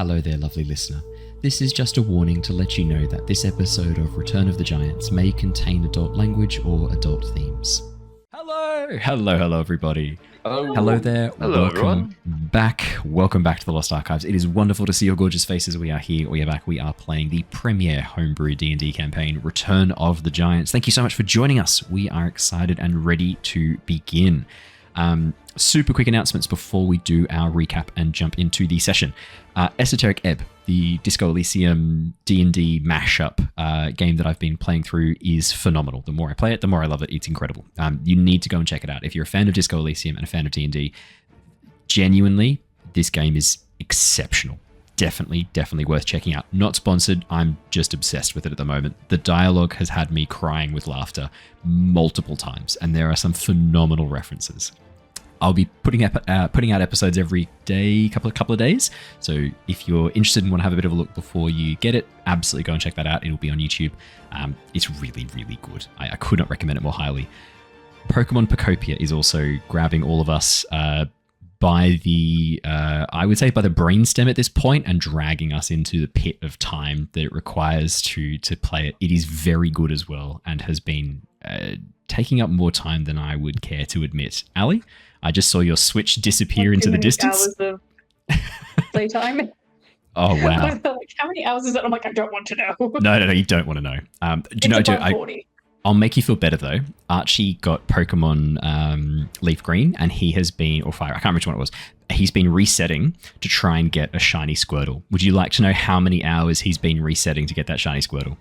Hello there, lovely listener. This is just a warning to let you know that this episode of Return of the Giants may contain adult language or adult themes. Hello, everybody. Hello there. Hello, Welcome everyone. back. Welcome back to the Lost Archives. It is wonderful to see your gorgeous faces. We are here. We are back. We are playing the premier homebrew D&D campaign, Return of the Giants. Thank you so much for joining us. We are excited and ready to begin. Super quick announcements before we do our recap and jump into the session. Esoteric Ebb, the Disco Elysium D&D mashup game that I've been playing through is phenomenal. The more I play it, the more I love it. It's incredible. You need to go and check it out. If you're a fan of Disco Elysium and a fan of D&D, genuinely, this game is exceptional. Definitely worth checking out. Not sponsored. I'm just obsessed with it at the moment. The dialogue has had me crying with laughter multiple times, and there are some phenomenal references. I'll be putting out episodes every day, couple of days. So if you're interested and want to have a bit of a look before you get it, absolutely go and check that out. It'll be on YouTube. It's really good. I could not recommend it more highly. Pokemon Pocopia is also grabbing all of us by the, I would say by the brainstem at this point, and dragging us into the pit of time that it requires to play it. It is very good as well, and has been taking up more time than I would care to admit. Ali, I just saw your Switch disappear into the distance. Hours of playtime. Oh, wow. Like, how many hours is it? I'm like, I don't want to know. No, you don't want to know. I'll make you feel better, though. Archie got Pokemon Leaf Green, and he has been, or Fire, I can't remember which one it was. He's been resetting to try and get a shiny Squirtle. Would you like to know how many hours he's been resetting to get that shiny Squirtle?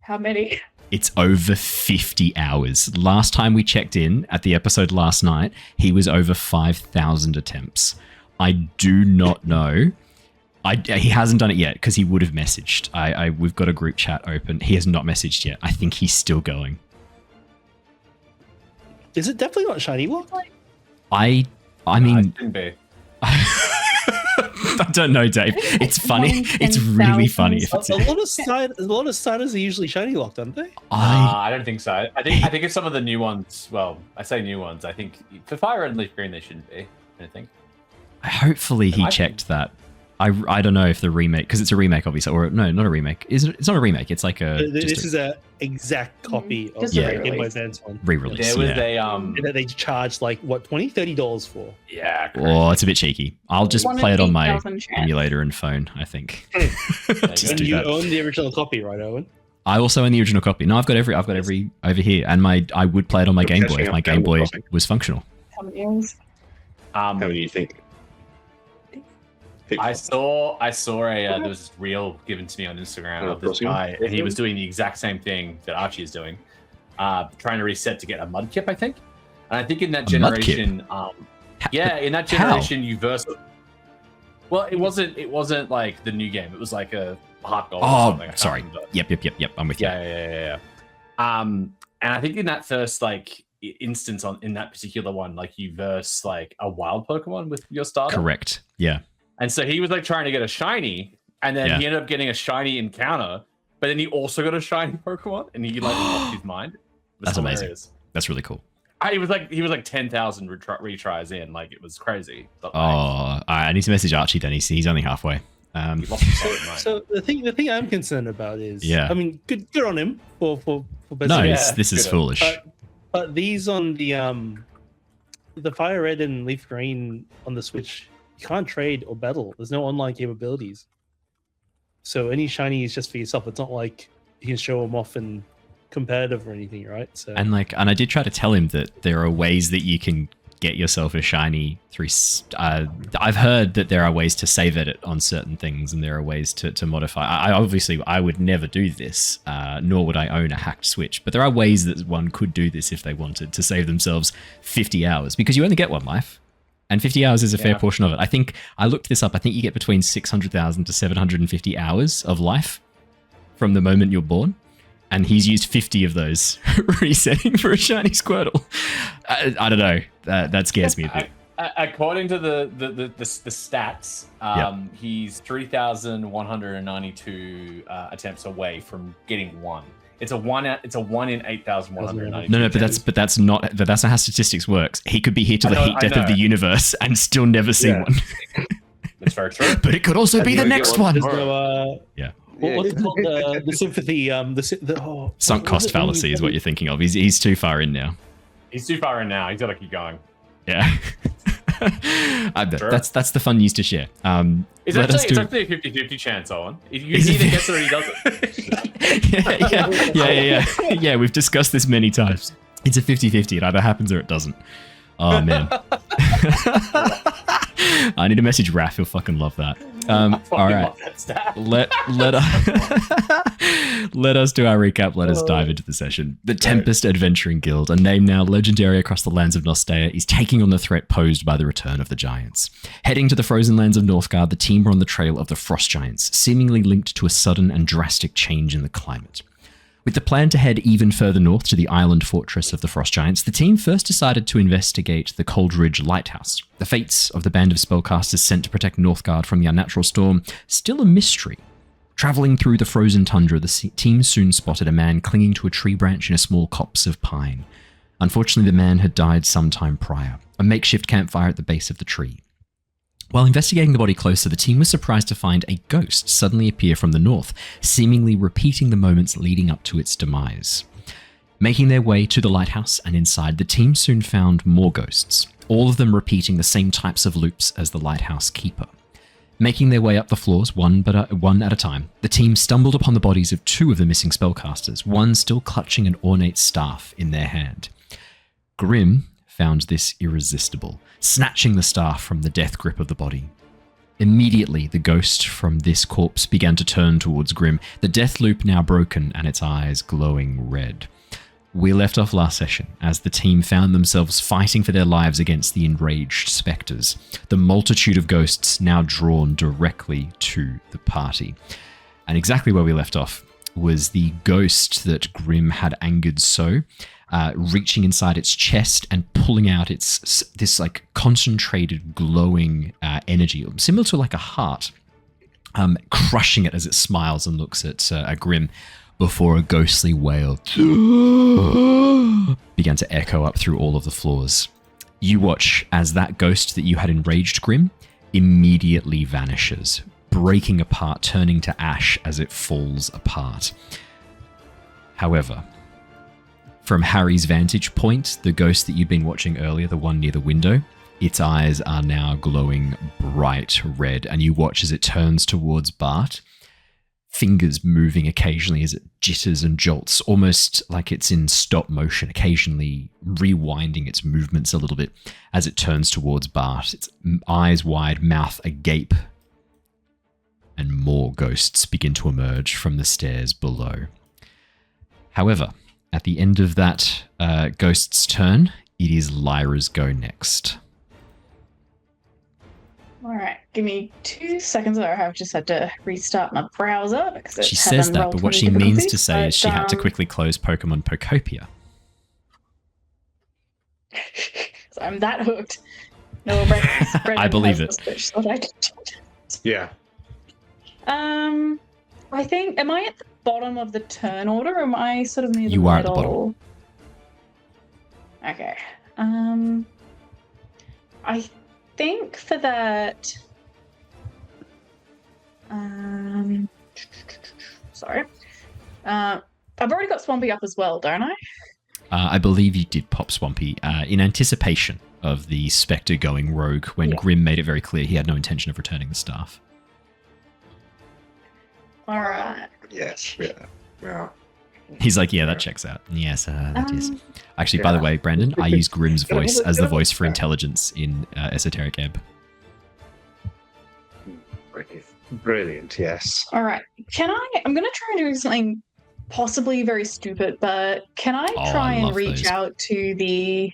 How many? It's over 50 hours. Last time we checked in at the episode last night, he was over 5,000 attempts. I do not know. He hasn't done it yet because he would have messaged. We've got a group chat open. He has not messaged yet. I think he's still going. Is it definitely not shiny lock? I mean, I don't know, Dave. It's funny. It's really funny. If it's A lot of starters are usually shiny locked, aren't they? I don't think so. I think it's some of the new ones. Well, I say new ones. I think for Fire Red and Leaf Green they shouldn't be. I think. Hopefully he checked that. I don't know if the remake, because it's a remake, obviously, or no, not a remake. It's not a remake. It's like This is an exact copy of the Game Boy Advance one. Re-release. There was that they charged like what $20-$30 for. Yeah. Oh, it's a bit cheeky. I'll just play it on my emulator and phone, I think. And you own the original copy, right, Owen? I also own the original copy. No, I've got every over here, and I would play it on my Game Boy if my Game Boy was functional. How many hours? How many do you think? I saw there was this reel given to me on Instagram of this guy. He was doing the exact same thing that Archie is doing, trying to reset to get a Mudkip, I think. And I think in that generation, you verse. Well, it wasn't like the new game. It was like a Heart Gold. Oh, sorry. Yep. I'm with you. Yeah. And I think in that first instance in that particular one, you verse like a wild Pokemon with your starter. Correct. Yeah. And so he was trying to get a shiny, and then he ended up getting a shiny encounter, but then he also got a shiny Pokemon, and he lost his mind. That's amazing. That's really cool. He was like 10,000 retries in, it was crazy. But, I need to message Archie then. He's only halfway. He lost his solid mind. So the thing I'm concerned about is, I mean, good on him for this is foolish. But these on the Fire Red and Leaf Green on the Switch, you can't trade or battle. There's no online capabilities. So any shiny is just for yourself. It's not like you can show them off in competitive or anything, right? So and I did try to tell him that there are ways that you can get yourself a shiny through. I've heard that there are ways to save edit on certain things, and there are ways to modify. I would never do this, nor would I own a hacked Switch. But there are ways that one could do this if they wanted to save themselves 50 hours, because you only get one life. And 50 hours is a fair portion of it. I think I looked this up. I think you get between 600,000 to 750 hours of life from the moment you're born. And he's used 50 of those resetting for a shiny Squirtle. I don't know. That scares me a bit. According to the stats, he's 3,192 attempts away from getting one. It's a one in 8,192. No, but that's not how statistics works. He could be here till the heat death of the universe and still never see one. That's very true. But it could also be the next one. There's no, Yeah. What's it called? The sympathy. Sunk cost fallacy is what you're thinking of. He's too far in now. He's too far in now. He's got to keep going. Yeah. I bet. Sure. That's the fun news to share. It's actually a 50-50 chance, Owen. You either gets it or he doesn't. Yeah, we've discussed this many times. It's a 50-50. It either happens or it doesn't. Oh, man. I need to message Raph. He'll fucking love that. All right. Let us do our recap. Let us dive into the session. The Tempest Adventuring Guild, a name now legendary across the lands of Nostea, is taking on the threat posed by the return of the Giants. Heading to the frozen lands of Northgard, the team were on the trail of the Frost Giants, seemingly linked to a sudden and drastic change in the climate. With the plan to head even further north to the island fortress of the Frost Giants, the team first decided to investigate the Coldridge Lighthouse. The fates of the band of spellcasters sent to protect Northgard from the unnatural storm still a mystery. Traveling through the frozen tundra, the team soon spotted a man clinging to a tree branch in a small copse of pine. Unfortunately, the man had died some time prior, a makeshift campfire at the base of the tree. While investigating the body closer, the team was surprised to find a ghost suddenly appear from the north, seemingly repeating the moments leading up to its demise. Making their way to the lighthouse and inside, the team soon found more ghosts, all of them repeating the same types of loops as the lighthouse keeper. Making their way up the floors one at a time, the team stumbled upon the bodies of two of the missing spellcasters, one still clutching an ornate staff in their hand. Grim found this irresistible, snatching the staff from the death grip of the body. Immediately, the ghost from this corpse began to turn towards Grim, the death loop now broken and its eyes glowing red. We left off last session as the team found themselves fighting for their lives against the enraged spectres, the multitude of ghosts now drawn directly to the party. And exactly where we left off was the ghost that Grim had angered so, reaching inside its chest and pulling out this like concentrated glowing energy, similar to like a heart, crushing it as it smiles and looks at Grim before a ghostly wail began to echo up through all of the floors. You watch as that ghost that you had enraged Grim immediately vanishes, breaking apart, turning to ash as it falls apart. However, from Harry's vantage point, the ghost that you'd been watching earlier, the one near the window, its eyes are now glowing bright red, and you watch as it turns towards Bart, fingers moving occasionally as it jitters and jolts, almost like it's in stop motion, occasionally rewinding its movements a little bit as it turns towards Bart, its eyes wide, mouth agape, and more ghosts begin to emerge from the stairs below. However, at the end of that ghost's turn, it is Lyra's go next. All right, give me 2 seconds. I have just had to restart my browser because she says that, but what she means to say is she had to quickly close Pokemon Pokopia. So I'm that hooked. No, Brendan I believe it. Yeah. I think, am I at the bottom of the turn order, or am I sort of near the middle? You are at the bottom. Okay. I think for that... sorry. I've already got Swampy up as well, don't I? I believe you did pop Swampy in anticipation of the Spectre going rogue when Grim made it very clear he had no intention of returning the staff. All right. Yes. Yeah. He's like, yeah, that checks out. Yes, that is. Actually, by the way, Brandon, I use Grim's voice as the voice for intelligence in Esoteric Ebb. Brilliant, yes. All right. I'm going to try and do something possibly very stupid, but can I try and reach out to the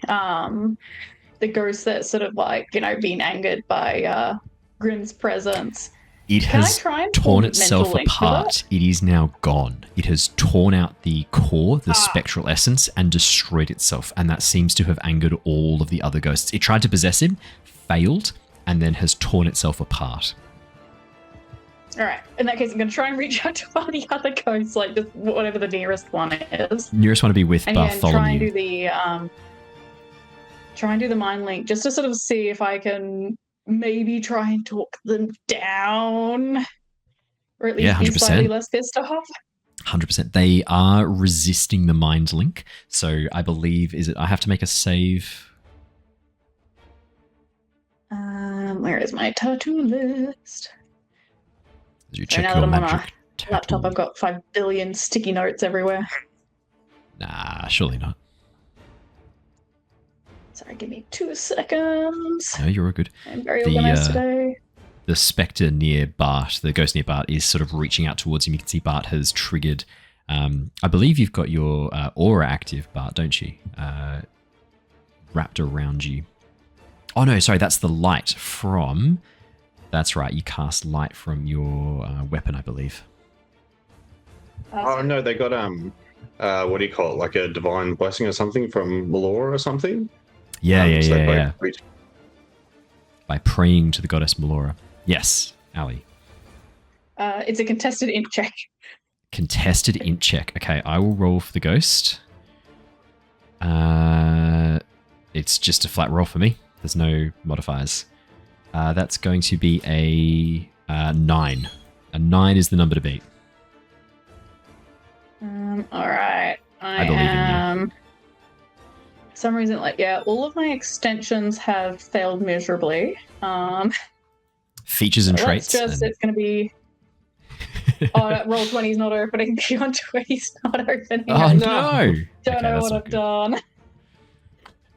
ghost that's sort of like, being angered by Grim's presence? It has torn itself apart. It is now gone. It has torn out the core, the spectral essence, and destroyed itself. And that seems to have angered all of the other ghosts. It tried to possess him, failed, and then has torn itself apart. All right. In that case, I'm going to try and reach out to one of the other ghosts, like just whatever the nearest one is. Nearest one to be with Bartholomew. And try and do the mind link, just to sort of see if I can maybe try and talk them down, or at least Yeah, be 100%. slightly less pissed off. 100%. They are resisting the mind link. So I believe, I have to make a save. Where is my tattoo list? You So check now your that I'm on magic a laptop, I've got 5 billion sticky notes everywhere. Nah, surely not. Sorry, give me 2 seconds. No, you're all good. I'm very organized today. The spectre near Bart, the ghost near Bart, is sort of reaching out towards him. You can see Bart has triggered. I believe you've got your aura active, Bart, don't you? Wrapped around you. Oh no, sorry, that's the light from. That's right, you cast light from your weapon, I believe. Oh no, they got what do you call it? Like a divine blessing or something from Meloran or something? Yeah. By praying to the goddess Meloran. Yes, Ali. It's a contested int check. Contested int check. Okay, I will roll for the ghost. It's just a flat roll for me. There's no modifiers. That's going to be a 9. A 9 is the number to beat. All right. I believe am. in you. For some reason, all of my extensions have failed miserably. Features and traits. It's going to be. Roll 20 is not opening. Beyond 20 is not opening. Oh no! Don't know what I've done.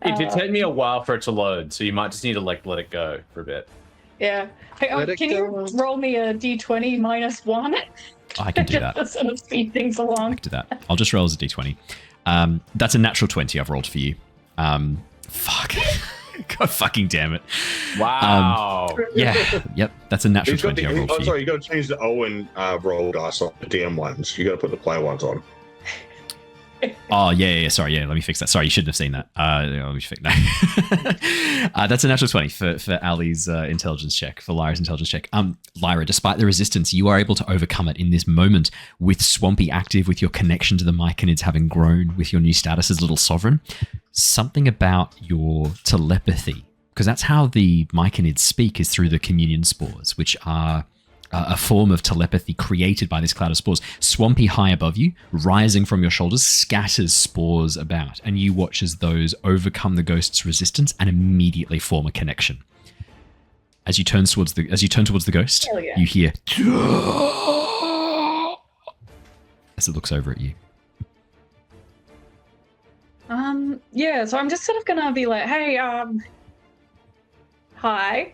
It did take me a while for it to load, so you might just need to let it go for a bit. Yeah. Hey, can you roll me a d20 -1? I can do that. To sort of speed things along. I can do that. I'll just roll as a d20. That's a natural 20 I've rolled for you. Fuck. God fucking damn it. Wow. Yep. That's a natural 20 I rolled for you. Sorry, you got to change the Owen roll dice on the DM ones. You got to put the player ones on. Oh, yeah. Sorry, let me fix that. Sorry, you shouldn't have seen that. Let me fix that. That's a natural 20 for Ali's intelligence check, for Lyra's intelligence check. Lyra, despite the resistance, you are able to overcome it in this moment with Swampy active, with your connection to the Myconids having grown, with your new status as Little Sovereign. Something about your telepathy, because that's how the Myconids speak, is through the communion spores, which are a form of telepathy created by this cloud of spores. Swampy high above you, rising from your shoulders, scatters spores about, and you watch as those overcome the ghost's resistance and immediately form a connection. As you turn towards the ghost, you hear as it looks over at you. So I'm just sort of gonna be like, hey, hi.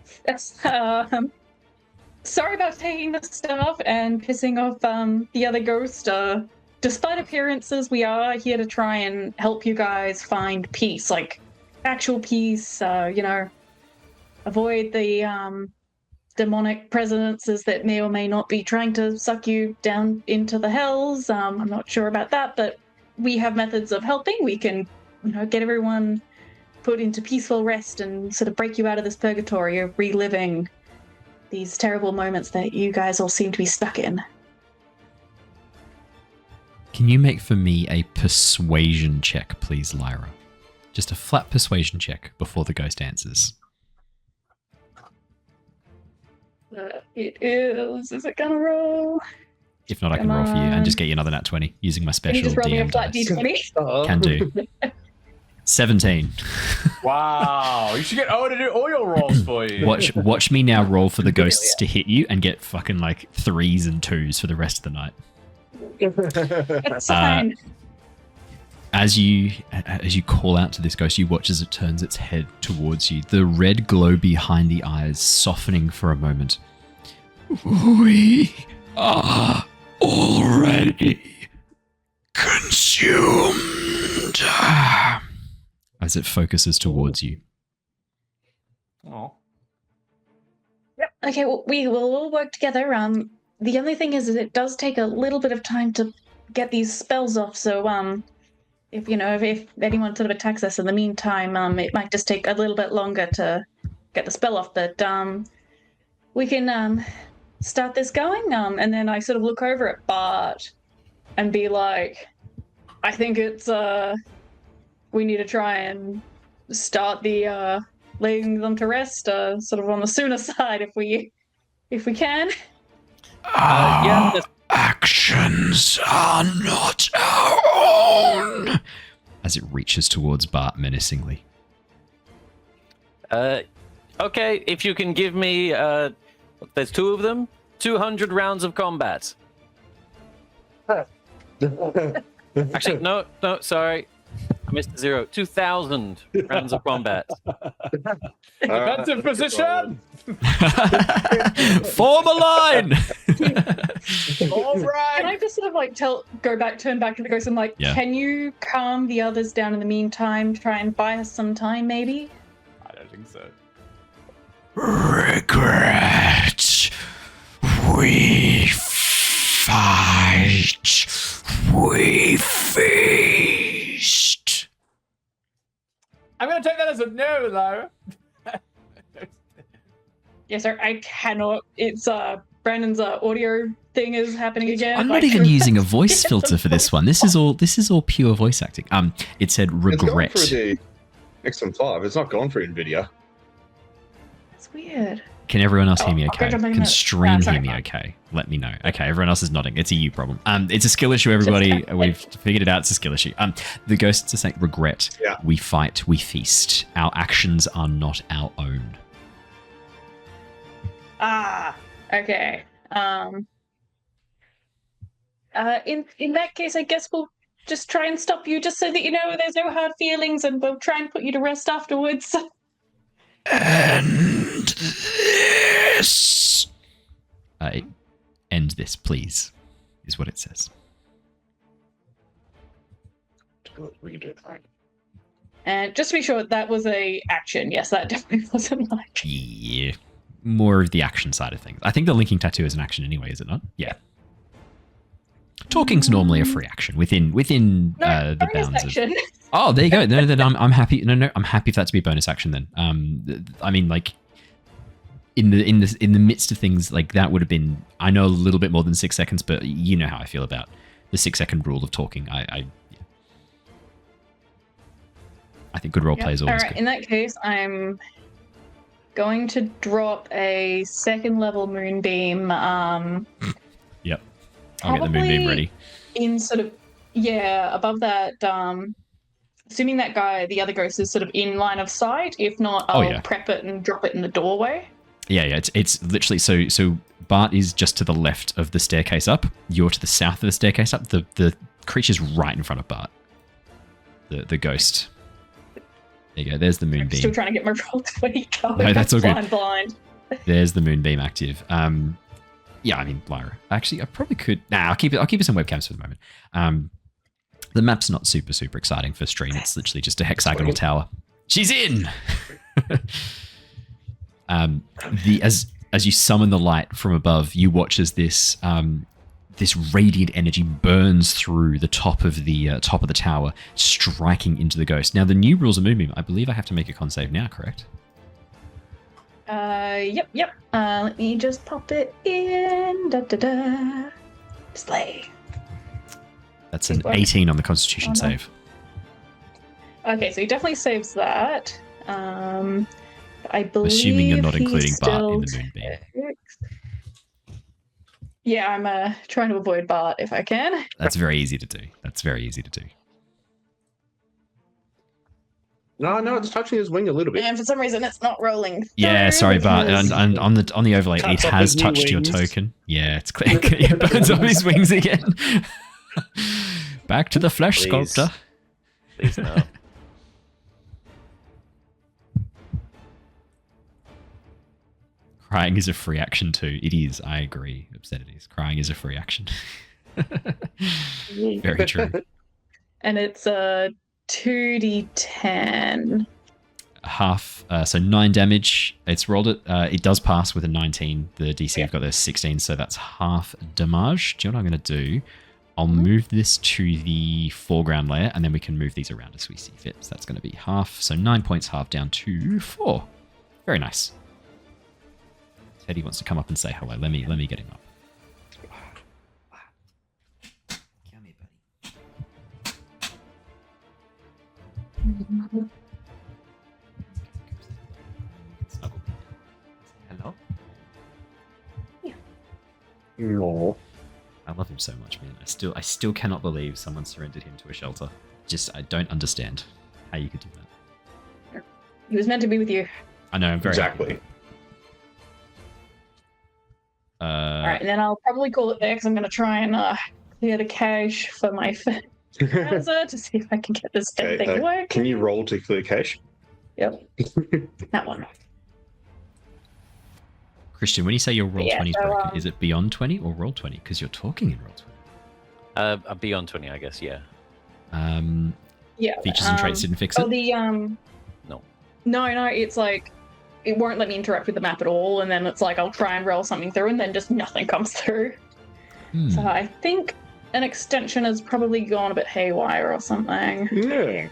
Sorry about taking the stuff and pissing off the other ghost. Despite appearances, we are here to try and help you guys find peace, like actual peace, avoid the demonic presences that may or may not be trying to suck you down into the hells. I'm not sure about that, but we have methods of helping. We can, get everyone put into peaceful rest and sort of break you out of this purgatory of reliving these terrible moments that you guys all seem to be stuck in. Can you make for me a persuasion check, please, Lyra? Just a flat persuasion check before the ghost answers. It is. Is it gonna roll? If not, I can roll for you and just get you another nat 20 using my special Can you just roll me a DM flat dice. d20? Can do. 17. Wow, you should get Owen to do all your rolls for you. Watch me now roll for the ghosts to hit you and get fucking like 3s and 2s for the rest of the night. It's fine. As you call out to this ghost, you watch as it turns its head towards you, the red glow behind the eyes softening for a moment. We are already consumed. As it focuses towards you. Oh. Yep. Okay, well, we will all work together. The only thing is it does take a little bit of time to get these spells off. So, if anyone sort of attacks us in the meantime, it might just take a little bit longer to get the spell off. But we can start this going. And then I sort of look over at Bart and be like, I think it's we need to try and start the laying them to rest, sort of on the sooner side if we can. Our actions are not our own. As it reaches towards Bart menacingly. Okay, if you can give me, there's 2 of them, 200 rounds of combat. Actually, no, sorry. I missed the 0. 2,000 rounds of combat. Defensive position! Form a line! All right! Can I just sort of like turn back to the ghost and like, can you calm the others down in the meantime? Try and buy us some time, maybe? I don't think so. Regret. We fight. We feast. I'm going to take that as a no, Lyra. Yes, sir. I cannot. It's Brandon's audio thing is happening again. I'm not even using a voice filter for this one. This is all pure voice acting. It said regret. It's gone for the XM5. It's not gone for NVIDIA. That's weird. Can everyone else hear me okay? Can Stream sorry. hear me okay? Let me know. Okay, everyone else is nodding. It's a you problem. It's a skill issue, everybody. We've figured it out. It's a skill issue. The ghosts are saying regret. Yeah. We fight. We feast. Our actions are not our own. Okay. In that case, I guess we'll just try and stop you, just so that you know there's no hard feelings, and we'll try and put you to rest afterwards. End this. End this, please, is what it says. And just to be sure, that was a action. Yes, that definitely wasn't like. Yeah. More of the action side of things. I think the linking tattoo is an action anyway, is it not? Yeah. Talking's normally a free action within the bounds action. of. Oh, there you go. No, then I'm happy. No, I'm happy for that to be a bonus action. Then, I mean, like in the midst of things, like that would have been. I know a little bit more than 6 seconds, but you know how I feel about the 6-second rule of talking. I think good role play is always good. In that case, I'm going to drop a 2nd level moonbeam. Yep. I'll get the moonbeam ready. In sort of, above that, assuming that guy, the other ghost, is sort of in line of sight. If not, I'll prep it and drop it in the doorway. Yeah. It's literally, so Bart is just to the left of the staircase up. You're to the south of the staircase up. The creature's right in front of Bart. The ghost. There you go. There's the moonbeam. I'm still trying to get my roll 20 going. No, that's all good. Blind. There's the moonbeam active. Yeah, I mean, Lyra. Actually, I probably could. Nah, I'll keep it on webcams for the moment. The map's not super exciting for stream. It's literally just a hexagonal tower. She's in. As you summon the light from above, you watch as this radiant energy burns through the top of the tower, striking into the ghost. Now, the new rules of Moonbeam, I believe I have to make a con save now, correct? Yep. Let me just pop it in. Display. That's an 18 on the Constitution save. Okay, so he definitely saves that. I believe. Assuming you're not including Bart in the Moonbeam. Yeah, I'm trying to avoid Bart if I can. That's very easy to do. No, it's touching his wing a little bit. And for some reason, it's not rolling. Yeah, sorry, Bart. And on the overlay, it has touched your token. Yeah, it's clear. It burns on his wings again. Back to the flesh sculptor. Please no. Crying is a free action too. It is. I agree. Obscenities. Crying is a free action. Very true. And it's a 2d10. Half. So 9 damage. It's rolled it. It does pass with a 19. The DC I've got there is 16, so that's half damage. Do you know what I'm going to do? I'll move this to the foreground layer, and then we can move these around as we see fit. So that's going to be half. So 9 points, half down to 4. Very nice. Teddy wants to come up and say hello. Let me get him up. Come here, buddy. No. I love him so much, man. I still cannot believe someone surrendered him to a shelter. I don't understand how you could do that. He was meant to be with you. I know, I'm very Exactly. happy. All right, and then I'll probably call it there because I'm going to try and clear the cache for my browser to see if I can get this thing to work. Can you roll to clear cache? Yep. That one. Christian, when you say your roll 20 is so, broken, is it beyond 20 or roll 20? Because you're talking in roll 20. Beyond 20, I guess. Yeah. Yeah. Features and traits didn't fix it? Oh, the No. No, it's like it won't let me interact with the map at all, and then it's like I'll try and roll something through, and then just nothing comes through. So I think an extension has probably gone a bit haywire or something. Yeah.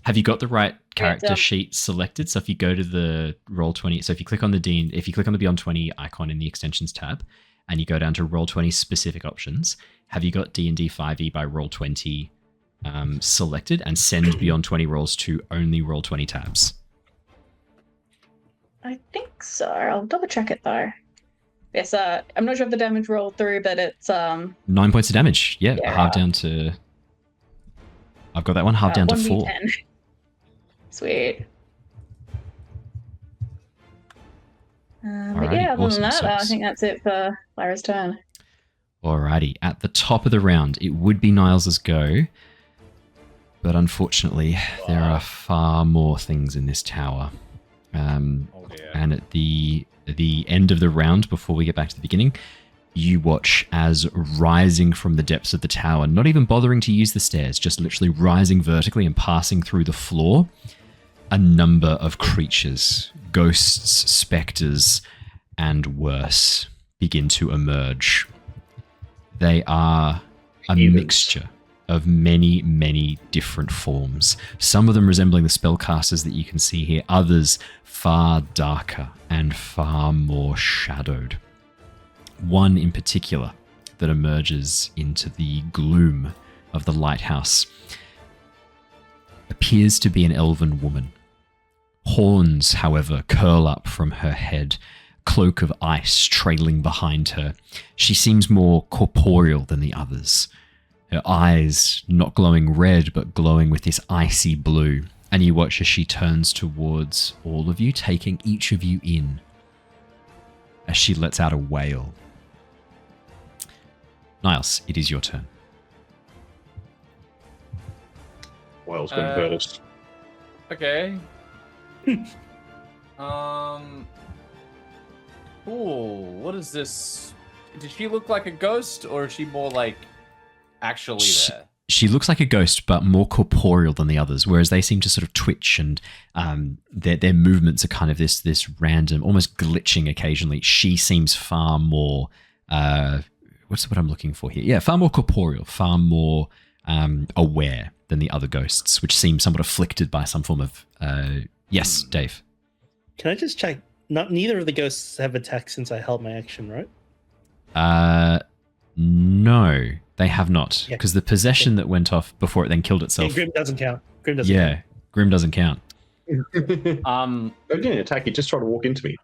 Have you got the right character sheet selected? So if you go to the roll 20, so if you click on the Beyond 20 icon in the extensions tab, and you go down to roll 20 specific options, have you got D&D 5e by roll 20 selected and send Beyond 20 rolls to only roll 20 tabs? I think so. I'll double check it though. Yes, I'm not sure if the damage rolled through, but it's 9 points of damage. Yeah. Half down to. I've got that one half down to 4. 1d10. Sweet. But yeah, other than that, I think that's it for Lyra's turn. Alrighty. At the top of the round, it would be Niles' go, but unfortunately, there are far more things in this tower. And at the end of the round, before we get back to the beginning, you watch as rising from the depths of the tower, not even bothering to use the stairs, just literally rising vertically and passing through the floor, a number of creatures, ghosts, specters, and worse, begin to emerge. They are a mixture of many, many different forms. Some of them resembling the spellcasters that you can see here, others far darker and far more shadowed. One in particular that emerges into the gloom of the lighthouse appears to be an elven woman. Horns, however, curl up from her head, cloak of ice trailing behind her. She seems more corporeal than the others. Her eyes not glowing red, but glowing with this icy blue. And you watch as she turns towards all of you, taking each of you in, as she lets out a wail. Niles, it is your turn. Wail's going first. Okay. Ooh, what is this? Did she look like a ghost, or is she more like actually there? She looks like a ghost, but more corporeal than the others, whereas they seem to sort of twitch and their movements are kind of this random, almost glitching occasionally. She seems far more, what's the word I'm looking for here? Yeah, far more corporeal, far more aware than the other ghosts, which seem somewhat afflicted by some form of... Yes, Dave. Can I just check? Neither of the ghosts have attacked since I held my action, right? No, they have not. Because the possession that went off before it then killed itself... Yeah, Grim doesn't count. Grim doesn't count. I didn't attack you, just try to walk into me.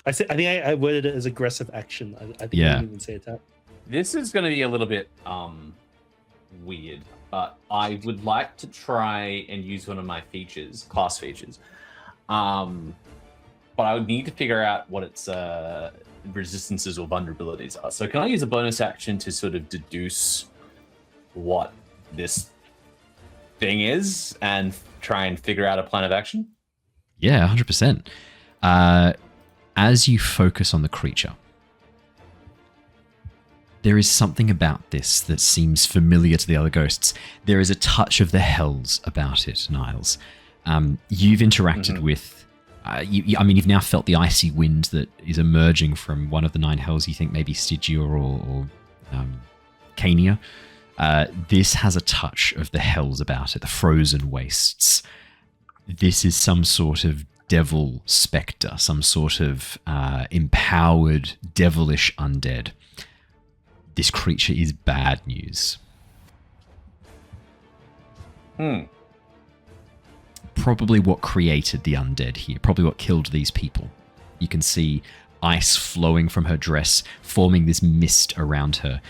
I think I worded it as aggressive action. I think I didn't even say attack. This is going to be a little bit weird, but I would like to try and use one of my features, class features. But I would need to figure out what its resistances or vulnerabilities are. So can I use a bonus action to sort of deduce what this thing is and try and figure out a plan of action? Yeah, 100%. As you focus on the creature, there is something about this that seems familiar to the other ghosts. There is a touch of the hells about it, Niles. You've interacted with... you've now felt the icy wind that is emerging from one of the 9 hells. You think maybe Stygia or Cania. This has a touch of the hells about it, the frozen wastes. This is some sort of devil spectre, some sort of empowered, devilish undead. This creature is bad news. Probably what created the undead here, probably what killed these people. You can see ice flowing from her dress, forming this mist around her.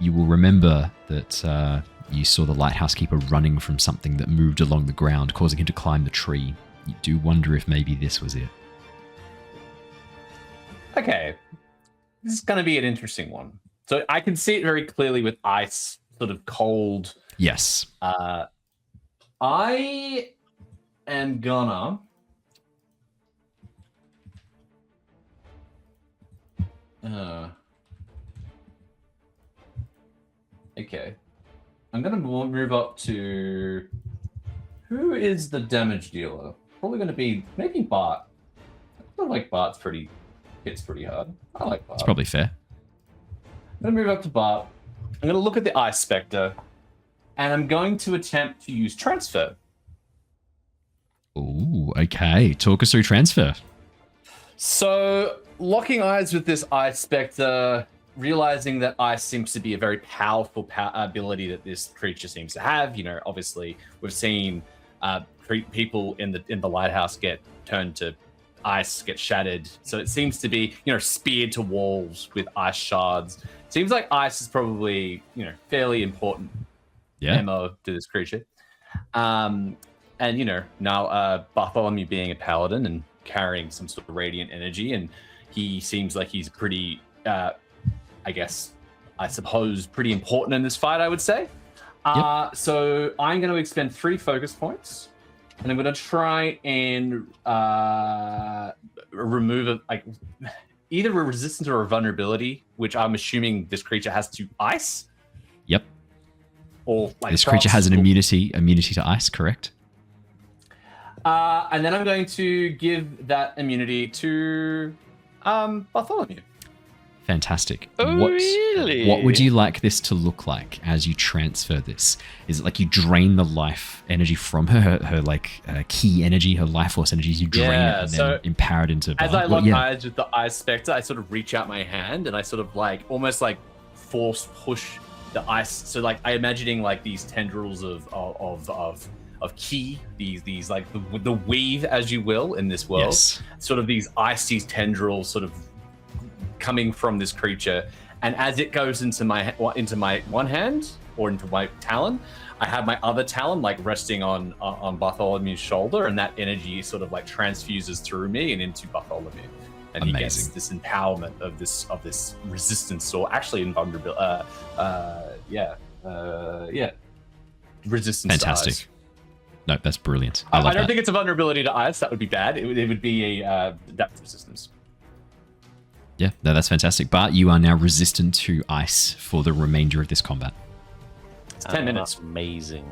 You will remember that you saw the lighthouse keeper running from something that moved along the ground, causing him to climb the tree. You do wonder if maybe this was it. Okay. This is going to be an interesting one. So I can see it very clearly with ice, sort of cold. Yes. I am gonna... okay. I'm gonna move up to... Who is the damage dealer? Probably gonna be maybe Bart. I feel like Bart's hits pretty hard. I like Bart. It's probably fair. I'm gonna move up to Bart. I'm gonna look at the Ice Spectre, and I'm going to attempt to use transfer. Ooh, okay. Talk us through transfer. So, locking eyes with this Ice Spectre, realizing that ice seems to be a very powerful ability that this creature seems to have. You know, obviously, we've seen people in the lighthouse get turned to ice, get shattered. So it seems to be, you know, speared to walls with ice shards. Seems like ice is probably, you know, fairly important ammo to this creature. And, you know, now Bartholomew being a paladin and carrying some sort of radiant energy, and he seems like he's pretty, I suppose, pretty important in this fight, I would say. So I'm going to expend 3 focus points, and I'm going to try and remove either a resistance or a vulnerability, which I'm assuming this creature has to ice. Yep. Or like this creature has an immunity to ice, correct? And then I'm going to give that immunity to Bartholomew. Fantastic. Oh, really? What would you like this to look like as you transfer this? Is it like you drain the life energy from her like key energy, her life force energies? You drain it and then empower it into... As I lock eyes with the Ice Spectre, I sort of reach out my hand and I sort of like almost like force push the ice. So like I'm imagining like these tendrils of ki, these like the weave, as you will, in this world. Yes. Sort of these icy tendrils sort of coming from this creature, and as it goes into my one hand or into my talon, I have my other talon like resting on Bartholomew's shoulder, and that energy sort of like transfuses through me and into Bartholomew, and Amazing. He gets this empowerment of this resistance, or actually invulnerability. Resistance. Fantastic. To ice. No, that's brilliant. I don't think it's a vulnerability to ice. That would be bad. It would be a depth resistance. Yeah, no, that's fantastic. Bart, you are now resistant to ice for the remainder of this combat. It's 10 minutes. That's amazing.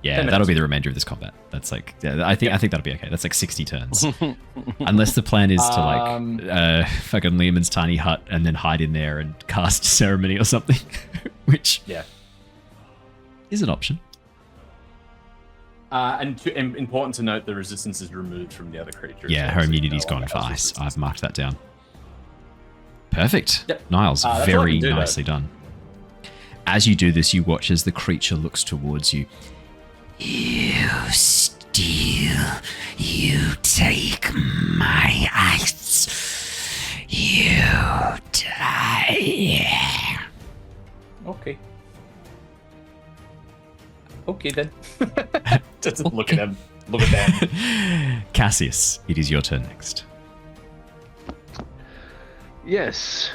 Yeah, that'll be the remainder of this combat. That's like, I think that'll be okay. That's like 60 turns. Unless the plan is to like fucking Lehman's tiny hut and then hide in there and cast ceremony or something, which is an option. And important to note, the resistance is removed from the other creature. Yeah, her immunity's gone for ice. I've marked that down. Perfect. Yep. Niles, very nicely done. As you do this, you watch as the creature looks towards you. You steal. You take my ice. You die. Okay. Okay then. Just look at him. Look at that. Cassius, it is your turn next. Yes.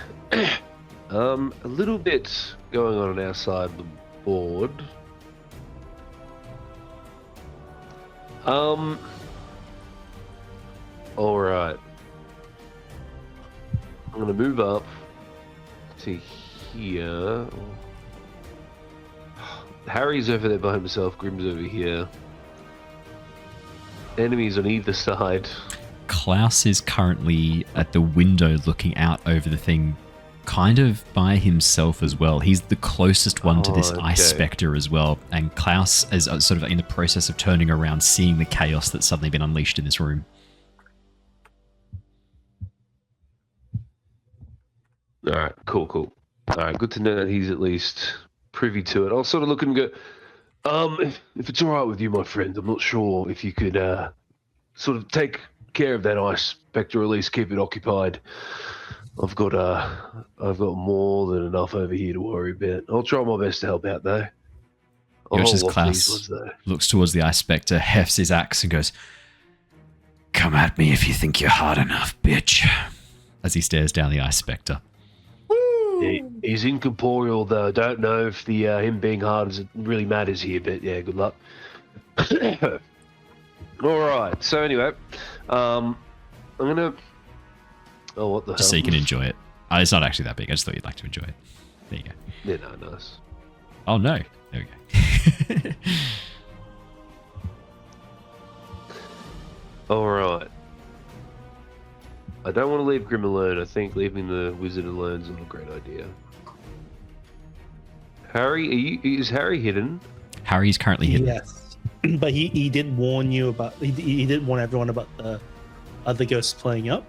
A little bit going on our side of the board. Alright. I'm gonna move up to here. Harry's over there by himself, Grim's over here. Enemies on either side. Klaus is currently at the window looking out over the thing, kind of by himself as well. He's the closest one to this ice spectre as well. And Klaus is sort of in the process of turning around, seeing the chaos that's suddenly been unleashed in this room. Alright, cool. Alright, good to know that he's at least privy to it. I'll sort of look and go, if it's alright with you, my friend, I'm not sure if you could sort of take care of that ice spectre, or at least keep it occupied. I've got more than enough over here to worry about. I'll try my best to help out, though. Watches Klaus looks towards the ice spectre, hefts his axe, and goes, "Come at me if you think you're hard enough, bitch," as he stares down the ice spectre. He's incorporeal, though. I don't know if the him being hard really matters here, but yeah, good luck. All right. So anyway, I'm gonna. Oh, what the hell? Just so you can enjoy it. It's not actually that big. I just thought you'd like to enjoy it. There you go. Yeah, no, nice. Oh no! There we go. All right. I don't want to leave Grim alone. I think leaving the wizard alone is not a great idea. Harry, is Harry hidden? Harry's currently hidden. Yes, but he did warn you about. He did warn everyone about the other ghosts playing up.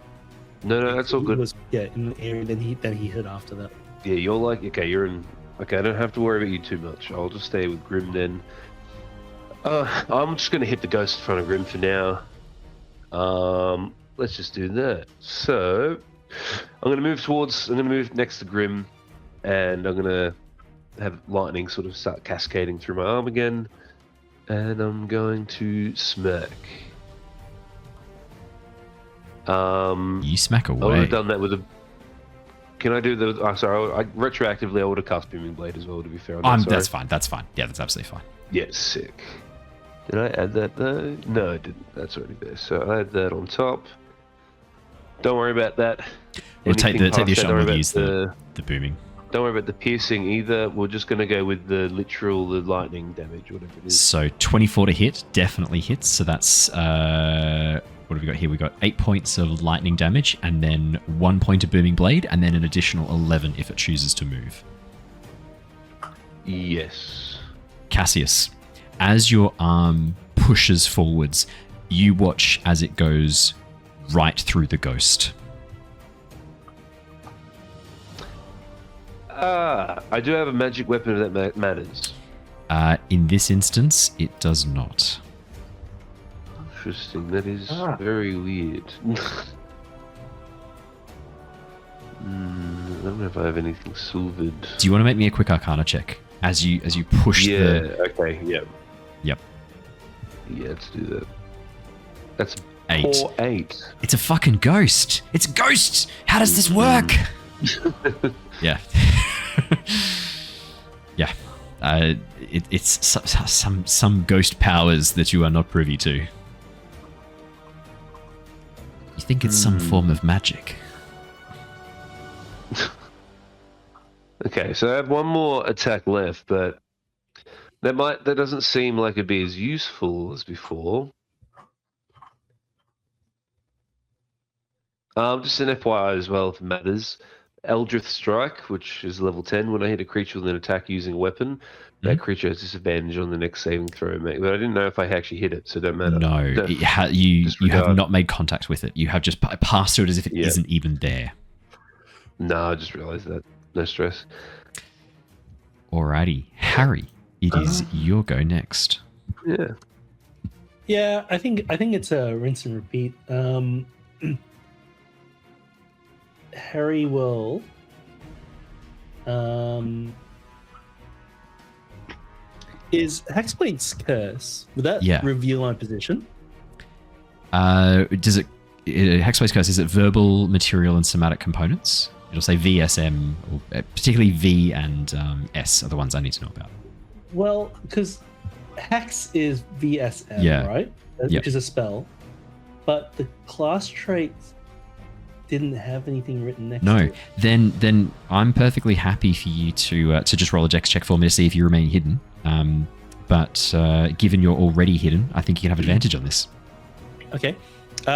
No, that's all good. He was, in the area. Then he hid after that. Yeah, you're like you're in. Okay, I don't have to worry about you too much. I'll just stay with Grim then. I'm just gonna hit the ghost in front of Grim for now. Let's just do that. So, I'm gonna move next to Grim, and I'm gonna have lightning sort of start cascading through my arm again, and I'm going to smack. You smack away. I would have done that with a. Can I do the? Retroactively, I would have cast Booming Blade as well. To be fair, that's fine. That's fine. Yeah, that's absolutely fine. Yeah, sick. Did I add that though? No, I didn't. That's already there. So I add that on top. Don't worry about that. We'll take the shot and we'll use the booming. Don't worry about the piercing either. We're just going to go with the lightning damage, whatever it is. So 24 to hit definitely hits. So that's what have we got here? We got 8 points of lightning damage, and then 1 point of booming blade, and then an additional 11 if it chooses to move. Yes. Cassius, as your arm pushes forwards, you watch as it goes right through the ghost. I do have a magic weapon that matters. In this instance, it does not. Interesting. That is very weird. I don't know if I have anything silvered. Do you want to make me a quick Arcana check as you push the? Okay. Yep. Yep. Yeah, let's do that. That's 8. 8. It's a fucking ghost. It's a ghost. How does this work? Yeah. Yeah. It's some ghost powers that you are not privy to. You think it's some form of magic. Okay, so I have one more attack left, but that doesn't seem like it'd be as useful as before. Just an FYI as well, if it matters. Eldritch Strike, which is level 10. When I hit a creature with an attack using a weapon, that creature has disadvantage on the next saving throw. But I didn't know if I actually hit it, so it don't matter. No, you have not made contact with it. You have just passed through it as if it isn't even there. No, I just realised that. No stress. Alrighty. Harry, it is your go next. Yeah. Yeah, I think it's a rinse and repeat. Harry will is Hexblade's curse, would that reveal my position? Does it Hexblade's curse, is it verbal, material, and somatic components? It'll say VSM, or particularly V and S are the ones I need to know about. Well, because Hex is VSM, right? Which is a spell. But the class traits didn't have anything written next to it. Then I'm perfectly happy for you to just roll a dex check for me to see if you remain hidden. But given you're already hidden, I think you can have advantage on this. Okay.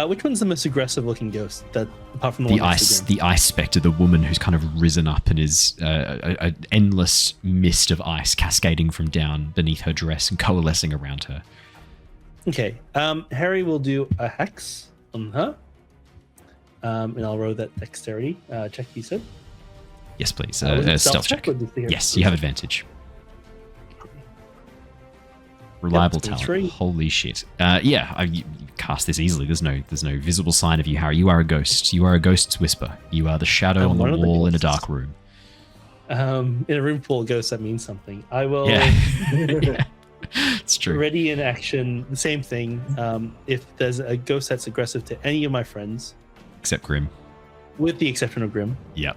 Which one's the most aggressive looking ghost? That apart from the ice spectre, the woman who's kind of risen up and is an endless mist of ice cascading from down beneath her dress and coalescing around her. Okay. Harry will do a hex on her. And I'll roll that dexterity check you said. Yes, please. Stealth check. Yes, you have advantage. Reliable talent. Holy shit. You can't cast this easily. There's no visible sign of you, Harry. You are a ghost. You are a ghost's whisper. You are the shadow on the wall in a dark room. In a room full of ghosts, that means something. I will. Yeah. It's true. Ready in action. The same thing. If there's a ghost that's aggressive to any of my friends, except Grim, with the exception of Grim. Yeah.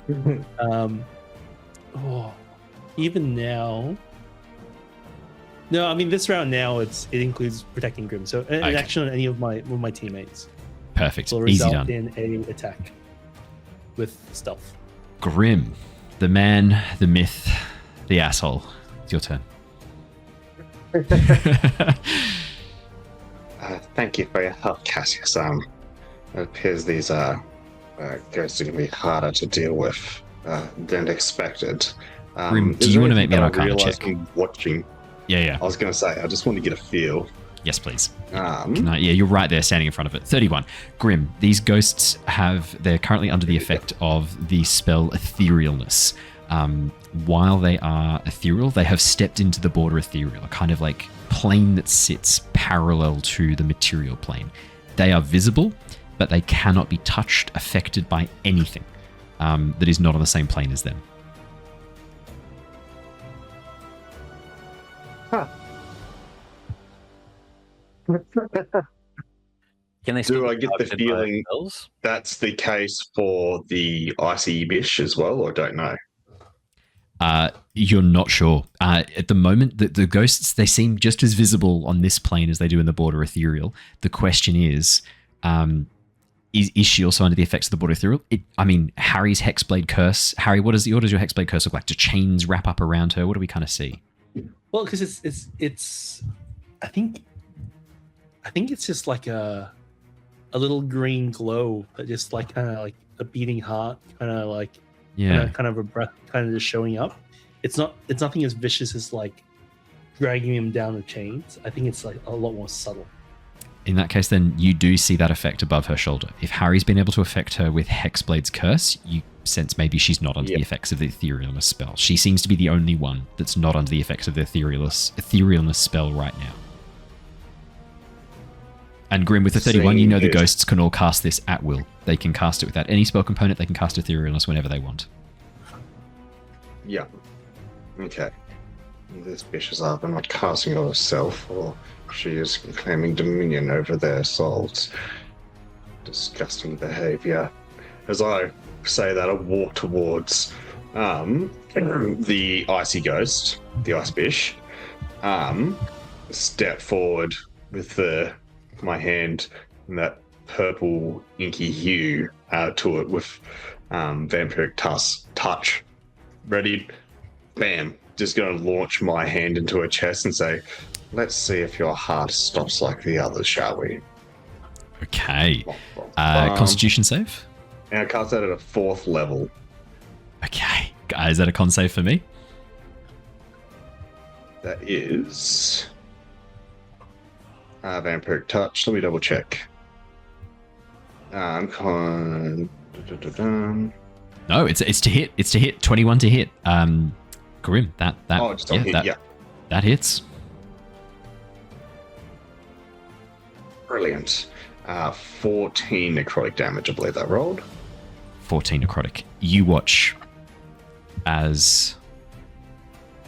Even now. No, I mean this round now it includes protecting Grim. So an action on any of my teammates. Perfect. Will Easy result done. in a attack with stealth. Grim, the man, the myth, the asshole. It's your turn. Thank you for your help, Cassius. It appears these ghosts are going to be harder to deal with than expected. Grim, do you want to make me an Arcana check? Watching. Yeah. I was going to say, I just want to get a feel. Yes, please. You're right there, standing in front of it. 31. Grim, these ghosts they're currently under the effect of the spell Etherealness. While they are ethereal, they have stepped into the border ethereal, a kind of like plane that sits parallel to the material plane. They are visible, but they cannot be touched, affected by anything that is not on the same plane as them. Huh. Can they Do I get the feeling that's the case for the icy bish as well, or don't know? You're not sure. At the moment, the ghosts, they seem just as visible on this plane as they do in the border ethereal. The question is she also under the effects of the border ethereal? Harry's Hexblade Curse. Harry, what does your Hexblade Curse look like? Do chains wrap up around her? What do we kind of see? Well, because it's I think it's just like a little green glow that just like kind of like a beating heart, kind of like kind of a breath kind of just showing up. It's nothing as vicious as like dragging him down with chains. I think it's like a lot more subtle. In that case, then you do see that effect above her shoulder. If Harry's been able to affect her with Hexblade's Curse, you sense maybe she's not under the effects of the Etherealness spell. She seems to be the only one that's not under the effects of the Etherealness spell right now. And Grim, with the 31, you know the ghosts can all cast this at will. They can cast it without any spell component. They can cast Etherealness whenever they want. Yeah. Okay. This bitch is either not casting it herself, or she is claiming dominion over their souls. Disgusting behavior. As I say that, I walk towards the icy ghost, the ice bish. Step forward with my hand and that purple inky hue to it with vampiric touch. Ready? Bam. Just going to launch my hand into her chest and say, let's see if your heart stops like the others, shall we? Okay. Constitution save? And I cast that at a 4th level. Okay. Is that a con save for me? That is... vampiric touch. Let me double check. No, it's to hit. It's to hit. 21 to hit. Grim. That hits. Brilliant. 14 necrotic damage, I believe that rolled. 14 necrotic. You watch as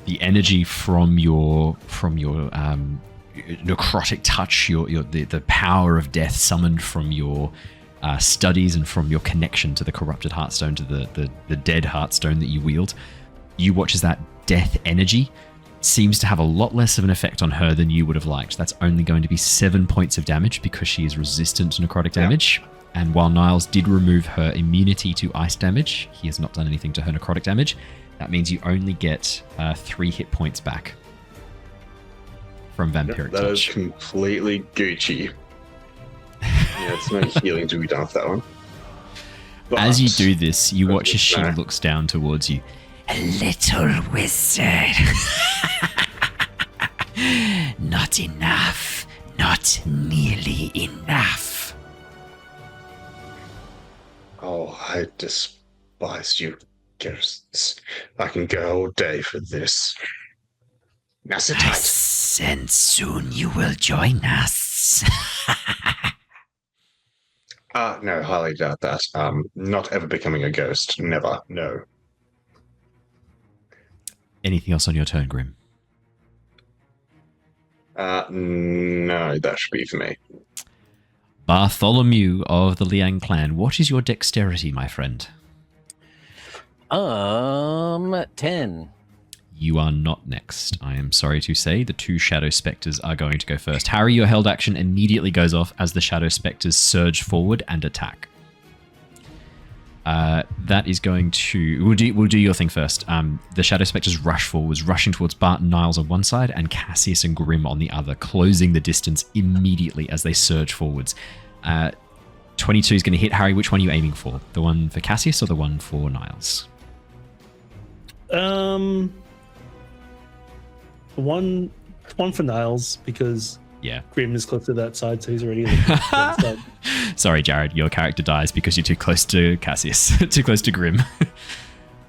the energy from your necrotic touch, the power of death summoned from your studies and from your connection to the corrupted heartstone, to the dead heartstone that you wield. You watch as that death energy seems to have a lot less of an effect on her than you would have liked. That's only going to be 7 points of damage because she is resistant to necrotic damage. And while Niles did remove her immunity to ice damage, he has not done anything to her necrotic damage. That means you only get 3 hit points back from vampiric touch. That is completely Gucci. It's no healing to be done for that one. But as you do this, you watch as she looks down towards you. A little wizard. Not enough. Not nearly enough. Oh, I despise you, ghosts. I can go all day for this. Now sit tight. And soon you will join us. No, highly doubt that. Not ever becoming a ghost. Never. No. Anything else on your turn, Grim? No, that should be for me. Bartholomew of the Liang clan, what is your dexterity, my friend? 10. You are not next. I am sorry to say the two Shadow Spectres are going to go first. Harry, your held action immediately goes off as the Shadow Spectres surge forward and attack. That is going to... We'll do your thing first. The Shadow Spectres rush forwards, rushing towards Bart and Niles on one side and Cassius and Grim on the other, closing the distance immediately as they surge forwards. 22 is going to hit. Harry, which one are you aiming for? The one for Cassius or the one for Niles? One for Niles, because Grim is close to that side, so he's already on the side. Sorry, Jared, your character dies because you're too close to Cassius, too close to Grim.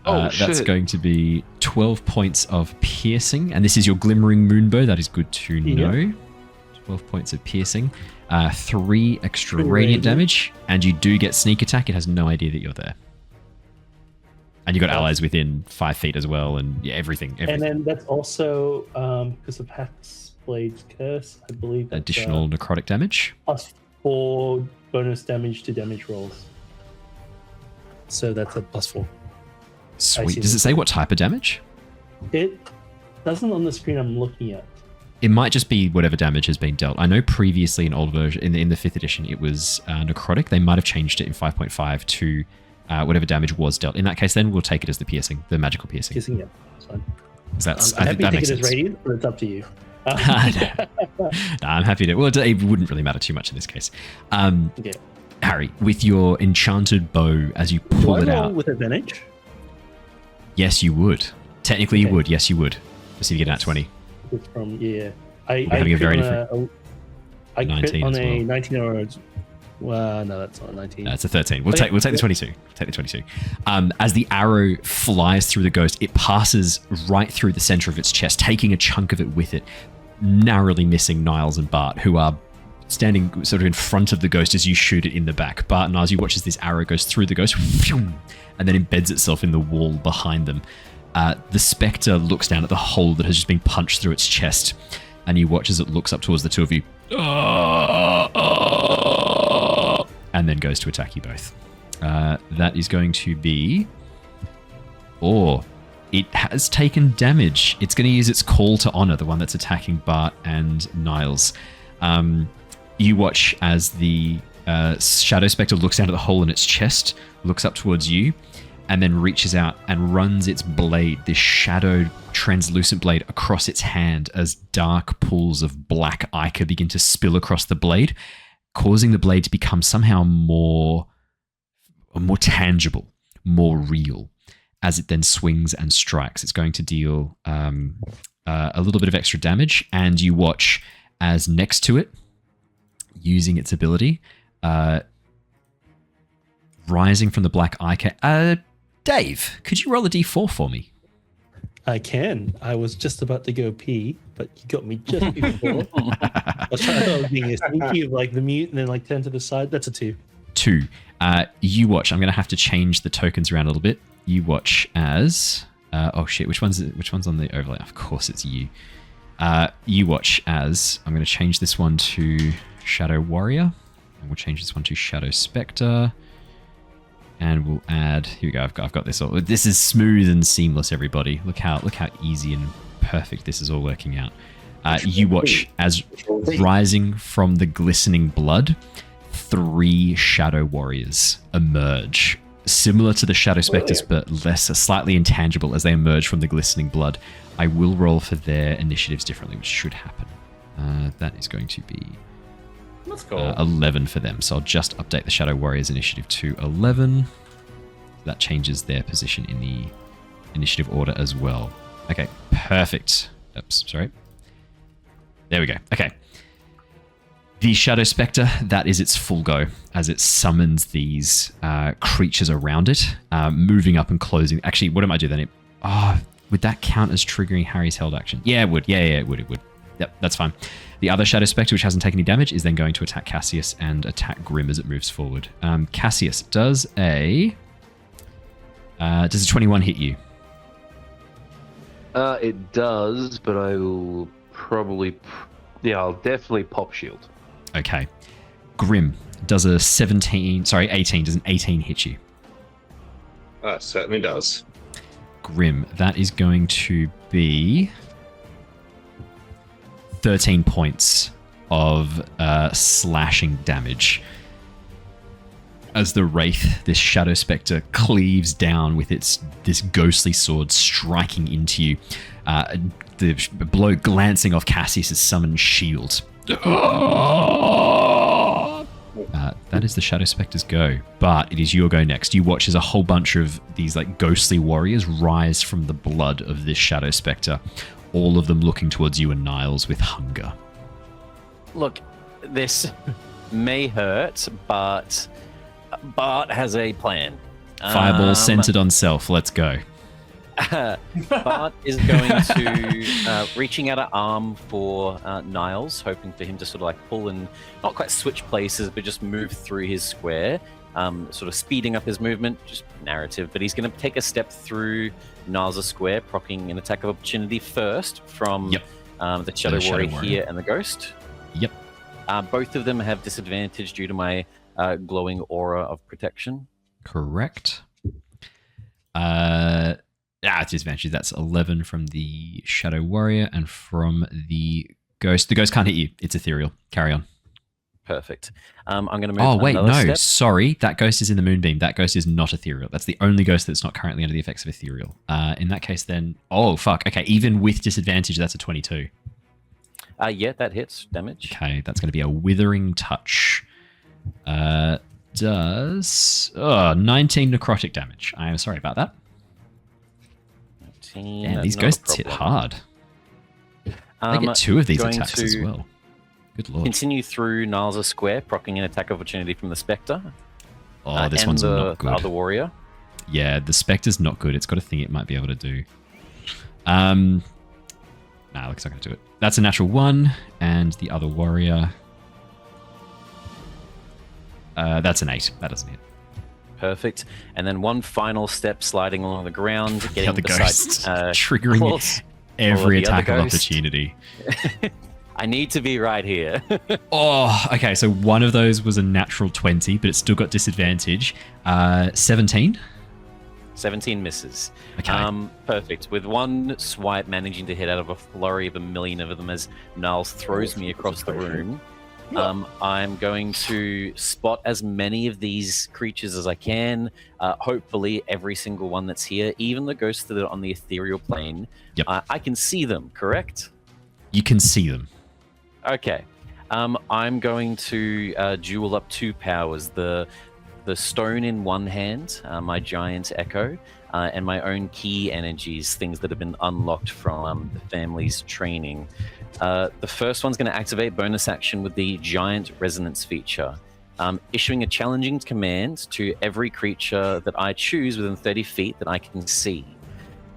That's going to be 12 points of piercing, and this is your glimmering moonbow. That is good to know. 12 points of piercing, 3 extra radiant damage, and you do get sneak attack. It has no idea that you're there. And you got allies within 5 feet as well, and everything. And then that's also because of Hexblade's curse, I believe. That's, additional necrotic damage. Plus 4 bonus damage to damage rolls. So that's a +4. Sweet. Does it say what type of damage? It doesn't on the screen I'm looking at. It might just be whatever damage has been dealt. I know previously in old version, in the 5th edition, it was necrotic. They might have changed it in 5.5 to whatever damage was dealt. In that case, then we'll take it as the piercing, the magical piercing. Piercing, yeah, that's fine. That's, I'm I happy think that to makes take it sense. as radiant, but it's up to you. No, I'm happy to. Well, it wouldn't really matter too much in this case. Harry, with your enchanted bow, as you pull it out with advantage. Yes, you would. Technically, you would. Yes, you would. Just if you get an at 20. It's from having a very different. I 19 on as well. a 19 or a, well, no, that's not a 19. It's a 13. We'll take the 22. Take the 22. As the arrow flies through the ghost, it passes right through the center of its chest, taking a chunk of it with it, narrowly missing Niles and Bart, who are standing sort of in front of the ghost as you shoot it in the back. Bart and Niles, you watch as this arrow goes through the ghost and then embeds itself in the wall behind them. The spectre looks down at the hole that has just been punched through its chest, and you watch as it looks up towards the two of you, and then goes to attack you both. That is going to be... it has taken damage. It's going to use its call to honor, the one that's attacking Bart and Niles. You watch as the Shadow Spectre looks down at the hole in its chest, looks up towards you, and then reaches out and runs its blade, this shadowed, translucent blade, across its hand as dark pools of black ichor begin to spill across the blade, causing the blade to become somehow more tangible, more real. As it then swings and strikes, it's going to deal a little bit of extra damage, and you watch as next to it, using its ability, rising from the black ichor. Dave, could you roll a d4 for me? I can. I was just about to go pee, but you got me just before. I was being a sneaky of like the mute and then like 10 to the side. That's a 2. 2. You watch. I'm going to have to change the tokens around a little bit. You watch as... oh shit, which one's on the overlay? Of course it's you. You watch as... I'm going to change this one to Shadow Warrior. And we'll change this one to Shadow Spectre. And we'll add... Here we go. I've got this all. This is smooth and seamless, everybody. Look how easy and perfect this is all working out. You watch as rising from the glistening blood, 3 Shadow Warriors emerge. Similar to the Shadow Spectres, but slightly intangible as they emerge from the glistening blood. I will roll for their initiatives differently, which should happen. That is going to be... Let's go. 11 for them. So I'll just update the Shadow Warriors initiative to 11. That changes their position in the initiative order as well. Okay, perfect. Oops, sorry. There we go. Okay. The Shadow Spectre, that is its full go as it summons these creatures around it, moving up and closing. Actually, what am I do then? Would that count as triggering Harry's held action? Yeah, it would. Yeah, it would. Yep, that's fine. The other Shadow Spectre, which hasn't taken any damage, is then going to attack Cassius and attack Grim as it moves forward. Cassius, does a 21 hit you? It does, but I will probably... Yeah, I'll definitely pop shield. Okay. Grim, does a 18. Does an 18 hit you? Certainly does. Grim, that is going to be 13 points of slashing damage. As the Wraith, this Shadow Spectre, cleaves down with this ghostly sword, striking into you. The blow glancing off Cassius' summoned shield. That is the Shadow Spectre's go, but it is your go next. You watch as a whole bunch of these like ghostly warriors rise from the blood of this Shadow Spectre, all of them looking towards you and Niles with hunger. Look, this may hurt, but Bart has a plan. Fireball centered on self. Let's go. Bart is going to reaching out an arm for Niles, hoping for him to sort of like pull and not quite switch places, but just move through his square, sort of speeding up his movement, just narrative. But he's going to take a step through Niles' square, proccing an attack of opportunity first from the Shadow Warrior here and the Ghost. Yep. Both of them have disadvantage due to my glowing aura of protection. Correct. It's disadvantage. That's 11 from the Shadow Warrior and from the Ghost. The Ghost can't hit you. It's ethereal. Carry on. Perfect. I'm going to move. Oh, wait, no. step. Sorry. That Ghost is in the Moonbeam. That Ghost is not ethereal. That's the only Ghost that's not currently under the effects of ethereal. In that case, then... Oh, fuck. Okay, even with disadvantage, that's a 22. Yeah, that hits damage. Okay, that's going to be a Withering Touch. Does 19 necrotic damage. I am sorry about that. Man, these ghosts hit hard. They get 2 of these attacks as well. Good lord. Continue through Niles' square, proccing an attack of opportunity from the Spectre. Oh, this one's not good. The other warrior. Yeah, the Spectre's not good. It's got a thing it might be able to do. Nah, looks not going to do it. That's a natural 1, and the other warrior... that's an 8. That doesn't hit. Perfect. And then one final step sliding along the ground, getting the other beside ghosts, triggering every attack of opportunity. I need to be right here. Oh, okay. So one of those was a natural 20, but it's still got disadvantage. 17? 17 misses. Okay. Perfect. With one swipe managing to hit out of a flurry of 1,000,000 of them as Niles throws me across the room. I'm going to spot as many of these creatures as I can. Hopefully, every single one that's here, even the ghosts that are on the ethereal plane. Yep. I can see them, correct? You can see them. Okay. I'm going to duel up 2 powers. The stone in one hand, my giant echo, and my own key energies, things that have been unlocked from the family's training. The first one's going to activate bonus action with the giant resonance feature, issuing a challenging command to every creature that I choose within 30 feet that I can see.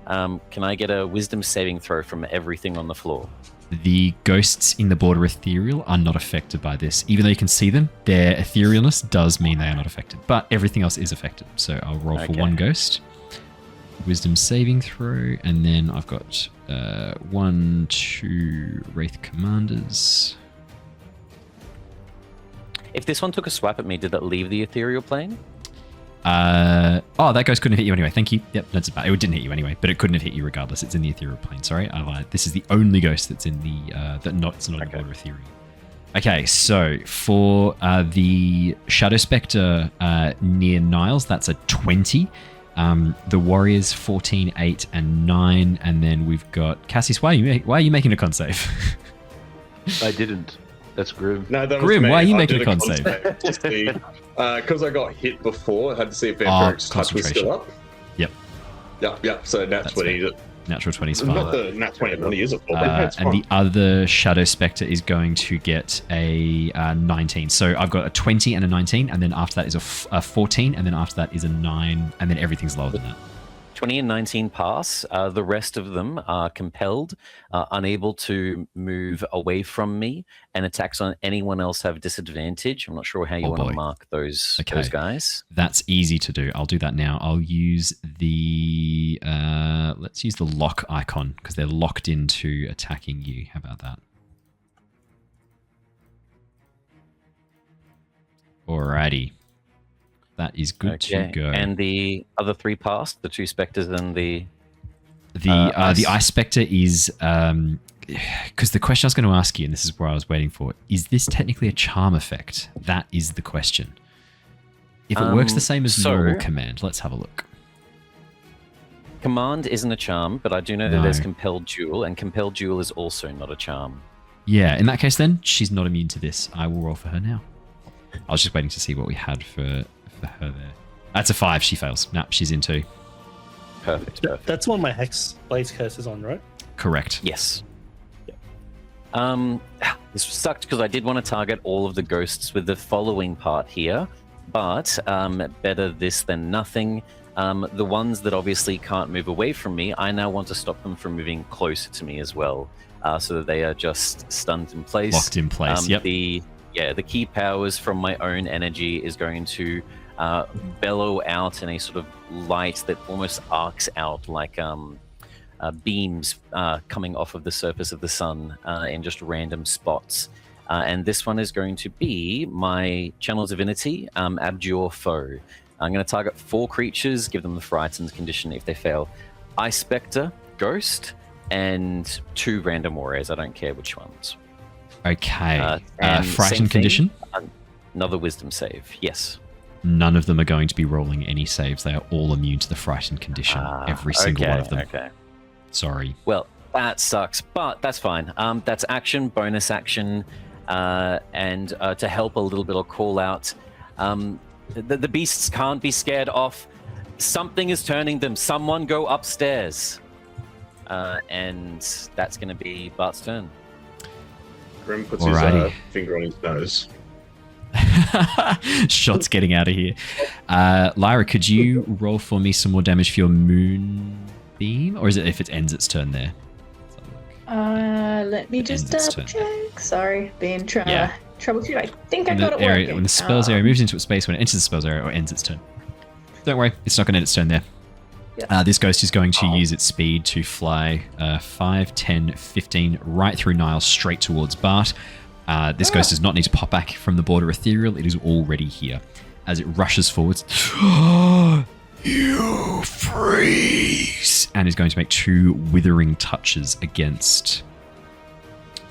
Can I get a wisdom saving throw from everything on the floor? The ghosts in the border ethereal are not affected by this. Even though you can see them, their etherealness does mean they are not affected. But everything else is affected. So I'll roll for one ghost. Wisdom saving throw. And then I've got 1, 2 Wraith Commanders. If this one took a swipe at me, did that leave the ethereal plane? That ghost couldn't hit you anyway. Thank you. Yep, that's about it. It didn't hit you anyway, but it couldn't have hit you regardless. It's in the ethereal plane. Sorry, I lied. This is the only ghost that's in the it's not in the border ethereal. Okay, so for the Shadow Spectre near Niles, that's a 20. The Warriors 14, 8, and 9, and then we've got Cassius. Why are you making a con save? I didn't. That's Grim. No, that was Grim, me. why are you I making did a con save? Because I got hit before, I had to see if Vampiric's touch was still up. Yep. Yep. So nat 20. Natural 20 is Not fine. the nat 20 money, is it? And the other Shadow Spectre is going to get a 19. So I've got a 20 and a 19, and then after that is a 14, and then after that is a 9, and then everything's lower than that. 20 and 19 pass. The rest of them are compelled, unable to move away from me, and attacks on anyone else have disadvantage. I'm not sure how you want to mark those guys. That's easy to do. I'll do that now. I'll use the let's use the lock icon because they're locked into attacking you. How about that? Alrighty. That is good to go. And the other 3 passed, the 2 specters and the Ice Spectre is because the question I was going to ask you, and this is where I was waiting for, is this technically a charm effect? That is the question. If it works the same as normal command, let's have a look. Command isn't a charm, but I do know that there's Compelled Duel, and Compelled Duel is also not a charm. Yeah, in that case then, she's not immune to this. I will roll for her now. I was just waiting to see what we had for her there. That's a 5. She fails. Nah, she's in 2. Perfect. That's one of my Hex Blaze curses on, right? Correct. Yes. This sucked because I did want to target all of the ghosts with the following part here, but better this than nothing. The ones that obviously can't move away from me, I now want to stop them from moving closer to me as well, so that they are just stunned in place. Locked in place, yep. The key powers from my own energy is going to bellow out in a sort of light that almost arcs out like beams coming off of the surface of the sun in just random spots. And this one is going to be my Channel Divinity, Abjure Foe. I'm going to target 4 creatures, give them the Frightened condition if they fail. Ice Spectre, Ghost, and 2 random warriors. I don't care which ones. Okay. Frightened condition? Another Wisdom save, yes. None of them are going to be rolling any saves. They are all immune to the frightened condition. Every single one of them. Okay. Sorry. Well, that sucks, but that's fine. That's action, bonus action, and to help a little bit, I'll call out. The beasts can't be scared off. Something is turning them. Someone go upstairs. And that's going to be Bart's turn. Grim puts his finger on his nose. Shot's getting out of here. Lyra, could you roll for me some more damage for your moonbeam? Or is it if it ends its turn there? Let me just double check. Sorry, being troubleshoot. I think I got it area, working. when the spell's area moves into a space, when it enters the spell's area or ends its turn. Don't worry, it's not going to end its turn there. Yeah. This ghost is going to use its speed to fly 5, 10, 15 right through Niles straight towards Bart. This ghost does not need to pop back from the border ethereal. It is already here. As it rushes forwards, you freeze! And is going to make 2 withering touches against...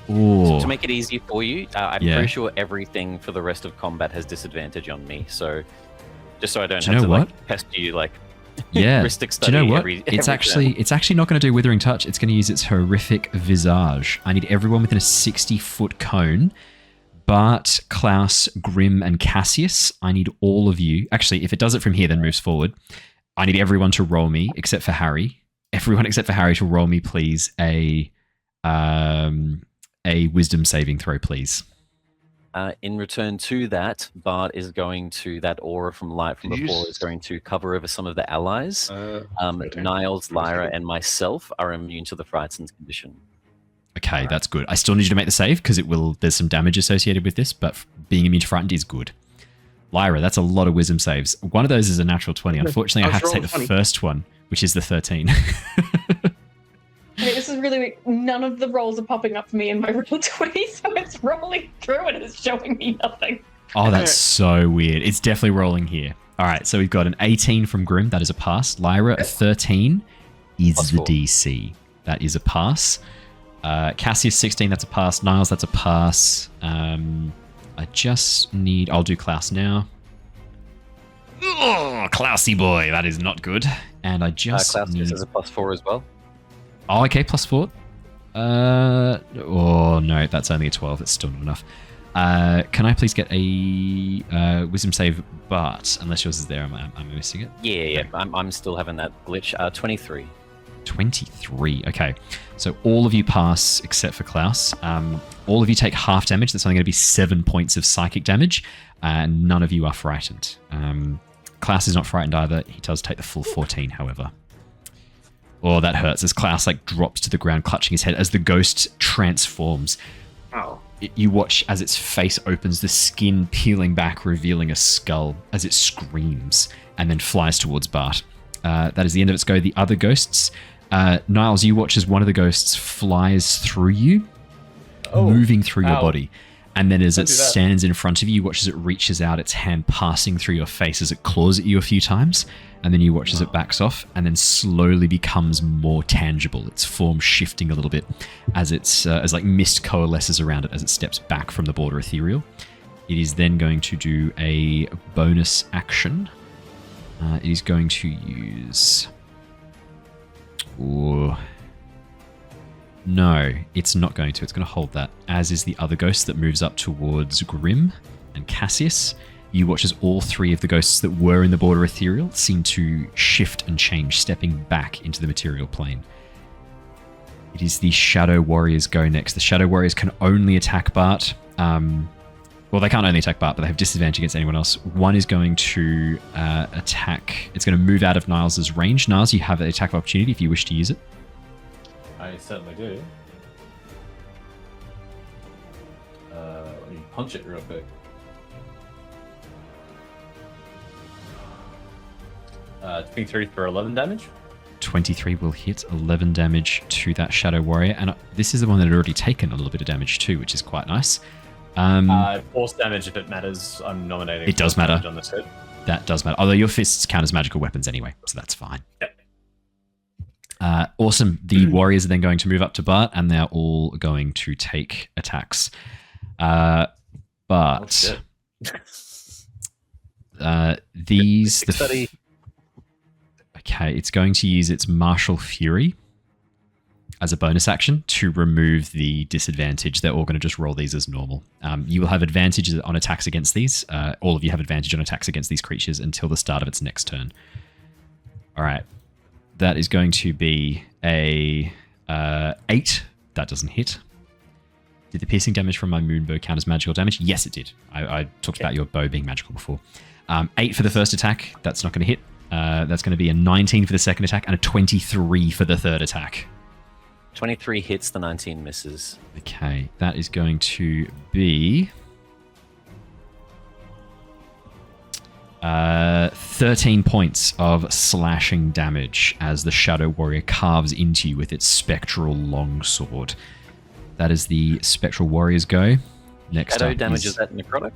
So to make it easy for you, I'm pretty sure everything for the rest of combat has disadvantage on me. So just so I don't have to like pester you like heuristic study. Do you know what? It's actually not going to do withering touch. It's going to use its horrific visage. I need everyone within a 60-foot cone. Bart, Klaus, Grim, and Cassius. I need all of you. Actually, if it does it from here, then moves forward. I need everyone to roll me, except for Harry. Everyone except for Harry to roll me, please, a wisdom saving throw, please. In return to that, Bart is going to, that aura from light from before is going to cover over some of the allies. Niles, Lyra, and myself are immune to the Frightened condition. Okay, that's good. I still need you to make the save because there's some damage associated with this, but being immune to Frightened is good. Lyra, that's a lot of wisdom saves. One of those is a natural 20. Unfortunately, I have to take the first one, which is the 13. Okay, this is really weird. None of the rolls are popping up for me in my roll 20, so it's rolling through and it's showing me nothing. Oh, that's so weird. It's definitely rolling here. All right, so we've got an 18 from Grim. That is a pass. Lyra, a 13 is the DC. That is a pass. Cassius, 16, that's a pass. Niles, that's a pass. I just need... I'll do Klaus now. Oh, Klausy boy. That is not good. And I just Klaus need... is a +4 as well. Oh, okay, +4. Oh, no, that's only a 12. It's still not enough. Can I please get a wisdom save, Bart? Unless yours is there, I'm missing it. Yeah. I'm still having that glitch. 23. 23. Okay, so all of you pass except for Klaus. All of you take half damage. That's only going to be 7 points of psychic damage, and none of you are frightened. Klaus is not frightened either. He does take the full 14, however. Oh, that hurts. As Klaus like drops to the ground, clutching his head as the ghost transforms. Oh. You watch as its face opens, the skin peeling back, revealing a skull as it screams and then flies towards Bart. That is the end of its go. The other ghosts, Niles, you watch as one of the ghosts flies through you, moving through your body. And then as it stands in front of you, you watch as it reaches out, its hand passing through your face as it claws at you a few times. And then you watch as it backs off and then slowly becomes more tangible. Its form shifting a little bit as as like mist coalesces around it as it steps back from the border ethereal. It is then going to do a bonus action. It is going to use... Ooh. No, it's not going to. It's going to hold that, as is the other ghost that moves up towards Grim and Cassius. You watch as all three of the ghosts that were in the border ethereal seem to shift and change, stepping back into the material plane. It is the Shadow Warriors go next. The Shadow Warriors can only attack Bart. Well, they can't only attack Bart, but they have disadvantage against anyone else. One is going to attack... It's going to move out of Niles' range. Niles, you have an attack of opportunity if you wish to use it. I certainly do. Let me punch it real quick. 23 for 11 damage. 23 will hit 11 damage to that Shadow Warrior. And this is the one that had already taken a little bit of damage too, which is quite nice. Force damage if it matters. I'm nominating. It does matter. On this hit. That does matter. Although your fists count as magical weapons anyway, so that's fine. Yep. Awesome. The warriors are then going to move up to Bart, and they're all going to take attacks. Okay, it's going to use its Martial Fury as a bonus action to remove the disadvantage. They're all going to just roll these as normal. You will have advantage on attacks against these. All of you have advantage on attacks against these creatures until the start of its next turn. All right. That is going to be a 8. That doesn't hit. Did the piercing damage from my moonbow count as magical damage? Yes, it did. I talked about your bow being magical before. 8 for the first attack. That's not going to hit. That's going to be a 19 for the second attack and a 23 for the third attack. 23 hits, the 19 misses. Okay, that is going to be 13 points of slashing damage as the Shadow Warrior carves into you with its spectral longsword. That is the Spectral Warrior's go. Next Shadow up damage, is that necrotic?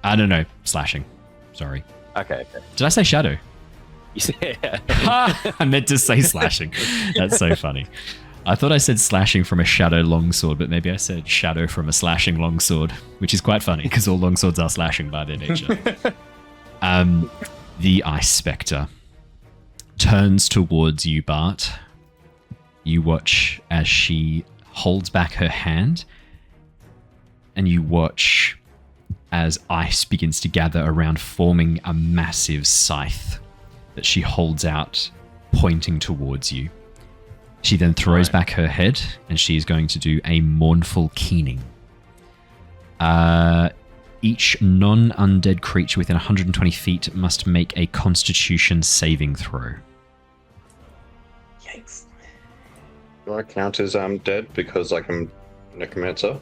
I don't know. Slashing. Sorry. Okay. Did I say shadow? Yeah. I meant to say slashing. That's so funny. I thought I said slashing from a shadow longsword, but maybe I said shadow from a slashing longsword, which is quite funny because all longswords are slashing by their nature. The Ice Spectre turns towards you, Bart. You watch as she holds back her hand, and you watch as ice begins to gather around, forming a massive scythe that she holds out, pointing towards you. She then throws back her head, and she is going to do a mournful keening. Each non-undead creature within 120 feet must make a Constitution saving throw. Yikes. Do I count as dead because I'm necromancer?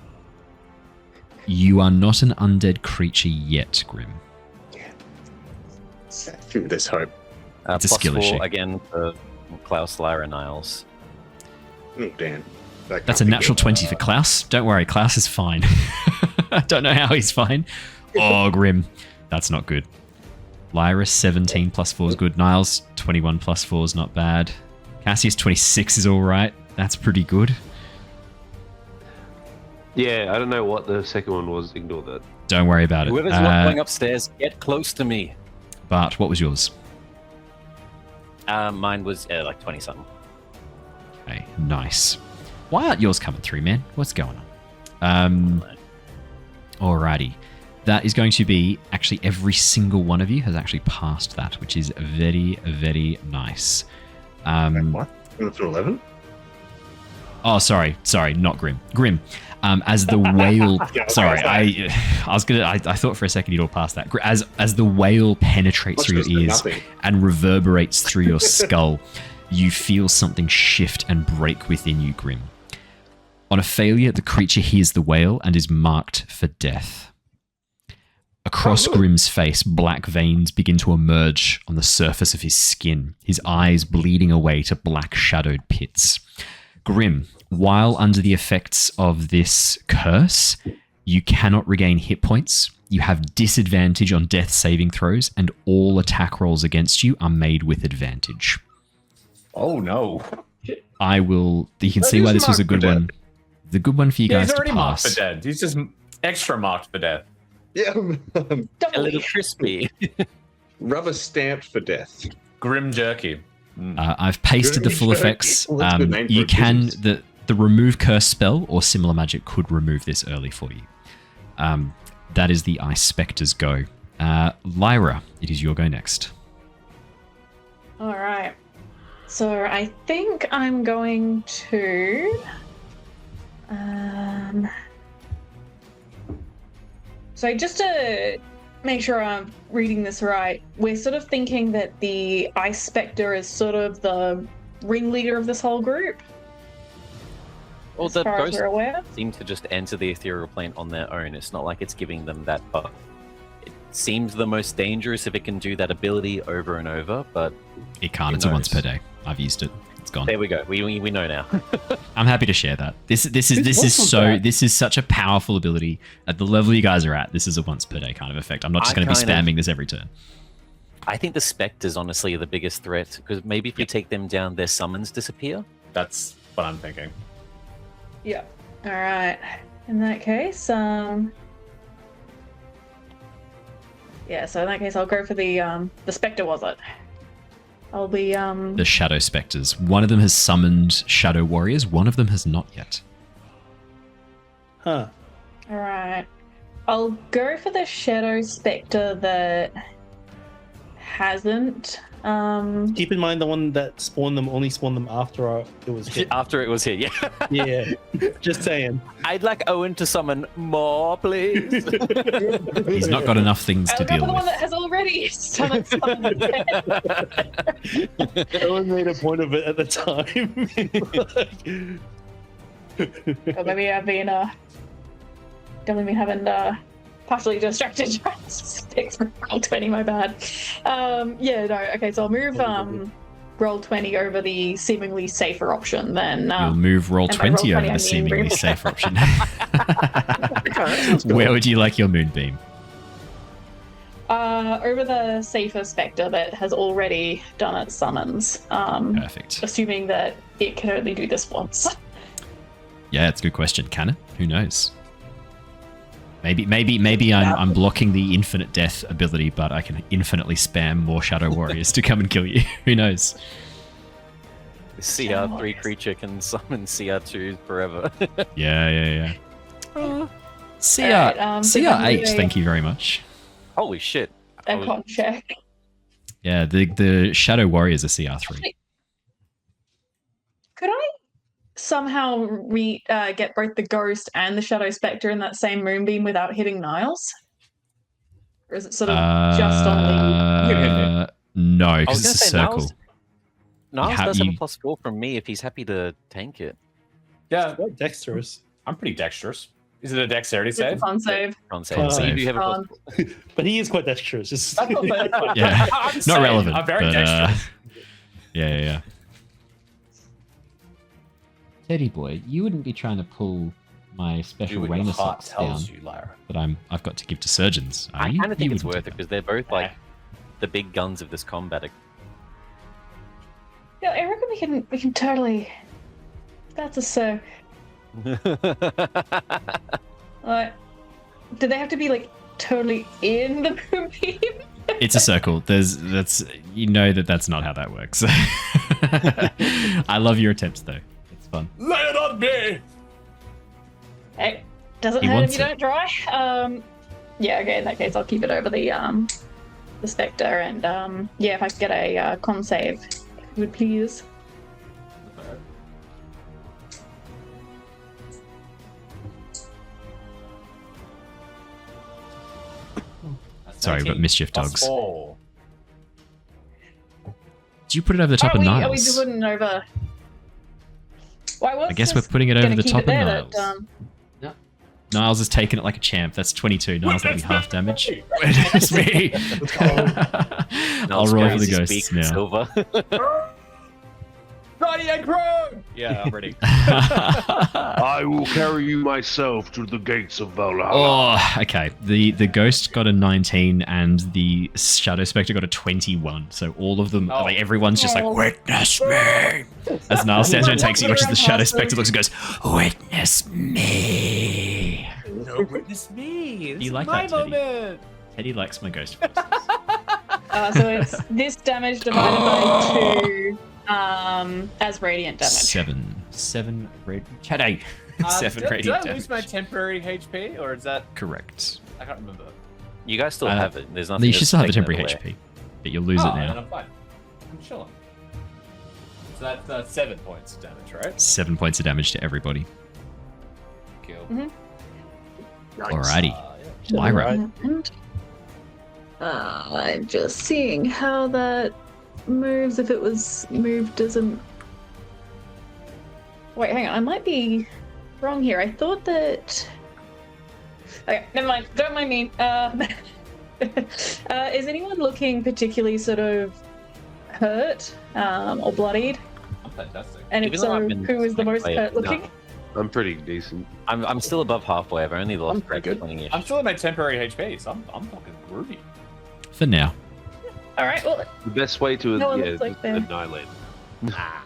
You are not an undead creature yet, Grim. There's hope. It's a Plus skill 4 issue. again for Klaus, Lyra, Niles. Oh, damn. That's a natural 20 for Klaus. Don't worry, Klaus is fine. I don't know how he's fine. Oh, Grim. That's not good. Lyra, 17 plus 4 is good. Niles, 21 plus 4 is not bad. Cassius, 26 is all right. That's pretty good. Yeah, I don't know what the second one was. Ignore that. Don't worry about it. Whoever's not going upstairs, get close to me. Bart, what was yours? Mine was like 20 something. Okay, nice. Why aren't yours coming through, man? What's going on? Alrighty. That is going to be, actually, every single one of you has actually passed that, which is very, very nice. What? 11? Oh, sorry, not Grim. Grim, as the whale. Sorry, I thought for a second you'd all pass that. As the whale penetrates through your ears and reverberates through your skull, you feel something shift and break within you, Grim. On a failure, the creature hears the wail and is marked for death. Across Grim's face, black veins begin to emerge on the surface of his skin, his eyes bleeding away to black shadowed pits. Grim, while under the effects of this curse, you cannot regain hit points. You have disadvantage on death saving throws, and all attack rolls against you are made with advantage. Oh no! You can see why this was a good one. The good one for you guys to pass. He's already marked for death. He's just extra marked for death. Yeah. A little crispy. Rubber stamped for death. Grim jerky. I've pasted the full effects. You can the remove curse spell or similar magic could remove this early for you. That is the Ice Spectre's go. Lyra, it is your go next. All right. So I think I'm going to. So just to make sure I'm reading this right, we're sort of thinking that the Ice Spectre is sort of the ringleader of this whole group. Well, as the far as ghosts we're aware. seem to just enter the ethereal plane on their own. It's not like it's giving them that buff. It seems the most dangerous if it can do that ability over and over, but it can't. It's a once per day. I've used it. It's gone. There we go. We know now. I'm happy to share that. This is such a powerful ability at the level you guys are at. This is a once per day kind of effect. I'm not just going to be spamming this every turn. I think the specters honestly are the biggest threat because maybe if we take them down, their summons disappear. That's what I'm thinking. Yeah. All right. In that case, yeah. So in that case, I'll go for the Spectre. Was it? I'll be the Shadow Spectres. One of them has summoned Shadow Warriors. One of them has not yet. Huh. All right. I'll go for the Shadow Spectre that hasn't. Keep in mind the one that only spawned them after it was hit. After it was hit, yeah. Yeah. Just saying. I'd like Owen to summon more, please. He's not got enough things to deal the with. one that has already summoned. Owen made a point of it at the time. Or maybe I've been definitely been having partially distracted trying to stick for Roll20, my bad. Yeah, no, okay, so I'll move Roll20 over the seemingly safer option then. You'll move Roll20 over the seemingly safer option. Where would you like your Moonbeam? Over the safer Spectre that has already done its summons. Perfect. Assuming that it can only do this once. Yeah, it's a good question. Can it? Who knows? Maybe I'm blocking the infinite death ability, but I can infinitely spam more Shadow Warriors to come and kill you. Who knows? CR3 creature can summon CR2 forever. Yeah. CR8, thank you very much. Holy shit. I can't check. Yeah, the Shadow Warriors are CR3. Could I somehow get both the Ghost and the Shadow Spectre in that same Moonbeam without hitting Niles? Or is it sort of just on the... No, because it's a circle. Niles does have a +4 from me if he's happy to tank it. Yeah. Quite dexterous. I'm pretty dexterous. Is it a dexterity save? Con save. Con save. So you do have a +4. But he is quite dexterous. Just... Yeah, not relevant. I'm very dexterous. Yeah. Teddy boy, you wouldn't be trying to pull my special Rainer socks down you, Lyra. that I've got to give to surgeons. I kind of think it's worth it because they're both like the big guns of this combat. Yeah, I reckon we can totally. That's a so. Do they have to be like totally in the Moonbeam? It's a circle. That's that's not how that works. I love your attempts though. It's fun. Lay it on me. Hey, doesn't hurt if you don't try. Yeah, okay. In that case, I'll keep it over the Spectre, and yeah, if I could get a con save, if you would please. Sorry, but mischief dogs. Do you put it over the top of Niles? Are we just putting it over? Well, I guess we're putting it over the top of Niles. That, Niles has taken it like a champ. That's 22. Niles will be half damage. It's me. I'll roll for the ghosts now. Silver. Guardian Crow! Yeah, I'm ready. I will carry you myself to the gates of Valhalla. Oh, okay. The ghost got a 19 and the Shadow Spectre got a 21. So all of them, like everyone's just like, witness me. As Niles stands there and takes it, watches the Shadow Spectre, looks and goes, witness me. No, witness me. This You is like my that, Teddy? moment. Teddy likes my ghost voices. so it's this damage divided by 2 as radiant damage. 7 radiant. Teddy. 7 radiant Did I damage. lose my temporary HP, or is that? Correct. I can't remember. You guys still have it. There's nothing. You should still have a taking it temporary away. HP, but you'll lose it Then now. I'm fine. I'm chilling. So that's 7 points of damage, right? 7 points of damage to everybody. Cool. Alrighty. Yeah. Lyra. And, I'm just seeing how that moves. If it was moved as an... Wait, hang on. I might be wrong here. I thought that... Okay, never mind. Don't mind me. Is anyone looking particularly sort of hurt or bloodied? I'm fantastic. And if Even though so, I've been who is the most playing- hurt looking? No. I'm pretty decent. I'm still above halfway. I've only lost pretty good. 20-ish. I'm still in my temporary HP, so I'm fucking groovy. For now. All right. Well, The best way to No one looks like them. annihilate. yeah.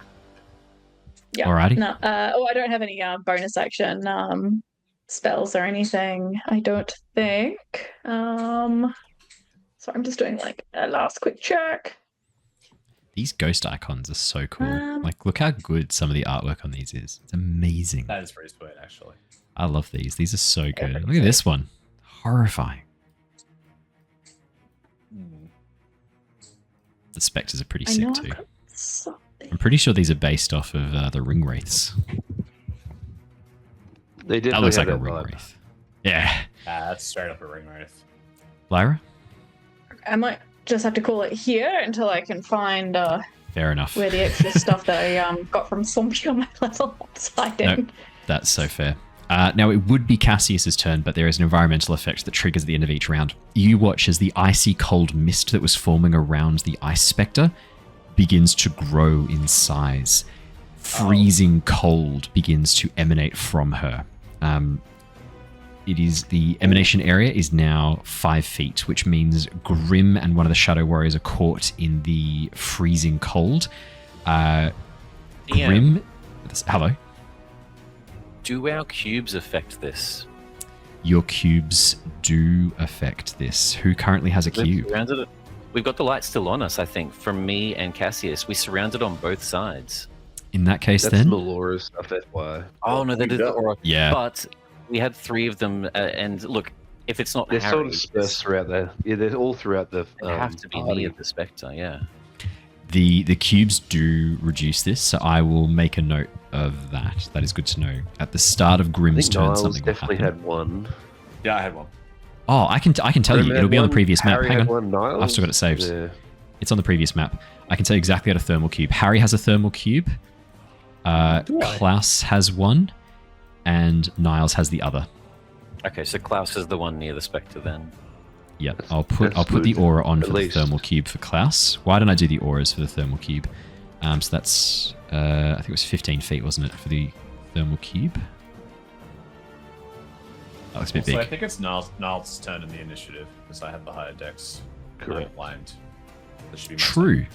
Alrighty. No. I don't have any bonus action spells or anything. I don't think. So I'm just doing like a last quick check. These ghost icons are so cool. Um, Like, look how good some of the artwork on these is. It's amazing. That is pretty sweet, actually. I love these. These are so good. Look at this one. Horrifying. The specters are pretty I sick know too. I've got something. I'm pretty sure these are based off of the ring wraiths. They did. That looks like a ring wraith. Yeah. That's straight up a ring wraith. Lyra? I might just have to call it here until I can find Fair enough. where the extra stuff that I got from Zombie on my level is hiding. No, that's so fair. Now, it would be Cassius's turn, but there is an environmental effect that triggers at the end of each round. You watch as the icy cold mist that was forming around the ice spectre begins to grow in size. Freezing cold begins to emanate from her. The emanation area is now 5 feet, which means Grim and one of the Shadow Warriors are caught in the freezing cold. Grim... Hello? Do our cubes affect this? Your cubes do affect this. Who currently has a cube? We've got the light still on us, I think, from me and Cassius. We surrounded on both sides. In that case, That's then... Melora's stuff, FY. Oh, no, that is the aura. Yeah. But we had 3 of them, and look, if it's not They're sort of Harry, dispersed throughout there. Yeah, they're all throughout the. they have to be party. near the Spectre, yeah. The cubes do reduce this, so I will make a note of that. That is good to know. At the start of I Grim's think turn, Niles something will definitely happen. had one. Yeah, I had one. Oh, I can tell Grim you. had It'll be on the one, previous map. Harry Hang had on. one, Niles? I've still got it saved. Yeah. It's on the previous map. I can tell you exactly how to thermal cube. Harry has a thermal cube. Klaus has one, and Niles has the other. Okay, so Klaus is the one near the Spectre then. Yep, That's- I'll put that's the good, aura on at for the least. thermal cube for Klaus. Why don't I do the auras for the thermal cube? So that's I think it was 15 feet, wasn't it, for the thermal cube? That looks a bit Also, big. I think it's Niles' turn in the initiative because I have the higher dex. Correct. Blind. That should be my True.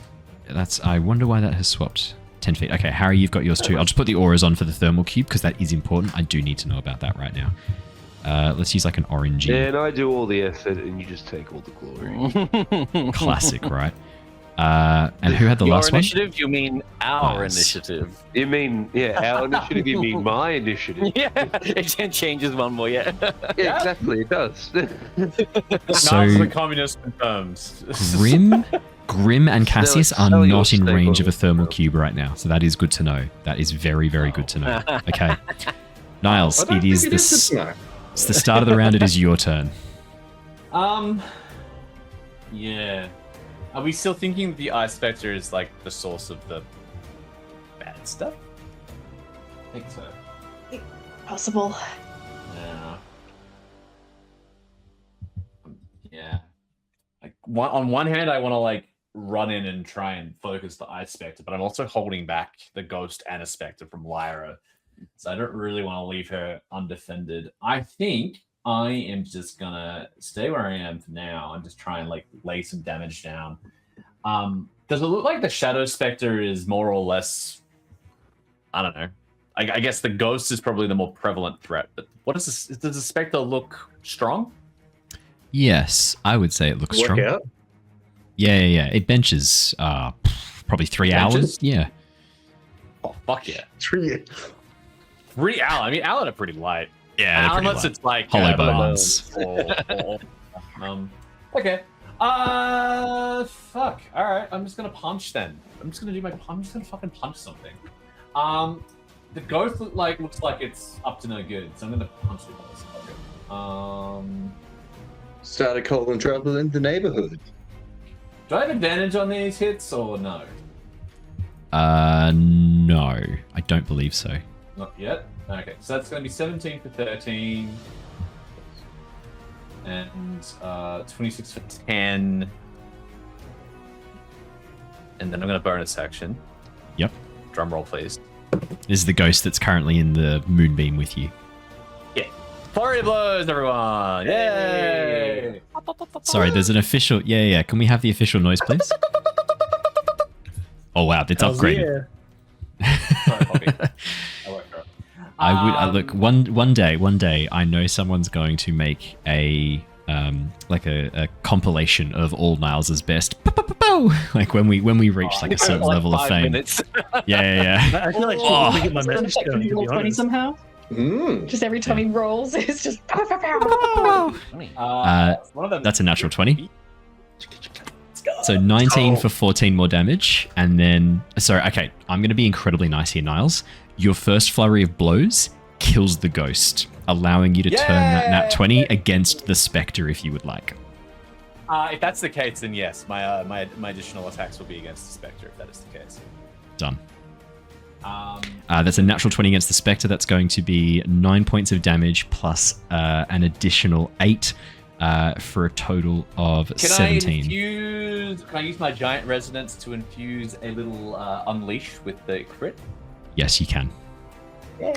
I wonder why that has swapped. 10 feet. Okay, Harry, you've got yours too. I'll just put the auras on for the thermal cube because that is important. I do need to know about that right now. Let's use like an orangey. Yeah, and I do all the effort, and you just take all the glory. Classic, right? And who had the Your last one? initiative? You mean our Nice. initiative? You mean, yeah, our initiative, you mean my initiative. Yeah, it changes one more, yeah. Yeah, exactly, it does. So Niles the communist confirms. Grim and Cassius are sell your not in steak range on of a it. thermal cube right now, so that is good to know. That is very, very good to know. Okay, Niles, it is it's the start of the round. It is your turn. Yeah. Are we still thinking the Ice Spectre is like the source of the bad stuff? I think so. Possible. Yeah. Yeah. Like on one hand, I want to like run in and try and focus the Ice Spectre, but I'm also holding back the Ghost and a Spectre from Lyra, so I don't really want to leave her undefended. I think I am just gonna stay where I am for now and just try and like lay some damage down. Does it look like the Shadow Spectre is more or less? I don't know. I guess the Ghost is probably the more prevalent threat, but what is this? Does the Spectre look strong? Yes, I would say it looks strong. Out? Yeah. It benches probably 3 hours. Yeah. Oh, fuck yeah. 3 hours. 3 hours. I mean, Owlin are pretty light. Yeah, they're pretty unless light. it's like Hollow bones. Okay. Fuck. All right. I'm just gonna punch then. I'm just gonna do my punch. I'm just gonna fucking punch something. The ghost looks like it's up to no good, so I'm gonna punch the ghost. Okay. Started calling trouble in the neighborhood. Do I have advantage on these hits or no? No, I don't believe so. Not yet. Okay, so that's going to be 17 for 13. And 26 for 10. And then I'm going to bonus action. Yep. Drum roll, please. This is the ghost that's currently in the moonbeam with you. Yeah. Flurry blows, everyone! Yay! Sorry, there's an official... Yeah. Can we have the official noise, please? Oh, wow, it's upgraded. Yeah. Sorry, Poppy. I would look one day. I know someone's going to make a compilation of all Niles' best. Like when we reach like a certain level of fame. Minutes. Yeah. I feel like she's get my message going, to be 20 honest. somehow. Just every time he rolls, it's just. That's a natural 20. So 19 for 14 more damage, and then... Sorry, okay, I'm going to be incredibly nice here, Niles. Your first flurry of blows kills the ghost, allowing you to turn that nat 20 against the Spectre if you would like. If that's the case, then yes, my additional attacks will be against the Spectre, if that is the case. Done. That's a natural 20 against the Spectre. That's going to be 9 points of damage plus an additional 8 for a total of 17. Can I use my Giant Resonance to infuse a little Unleash with the crit? Yes, you can. Yay.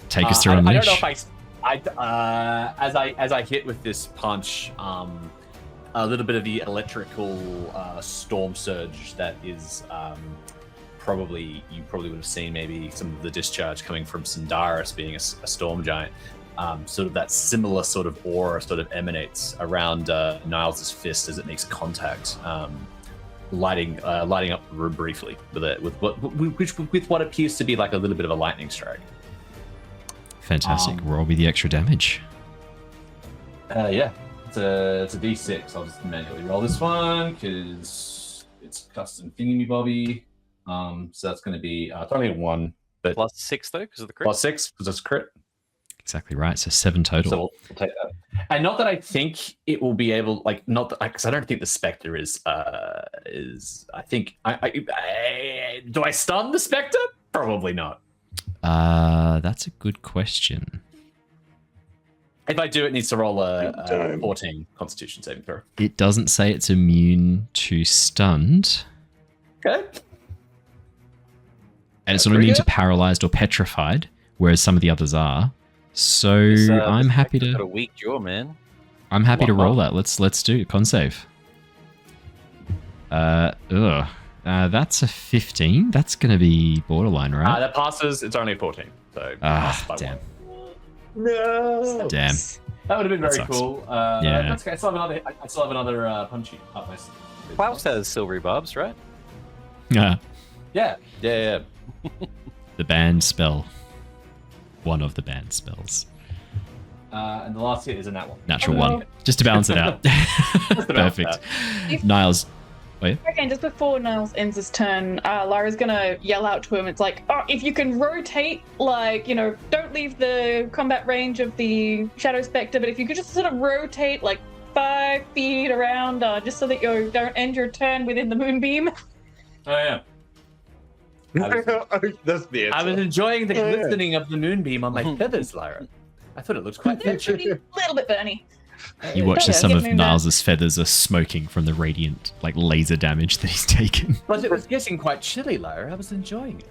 Take us through Unleash. I don't know if as I hit with this punch, a little bit of the electrical storm surge that is you probably would have seen maybe some of the discharge coming from Sindaris being a storm giant. Sort of that similar sort of aura sort of emanates around Niles' fist as it makes contact, lighting up the room briefly with what appears to be like a little bit of a lightning strike. Fantastic. Roll me the extra damage. Yeah, it's a D6. I'll just manually roll this one because it's custom thingy bobby. So that's going to be it's only a 1, but Plus 6 though, because of the crit. plus 6 because it's crit. Exactly right. So 7 total. So we'll take that. And not that I think it will be able, like, not that, because I don't think the Spectre is. I think do I stun the Spectre? Probably not. That's a good question. If I do, it needs to roll a 14 Constitution saving throw. It doesn't say it's immune to stunned. Okay. And it's not immune to paralyzed or petrified, whereas some of the others are. So I'm happy to. Got a weak jaw, man. I'm happy to roll that. Let's do it. Con save. That's a 15. That's gonna be borderline, right? That passes. It's only a 14. So damn. No. Damn. That would have been very sucks. cool. Yeah. That's okay. I still have another punchy up my sleeve. Klaus has silvery barbs, right? Yeah. Yeah. The banned spell. One of the banned spells. And the last hit is a nat 1. Natural 1. Just to balance it out. Perfect. Niles. Wait. Okay, just before Niles ends his turn, Lyra's gonna yell out to him. It's like, if you can rotate, like, don't leave the combat range of the Shadow Spectre, but if you could just sort of rotate, like, 5 feet around, just so that you don't end your turn within the moonbeam. Oh yeah. That's the answer. I was enjoying the glistening of the moonbeam on my feathers, Lyra. I thought it looked quite Should fancy. be a little bit burny. You watch as some get of mooned out. Niles' feathers are smoking from the radiant, like, laser damage that he's taken. But it was getting quite chilly, Lyra. I was enjoying it.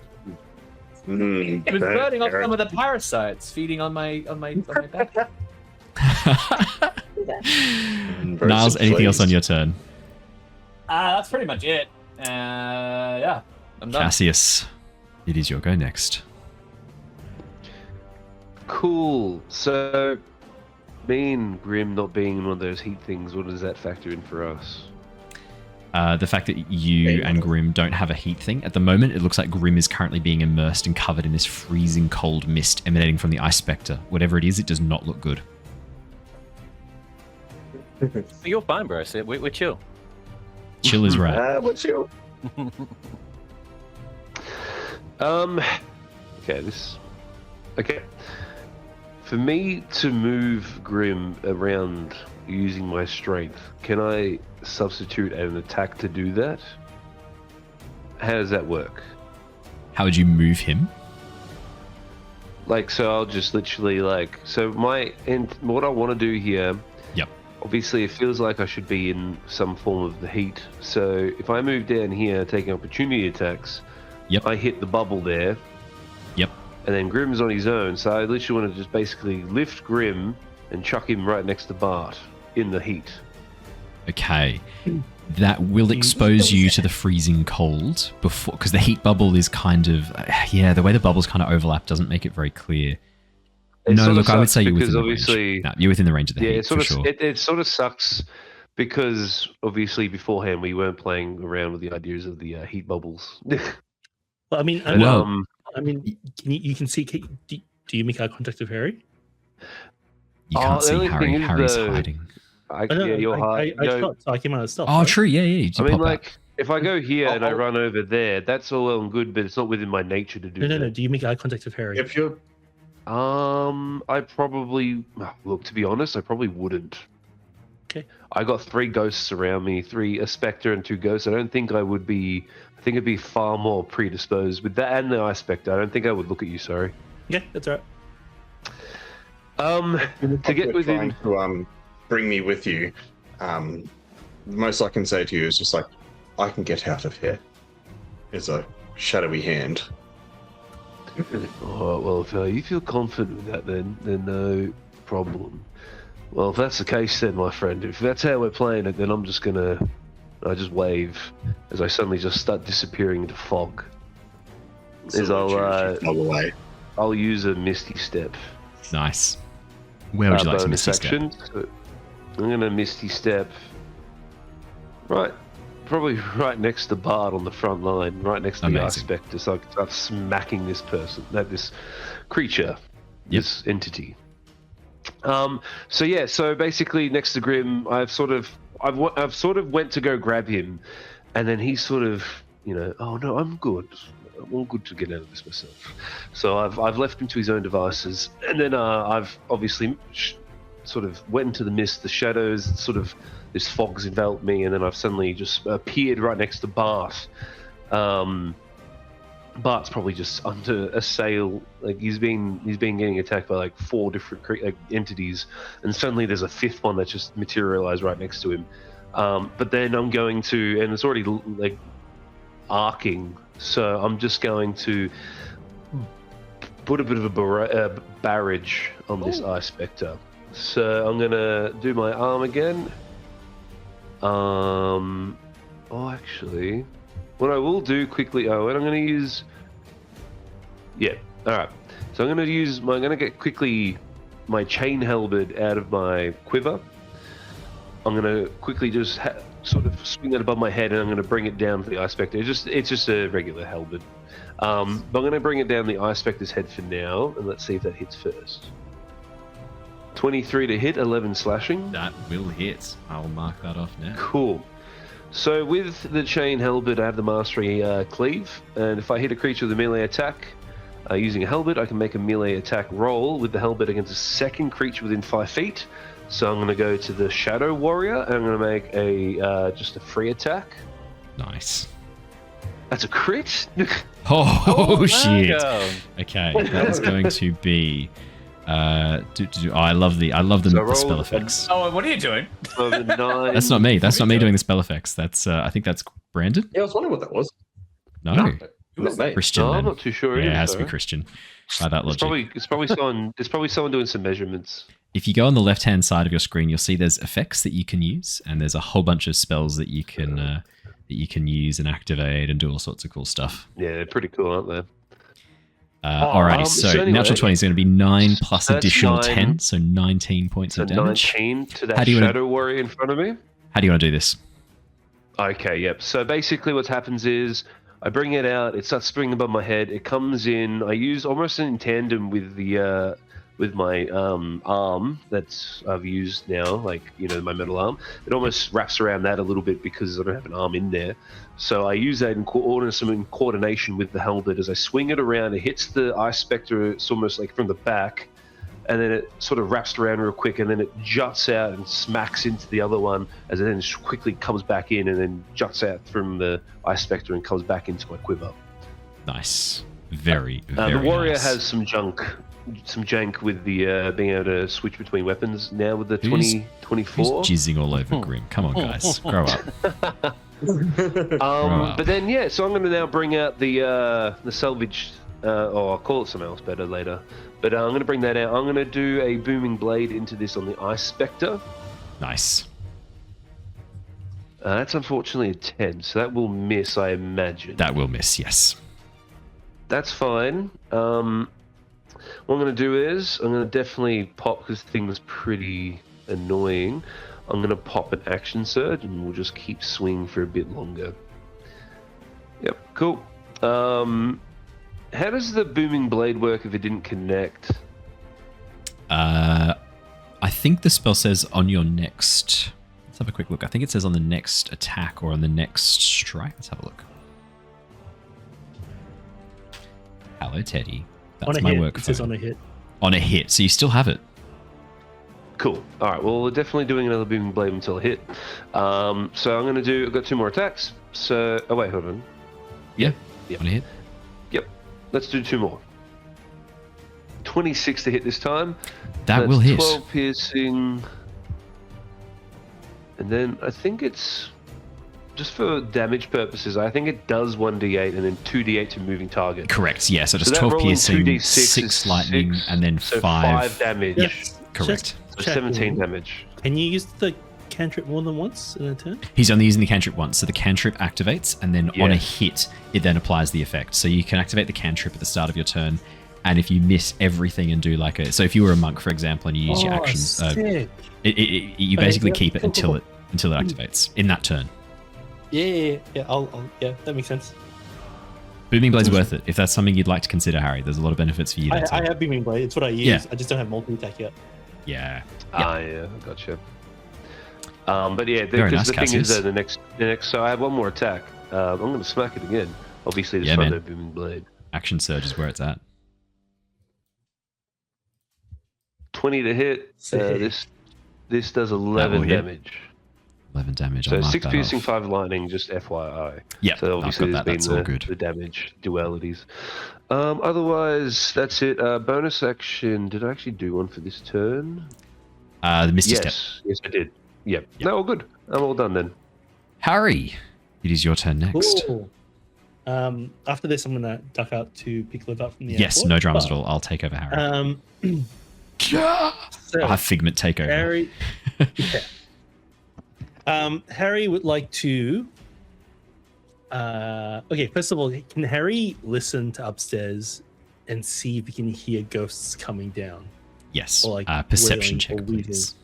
Mm, It was burning off some of the parasites feeding on my back. Very Niles, anything else on pleased. your turn? That's pretty much it. Yeah, I'm done. Cassius, it is your go next. Cool. So, me and Grim not being in one of those heat things, what does that factor in for us? The fact that you and Grim don't have a heat thing. At the moment, it looks like Grim is currently being immersed and covered in this freezing cold mist emanating from the Ice Spectre. Whatever it is, it does not look good. You're fine, bro. So we're chill. Chill is right. What's your... Okay. For me to move Grim around using my strength, can I substitute an attack to do that? How does that work? How would you move him? Like, so I'll just literally what I want to do here. Yep. Obviously, it feels like I should be in some form of the heat. So if I move down here, taking opportunity attacks, Yep. I hit the bubble there. Yep. And then Grim's on his own, so I literally want to just basically lift Grim and chuck him right next to Bart in the heat. Okay. That will expose you to the freezing cold before, because the heat bubble is kind of, the way the bubbles kind of overlap doesn't make it very clear. It No, sort of look, I would sucks say you're within because the obviously, range. No, you're within the range of the yeah, heat, it sort for of sure. it sort of sucks because obviously beforehand we weren't playing around with the ideas of the heat bubbles. Well, I mean, Well- you can see. Do you make eye contact with Harry? You can't the see only Harry. thing is Harry's the- hiding. You're hard. I stopped, so I came out of stealth. Oh, right? true. Yeah. You I did mean, pop out. like, if I go here and I run over there, that's all well and good, but it's not within my nature to do No. that. Do you make eye contact with Harry? If you're... I probably... Look, to be honest, I probably wouldn't. Okay. I got 3 ghosts around me, a spectre and 2 ghosts. I don't think I would be... I think I'd be far more predisposed with that and the Ice Spectre. I don't think I would look at you, sorry. Yeah, that's all To right. get within... trying to bring me with you, most I can say to you is just like, I can get out of here. It's a shadowy hand. Oh, well, if you feel confident with that, then no problem. Well, if that's the case, then, my friend, if that's how we're playing it, then I'm just gonna... I just wave as I suddenly just start disappearing into fog. I'll use a Misty Step. Nice. Where would you like to bonus miss this action. So I'm gonna Misty Step. Right, probably right next to Bard on the front line, right next to the Ice Amazing. Spectre, so I can start smacking this this creature, this entity. So basically next to Grim, I've sort of went to go grab him, and then he's sort of, oh no, I'm good. I'm all good to get out of this myself. So I've left him to his own devices, and then I've obviously sort of went into the mist, the shadows, sort of this fog's enveloped me, and then I've suddenly just appeared right next to Bart. Bart's probably just under a sail. Like he's been getting attacked by like 4 different entities, and suddenly there's a 5th one that just materialized right next to him. But then I'm going to, and it's already like arcing, so I'm just going to put a bit of a barrage on this Ice Spectre. So I'm gonna do my arm again. Actually, what I will do quickly, and I'm going to use... Yeah, alright. So I'm going to get quickly my chain halberd out of my quiver. I'm going to quickly just sort of swing it above my head, and I'm going to bring it down to the Ice Spectre. It's just a regular halberd. But I'm going to bring it down the Ice Spectre's head for now, and let's see if that hits first. 23 to hit, 11 slashing. That will hit. I'll mark that off now. Cool. So with the chain halberd, I have the mastery cleave, and if I hit a creature with a melee attack using a halberd, I can make a melee attack roll with the halberd against a second creature within 5 feet. So I'm going to go to the Shadow Warrior, and I'm going to make a just a free attack. Nice. That's a crit. Oh, shit. Go. Okay, that is going to be. I love the spell effects. Oh, what are you doing? That's not me. That's not me doing the spell effects. That's I think that's Brandon. Yeah, I was wondering what that was. No, Not me. Christian. No, then. I'm not too sure. Yeah, either, it has to so. be Christian. By that logic. It's probably someone. There's probably someone doing some measurements. If you go on the left-hand side of your screen, you'll see there's effects that you can use, and there's a whole bunch of spells that you can use and activate and do all sorts of cool stuff. Yeah, they're pretty cool, aren't they? Alrighty, so anyway, natural 20 is going to be 9 plus that's additional 9. 10, so 19 points So of damage. 19 to How that do you wanna- Shadow Warrior in front of me. How do you want to do this? Okay, yep. So basically what happens is I bring it out, it starts spinning above my head, it comes in, I use almost in tandem with the with my arm that I've used now, like, you know, my metal arm. It almost wraps around that a little bit because I don't have an arm in there. So I use that in coordination with the helmet. As I swing it around, it hits the Ice Spectre, it's almost like from the back, and then it sort of wraps around real quick, and then it juts out and smacks into the other one, as it then quickly comes back in, and then juts out from the Ice Spectre and comes back into my quiver. Nice. Very, very The warrior nice. has some jank with the being able to switch between weapons now with the Who's- 2024. Who's jizzing all over Grim? Come on, guys. Grow up. up. But then, yeah, so I'm going to now bring out the salvaged, or I'll call it something else better later. But I'm going to bring that out. I'm going to do a booming blade into this on the Ice Spectre. Nice. That's unfortunately a 10, so that will miss, I imagine. That will miss, yes. That's fine. What I'm going to do is, I'm going to definitely pop, because the thing was pretty annoying. I'm going to pop an action surge, and we'll just keep swinging for a bit longer. Yep, cool. How does the booming blade work if it didn't connect? I think the spell says on your next... Let's have a quick look. I think it says on the next attack or on the next strike. Let's have a look. Hello, Teddy. That's on a my hit. work It says phone. on a hit. On a hit, so you still have it. Cool. All right. Well, we're definitely doing another booming blade until I hit. So I'm going to do. I've got 2 more attacks. So, oh wait, hold on. Yeah. Yep. On a hit. Yep. Let's do 2 more. 26 to hit this time. That will hit. 12 piercing. And then I think it's just for damage purposes. I think it does 1d8 and then 2d8 to moving target. Correct. Yeah. So just that 12 rolling piercing, 2d6 6 is lightning, 6, and then so 5 damage. Yes. Correct. So 17 damage. Can you use the cantrip more than once in a turn? He's only using the cantrip once, so the cantrip activates, and then on a hit, it then applies the effect. So you can activate the cantrip at the start of your turn, and if you miss everything and do like a... So if you were a monk, for example, and you use your actions, Sick. you basically yeah, keep it cool, until cool. it activates in that turn. Yeah. Yeah, that makes sense. Booming Blade's worth it. If that's something you'd like to consider, Harry, there's a lot of benefits for you. I have Beaming Blade. It's what I use. Yeah. I just don't have multi-attack yet. Yeah. Yeah, gotcha. But yeah, Very because nice, the thing is Cassius. that the next, so I have 1 more attack. I'm going to smack it again. Obviously, this Yeah, time man. no booming blade. Action Surge is where it's at. 20 to hit. Sick. This does will 11 hit. damage. 11 damage. So I'll mark 6 that piercing, off. 5 lightning, just FYI. Yeah, So obviously I've got that. there's That's been all good. the damage dualities. Otherwise, that's it. Bonus action. Did I actually do one for this turn? The Misty Step. Yes, I did. Yep. No, all good. I'm all done then. Harry, it is your turn next. Cool. After this, I'm gonna duck out to pick Liv up from the Yes, airport. no dramas at all. I'll take over Harry. So I'll have Figment take over. Harry, Harry would like to. Okay, first of all, can Harry listen to upstairs and see if he can hear ghosts coming down? Yes. Or, like, Perception wailing check, or weaving. please.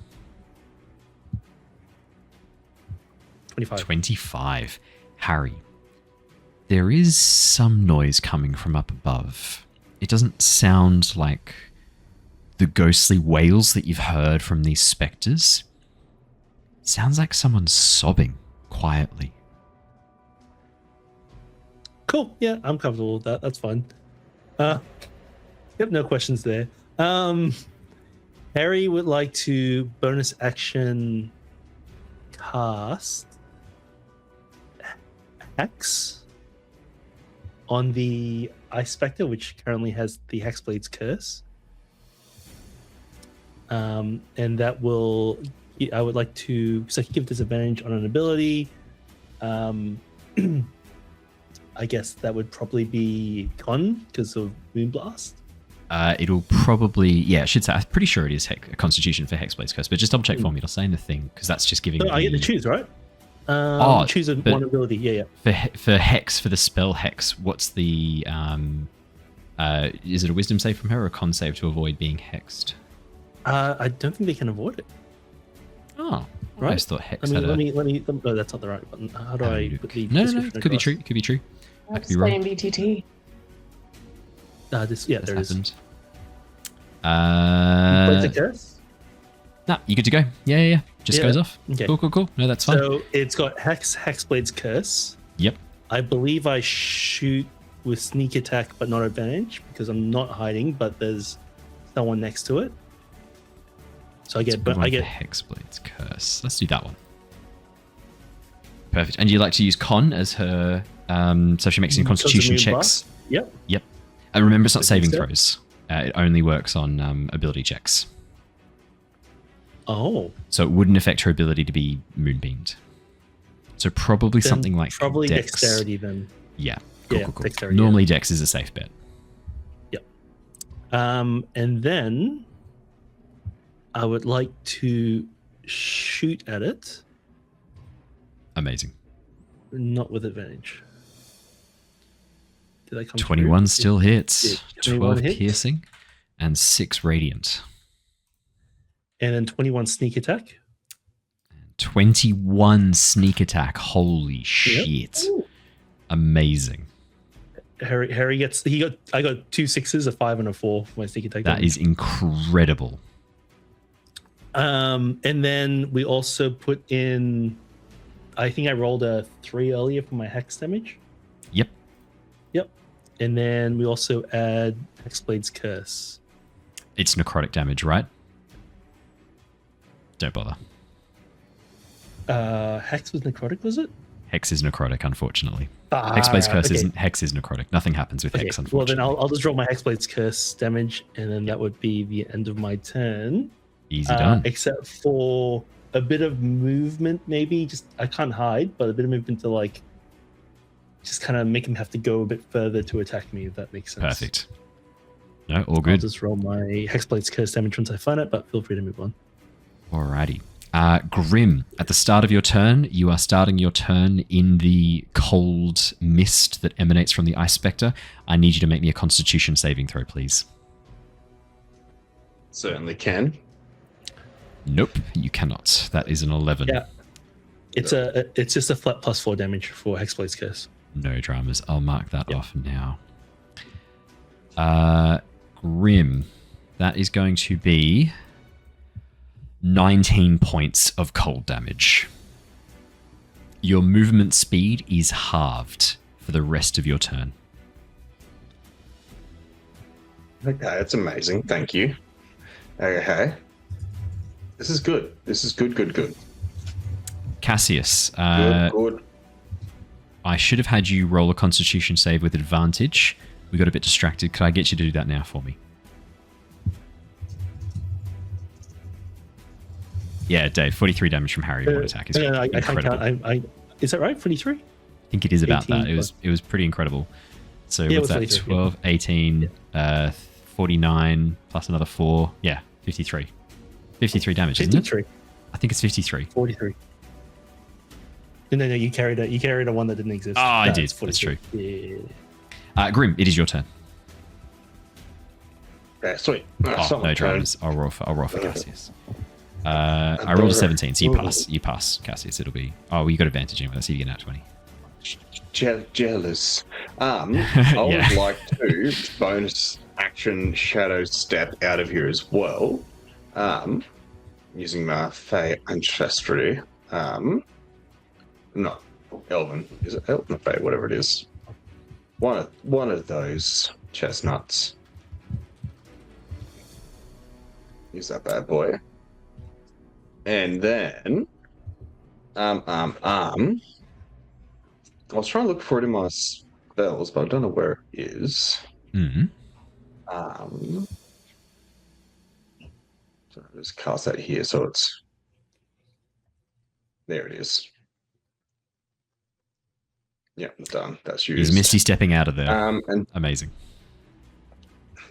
25. 25. Harry, there is some noise coming from up above. It doesn't sound like the ghostly wails that you've heard from these specters. It sounds like someone's sobbing quietly. Cool. Yeah, I'm comfortable with that. That's fine. Yep, no questions there. Harry would like to bonus action cast Hex on the Ice Spectre, which currently has the Hexblade's Curse. And that will, I would like to, so I can give disadvantage on an ability. I guess that would probably be Con because of Moonblast. It'll probably, yeah, it should say, I'm pretty sure it is Constitution for Hexblade's Curse, but just double check for me. It'll say in the thing because that's just giving. So I get to choose, right? Choose one ability. Yeah. For Hex, for the spell Hex, what's the is it a Wisdom save from her or a Con save to avoid being hexed? I don't think they can avoid it. Oh, right. I just thought Hex. Let me. No, that's not the right button. How do I put the? No, it could be true. It could be true. I could be wrong. BTT. There it is. Happened. The curse? Nah, you good to go? Yeah. Just goes off. Okay. Cool. No, that's fine. So it's got Hexblade's Curse. Yep. I believe I shoot with sneak attack, but not advantage because I'm not hiding, but there's someone next to it. So I get Hexblade's Curse. Let's do that one. Perfect. And you like to use Con as her, so she makes any Constitution checks. Yep. And remember, it's not saving throws. It only works on ability checks. Oh. So it wouldn't affect her ability to be moonbeamed. So probably then something like probably Dex. Dexterity then. Yeah. Cool. Dexterity, Normally Dex is a safe bet. Yep. And then I would like to shoot at it. Amazing. Not with advantage. Did I come 21 through? still hits. 12 hits. piercing and 6 radiant. And then 21 sneak attack. 21 sneak attack. Holy shit. Ooh. Amazing. Harry gets I got 2 6s, a 5 and a 4 for my sneak attack. That is incredible. And then we also put in, I think I rolled a 3 earlier for my hex damage. Yep. And then we also add Hexblade's Curse. It's necrotic damage, right? Don't bother. Hex was necrotic, was it? Hex is necrotic, unfortunately. Hexblade's Curse isn't. Hex is necrotic. Nothing happens with Hex, unfortunately. Well, then I'll just roll my Hexblade's Curse damage, and then that would be the end of my turn. Easy done. Except for a bit of movement, maybe. Just I can't hide, but a bit of movement to like just kind of make him have to go a bit further to attack me, if that makes sense. Perfect. No, all good. I'll just roll my Hexblade's Curse damage once I find it, but feel free to move on. Alrighty. Grim, at the start of your turn, you are starting your turn in the cold mist that emanates from the Ice Spectre. I need you to make me a Constitution saving throw, please. Certainly can. Nope, you cannot. That is an 11. Yeah. It's just a flat +4 damage for Hexblade's Curse. No dramas. I'll mark that off now. Grim, that is going to be 19 points of cold damage. Your movement speed is halved for the rest of your turn. Okay, that's amazing. Thank you. Okay. This is good. Good. Cassius, Good. I should have had you roll a Constitution save with advantage. We got a bit distracted. Could I get you to do that now for me? Yeah, Dave, 43 damage from Harry one attack is I can't count. Is that right? 43? I think it is about 18, that. It was pretty incredible. So Yeah, what's it that? was 43, 12, 18, 49 plus another 4. Yeah, 53. 53 damage, isn't it? 53. I think it's 53. 43. No, you carried a one that didn't exist. Oh, I No, did. it's That's 43. true. Yeah. Grim, it is your turn. Okay, sweet. Oh, no dramas. I'll roll for Cassius. I rolled a 17, so you pass, Cassius. It'll be... Oh, well, you got advantage anyway. Let's see if you get an @20. Jealous. I Yeah. would like to bonus action shadow step out of here as well. Using my Fey ancestry. Not Elven. Is it Elven or Fey? Whatever it is. One of those chestnuts. Use that bad boy. And then, I was trying to look for it in my spells, but I don't know where it is. Mm-hmm. So I'll just cast that here, so it's there. It is. Yeah, done. That's used. He's Misty stepping out of there. And amazing.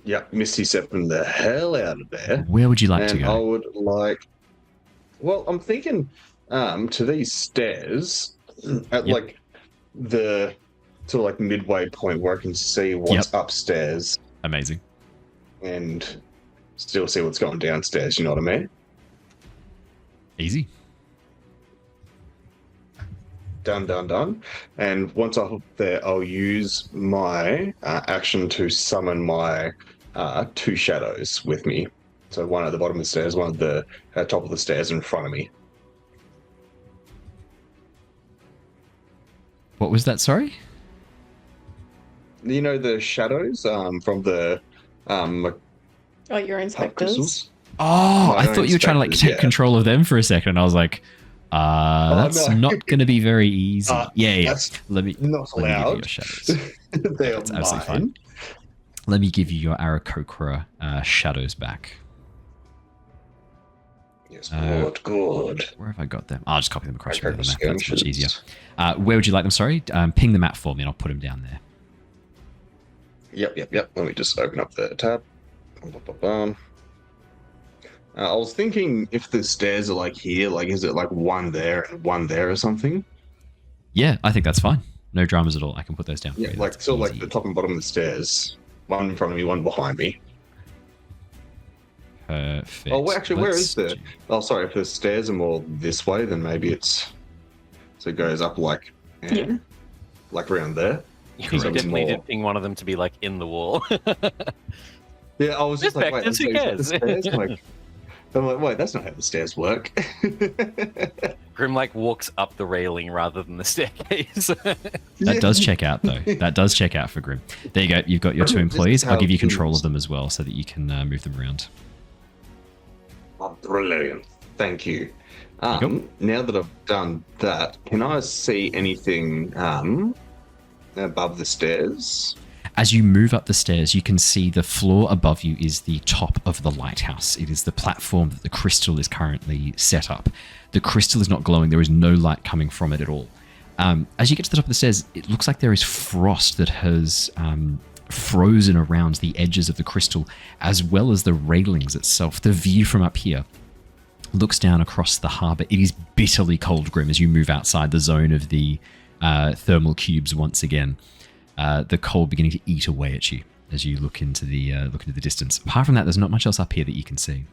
Yeah, Misty stepping the hell out of there. Where would you like to go? I would like. Well, I'm thinking to these stairs at like the sort of like midway point where I can see what's upstairs. Amazing. And still see what's going downstairs. You know what I mean? Easy. Done. And once I'm up there, I'll use my action to summon my 2 shadows with me. So one at the bottom of the stairs, one at the top of the stairs in front of me. What was that? Sorry? You know the shadows from the your inspectors. Oh, I thought you were trying to like take control of them for a second. And I was like, that's not going to be very easy. That's let me not allowed. Let me give you your shadows. That's absolutely fine. Let me give you your Aarakocra shadows back. Yes, good. Where have I got them? I'll just copy them across the map. That's much easier. Where would you like them? Sorry, ping the map for me, and I'll put them down there. Yep. Let me just open up the tab. I was thinking if the stairs are like here, like is it like one there and one there or something? Yeah, I think that's fine. No dramas at all. I can put those down. Yeah, like so, like the top and bottom of the stairs. One in front of me, one behind me. Perfect. Oh, actually, where is the? Oh, sorry. If the stairs are more this way, then maybe it's so it goes up like like around there. You definitely did ping one of them to be like in the wall. Yeah, I was just like, wait, who cares? I'm like, wait, that's not how the stairs work. Grim like walks up the railing rather than the staircase. That does check out though. That does check out for Grim. There you go. You've got your 2 employees. I'll give you control of them as well so that you can move them around. Oh, brilliant. Thank you. Now that I've done that, can I see anything above the stairs? As you move up the stairs, you can see the floor above you is the top of the lighthouse. It is the platform that the crystal is currently set up. The crystal is not glowing. There is no light coming from it at all. As you get to the top of the stairs, it looks like there is frost that has frozen around the edges of the crystal, as well as the railings itself. The view from up here looks down across the harbour. It is bitterly cold, Grim, as you move outside the zone of the thermal cubes once again. The cold beginning to eat away at you as you look into the distance. Apart from that, there's not much else up here that you can see.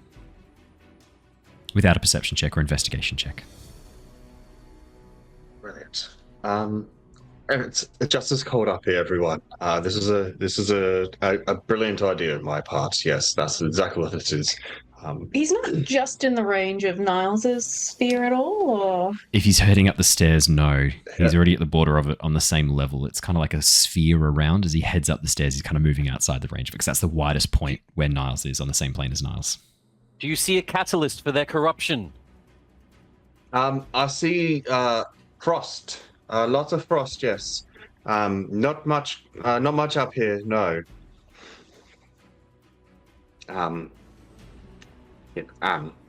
Without a perception check or investigation check. Brilliant. It's just as cold up here, everyone. This is a brilliant idea on my part. Yes, that's exactly what it is. He's not just in the range of Niles's sphere at all, or if he's heading up the stairs, no. He's already at the border of it on the same level. It's kind of like a sphere around. As he heads up the stairs, he's kind of moving outside the range because that's the widest point where Niles is, on the same plane as Niles. Do you see a catalyst for their corruption? I see frost. Lots of frost, yes. Not much up here, no.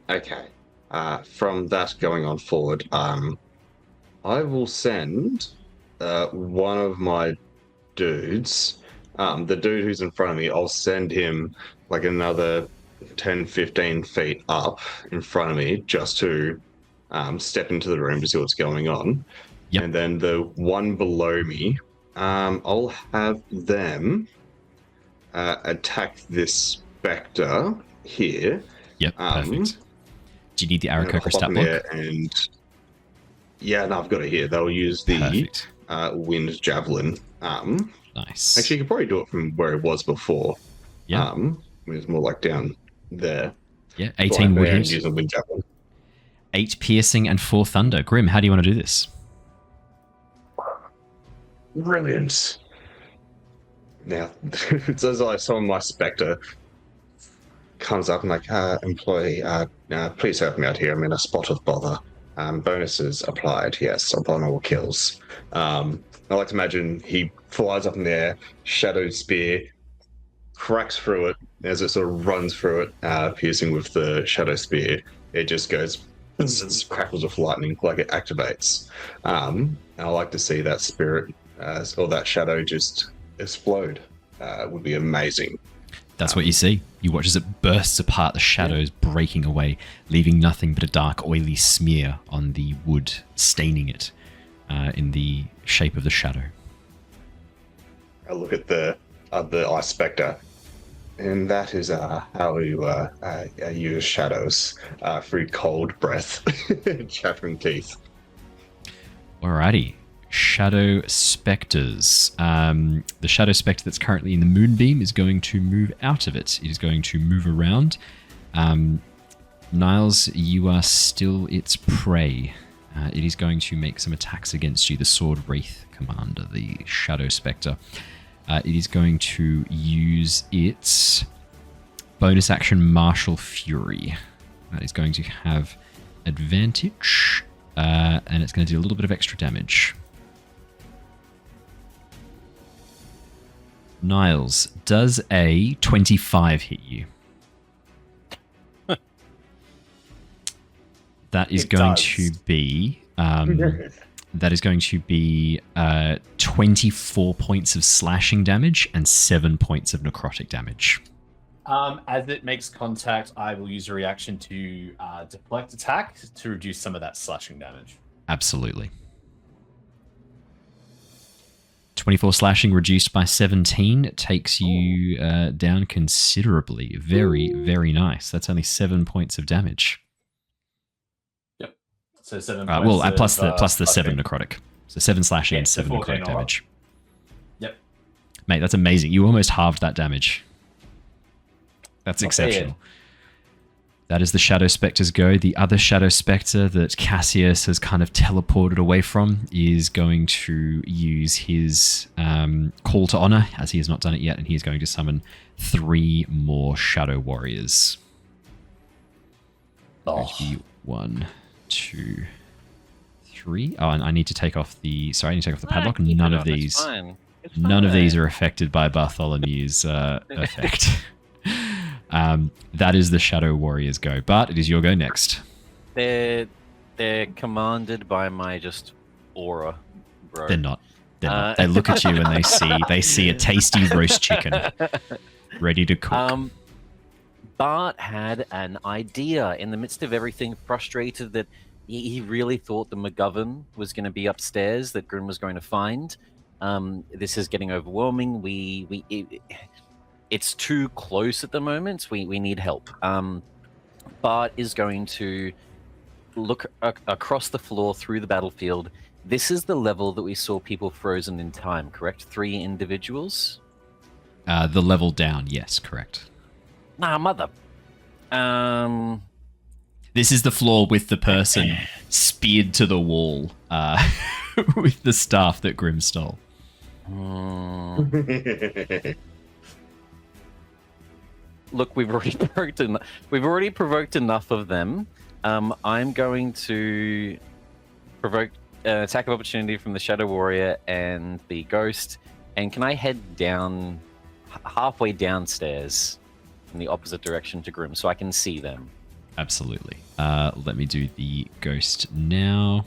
Okay. From that going on forward, I will send one of my dudes, the dude who's in front of me, I'll send him like another 10, 15 feet up in front of me just to step into the room to see what's going on. Yep. And then the one below me, I'll have them attack this spectre here. Yep, perfect. Do you need the Aarakocra stat block? And yeah, no, I've got it here. They'll use the wind javelin. Nice. Actually, you could probably do it from where it was before. Yeah. It was more like down there. Yeah, 18 wood hit. Using wind javelin. 8 piercing and 4 thunder. Grim, how do you want to do this? Brilliant. Now, it's as I summon my spectre, comes up and like, employee, please help me out here. I'm in a spot of bother. Bonuses applied, yes, upon all kills. I like to imagine he flies up in the air, shadow spear, cracks through it as it sort of runs through it, piercing with the shadow spear. It just goes, crackles with lightning, like it activates. And I like to see that spirit or that shadow just explode. Would be amazing. That's what you see. You watch as it bursts apart, the shadows breaking away, leaving nothing but a dark, oily smear on the wood, staining it in the shape of the shadow. I look at the Ice Spectre, and that is how you use shadows through cold breath, chattering teeth. Alrighty. Shadow Spectres. The Shadow Spectre that's currently in the Moonbeam is going to move out of it. It is going to move around. Niles, you are still its prey. It is going to make some attacks against you. The Sword Wraith Commander, the Shadow Spectre. It is going to use its bonus action Martial Fury. That is going to have advantage, and it's going to do a little bit of extra damage. Niles, does a 25 hit you? That is going to be 24 points of slashing damage and 7 points of necrotic damage. As it makes contact, I will use a reaction to deflect attack to reduce some of that slashing damage. Absolutely. 24 slashing reduced by 17 takes you down considerably. Very, very nice. That's only 7 points of damage. Yep. So 7 points. Well, plus the 7 necrotic. So 7 slashing and 7 necrotic damage. Yep. Mate, that's amazing. You almost halved that damage. That's exceptional. That is the Shadow Spectre's go. The other Shadow Spectre that Cassius has kind of teleported away from is going to use his Call to Honor, as he has not done it yet, and he is going to summon 3 more Shadow Warriors. Oh. 1, 2, 3. Oh, and I need to take off the... Sorry, I need to take off the padlock. None of these are affected by Bartholomew's effect. That is the Shadow Warriors go, but it is your go next. They're commanded by my just aura, bro. They're not. They look at you and they see a tasty roast chicken ready to cook. Bart had an idea in the midst of everything, frustrated that he really thought the McGovern was going to be upstairs, that Grim was going to find. This is getting overwhelming. It's too close at the moment. We need help. Bart is going to look across the floor through the battlefield. This is the level that we saw people frozen in time, correct? 3 individuals? The level down, yes, correct. Nah, mother. This is the floor with the person speared to the wall with the staff that Grim stole. Look, we've already provoked enough of them. I'm going to provoke an attack of opportunity from the Shadow Warrior and the Ghost. And can I head down halfway downstairs in the opposite direction to Grim so I can see them? Absolutely. Let me do the Ghost now.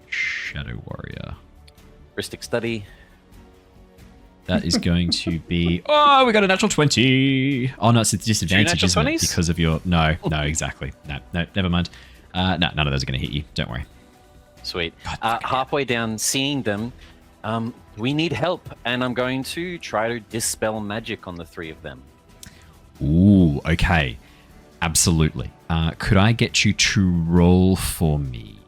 Shadow Warrior. Heuristic Study. That is going to be... Oh, we got a natural 20. Oh, no, it's a disadvantage, isn't it? Because of your... No, exactly. No, never mind. No, none of those are going to hit you. Don't worry. Sweet. Halfway down, seeing them, we need help. And I'm going to try to dispel magic on the 3 of them. Ooh, okay. Absolutely. Could I get you to roll for me?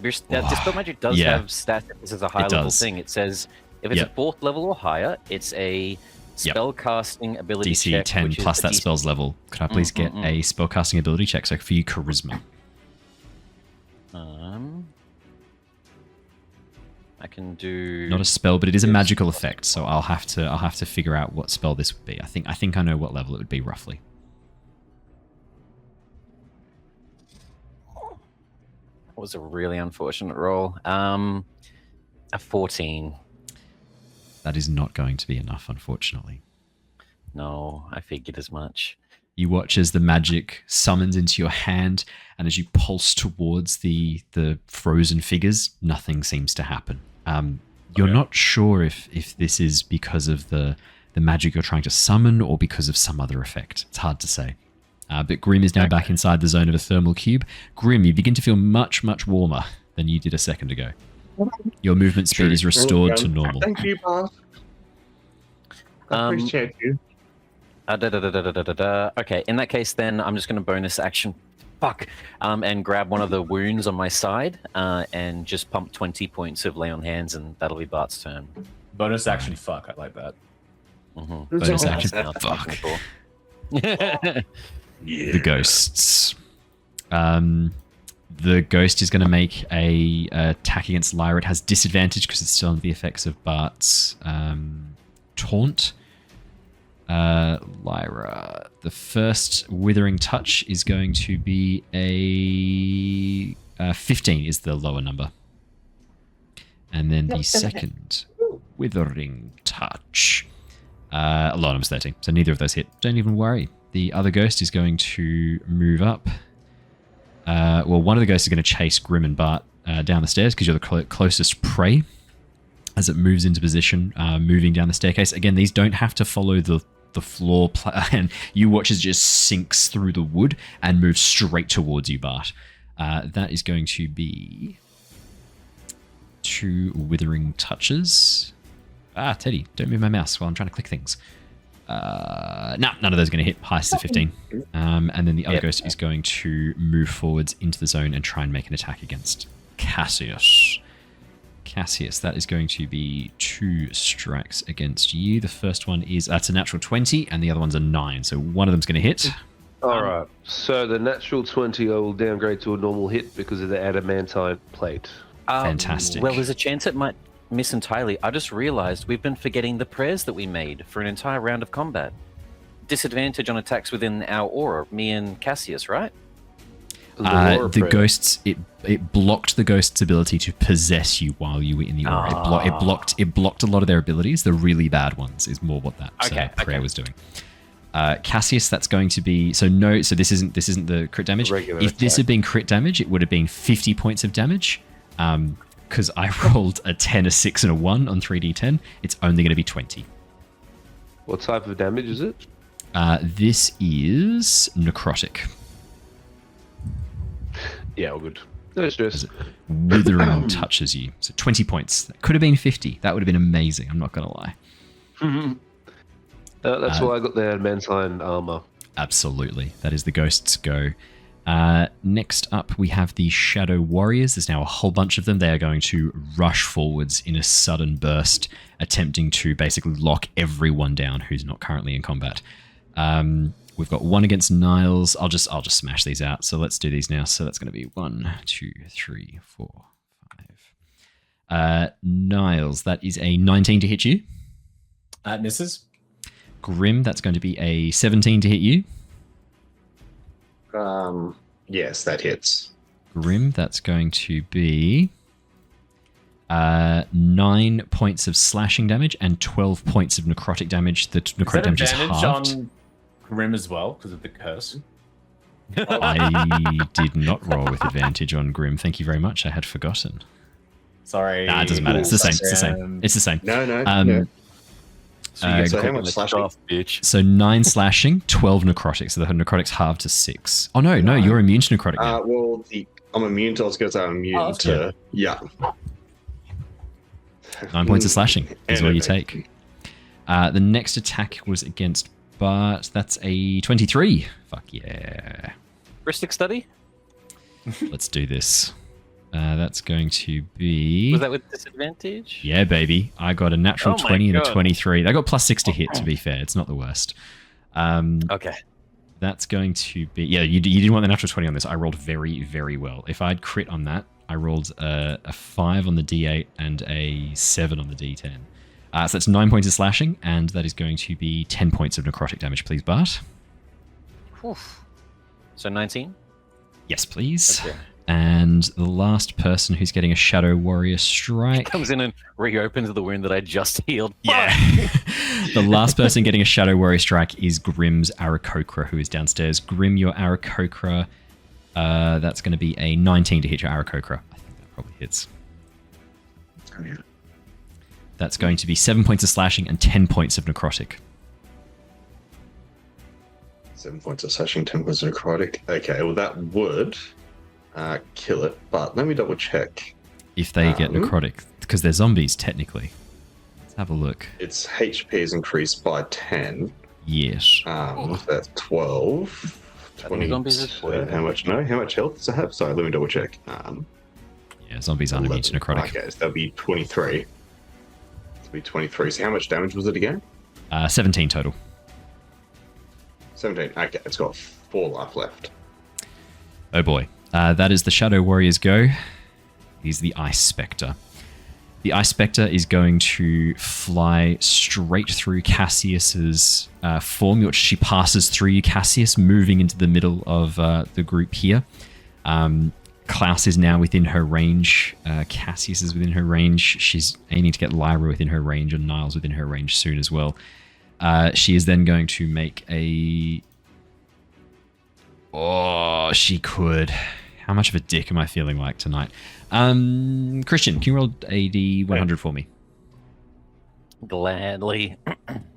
Dispel magic does have stats. This is a high level thing. It says if it's a 4th level or higher, it's a spell casting ability DC check. 10 plus that spell's level. Could I please get a spell casting ability check? So for you, charisma. I can do Not a spell, but it is a magical effect. So I'll have to figure out what spell this would be. I think I know what level it would be roughly. That was a really unfortunate roll. A 14. That is not going to be enough, unfortunately. No, I figured as much. You watch as the magic summons into your hand, and as you pulse towards the frozen figures, nothing seems to happen. You're not sure if this is because of the magic you're trying to summon or because of some other effect. It's hard to say. But Grim is now back inside the zone of a thermal cube. Grim, you begin to feel much, much warmer than you did a second ago. Your movement speed is restored to normal. Thank you, Barth. I appreciate you. Okay, in that case, then I'm just going to bonus action, and grab one of the wounds on my side, and just pump 20 points of lay on hands, and that'll be Bart's turn. Bonus action, fuck. I like that. Mm-hmm. Bonus action, fuck. Yeah. The ghosts. The ghost is going to make a attack against Lyra. It has disadvantage because it's still under the effects of Bart's taunt. Lyra. The first withering touch is going to be a 15 is the lower number. And then the second withering touch. Lower number's 13. So neither of those hit. Don't even worry. The other ghost is going to move up. Well, one of the ghosts is going to chase Grim and Bart down the stairs because you're the closest prey as it moves into position, moving down the staircase. Again, these don't have to follow the floor plan. You watch as it just sinks through the wood and moves straight towards you, Bart. That is going to be 2 withering touches. Teddy, don't move my mouse while I'm trying to click things. None of those are going to hit. Highest is a 15. And then the other ghost is going to move forwards into the zone and try and make an attack against Cassius. Cassius, that is going to be 2 strikes against you. The first one is that's a natural 20, and the other one's a 9. So one of them's going to hit. All right. So the natural 20 I will downgrade to a normal hit because of the adamantine plate. Fantastic. Well, there's a chance it might miss entirely. I just realized we've been forgetting the prayers that we made for an entire round of combat. Disadvantage on attacks within our aura, me and Cassius, right? The ghosts, it blocked the ghost's ability to possess you while you were in the aura. It blocked a lot of their abilities. The really bad ones is more what that prayer was doing. Cassius, that's going to be so this isn't the crit damage. If this had been crit damage, it would have been 50 points of damage. Because I rolled a 10, a 6, and a 1 on 3d10. It's only going to be 20. What type of damage is it? This is necrotic. Yeah, all good. No stress. Withering touches you. So 20 points. That could have been 50. That would have been amazing. I'm not going to lie. That's why I got the adamantine armor. Absolutely. That is the ghost's go. Next up, we have the Shadow Warriors. There's now a whole bunch of them. They are going to rush forwards in a sudden burst, attempting to basically lock everyone down who's not currently in combat. We've got one against Niles. I'll just smash these out. So let's do these now. So that's going to be 1, 2, 3, 4, 5. Niles, that is a 19 to hit you. Misses. Grim, that's going to be a 17 to hit you. Yes, that hits. Grim, that's going to be 9 points of slashing damage and 12 points of necrotic damage. The necrotic damage is halved. On Grim as well because of the curse. I did not roll with advantage on Grim. Thank you very much. I had forgotten. Sorry. Nah, it doesn't matter. It's the same. It's the same. No. So you get so how much slashing? off, bitch. So 9 slashing, 12 necrotic. So the necrotic's halved to 6. Oh no, you're immune to necrotic now. Well, I'm immune to because I'm immune to... Yeah. 9 points of slashing is all you take. The next attack was against Bart. That's a 23. Fuck yeah. Heuristic study? Let's do this. That's going to be... Was that with disadvantage? Yeah, baby. I got a natural 20 and a 23. I got +6 to hit, to be fair. It's not the worst. Okay. That's going to be... Yeah, you didn't want the natural 20 on this. I rolled very, very well. If I'd crit on that, I rolled a 5 on the D8 and a 7 on the D10. So that's 9 points of slashing, and that is going to be 10 points of necrotic damage, please, Bart. Oof. So 19? Yes, please. Okay. And the last person who's getting a Shadow Warrior Strike... Comes in and reopens the wound that I just healed. Yeah. The last person getting a Shadow Warrior Strike is Grim's Aarakocra, who is downstairs. Grim, your Aarakocra, that's going to be a 19 to hit your Aarakocra. I think that probably hits. Oh, yeah. That's going to be 7 points of slashing and 10 points of necrotic. 7 points of slashing, 10 points of necrotic. Okay, well that would kill it, but let me double check. If they get necrotic, because they're zombies, technically. Let's have a look. Its HP is increased by 10. Yes. That's 12. 20. How much? No, how much health does it have? Sorry, let me double check. Yeah, zombies aren't immune to necrotic. Okay, so that'll be 23. It'll be 23. So how much damage was it again? 17 total. 17. Okay, it's got 4 life left. Oh boy. That is the Shadow Warrior's go. He's the Ice Spectre. The Ice Spectre is going to fly straight through Cassius's form, which she passes through you, Cassius, moving into the middle of the group here. Klaus is now within her range. Cassius is within her range. She's aiming to get Lyra within her range and Niles within her range soon as well. She is then going to make a... Oh, she could. How much of a dick am I feeling like tonight? Christian, can you roll a D100 for me? Gladly.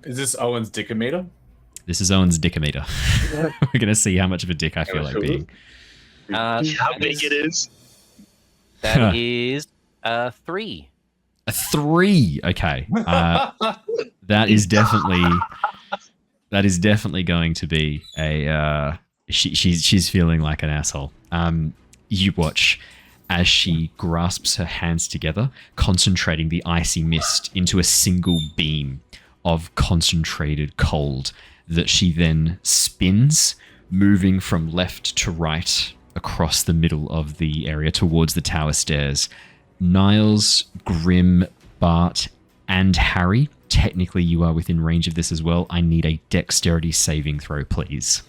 Is this Owen's dickometer? This is Owen's dickometer. We're going to see how much of a dick I feel like being. How big it is? That is 3. A 3. Okay. That is definitely going to be a she's feeling like an asshole. You watch as she grasps her hands together, concentrating the icy mist into a single beam of concentrated cold that she then spins, moving from left to right across the middle of the area towards the tower stairs. Niles, Grim, Bart, and Harry, technically you are within range of this as well. I need a dexterity saving throw, please.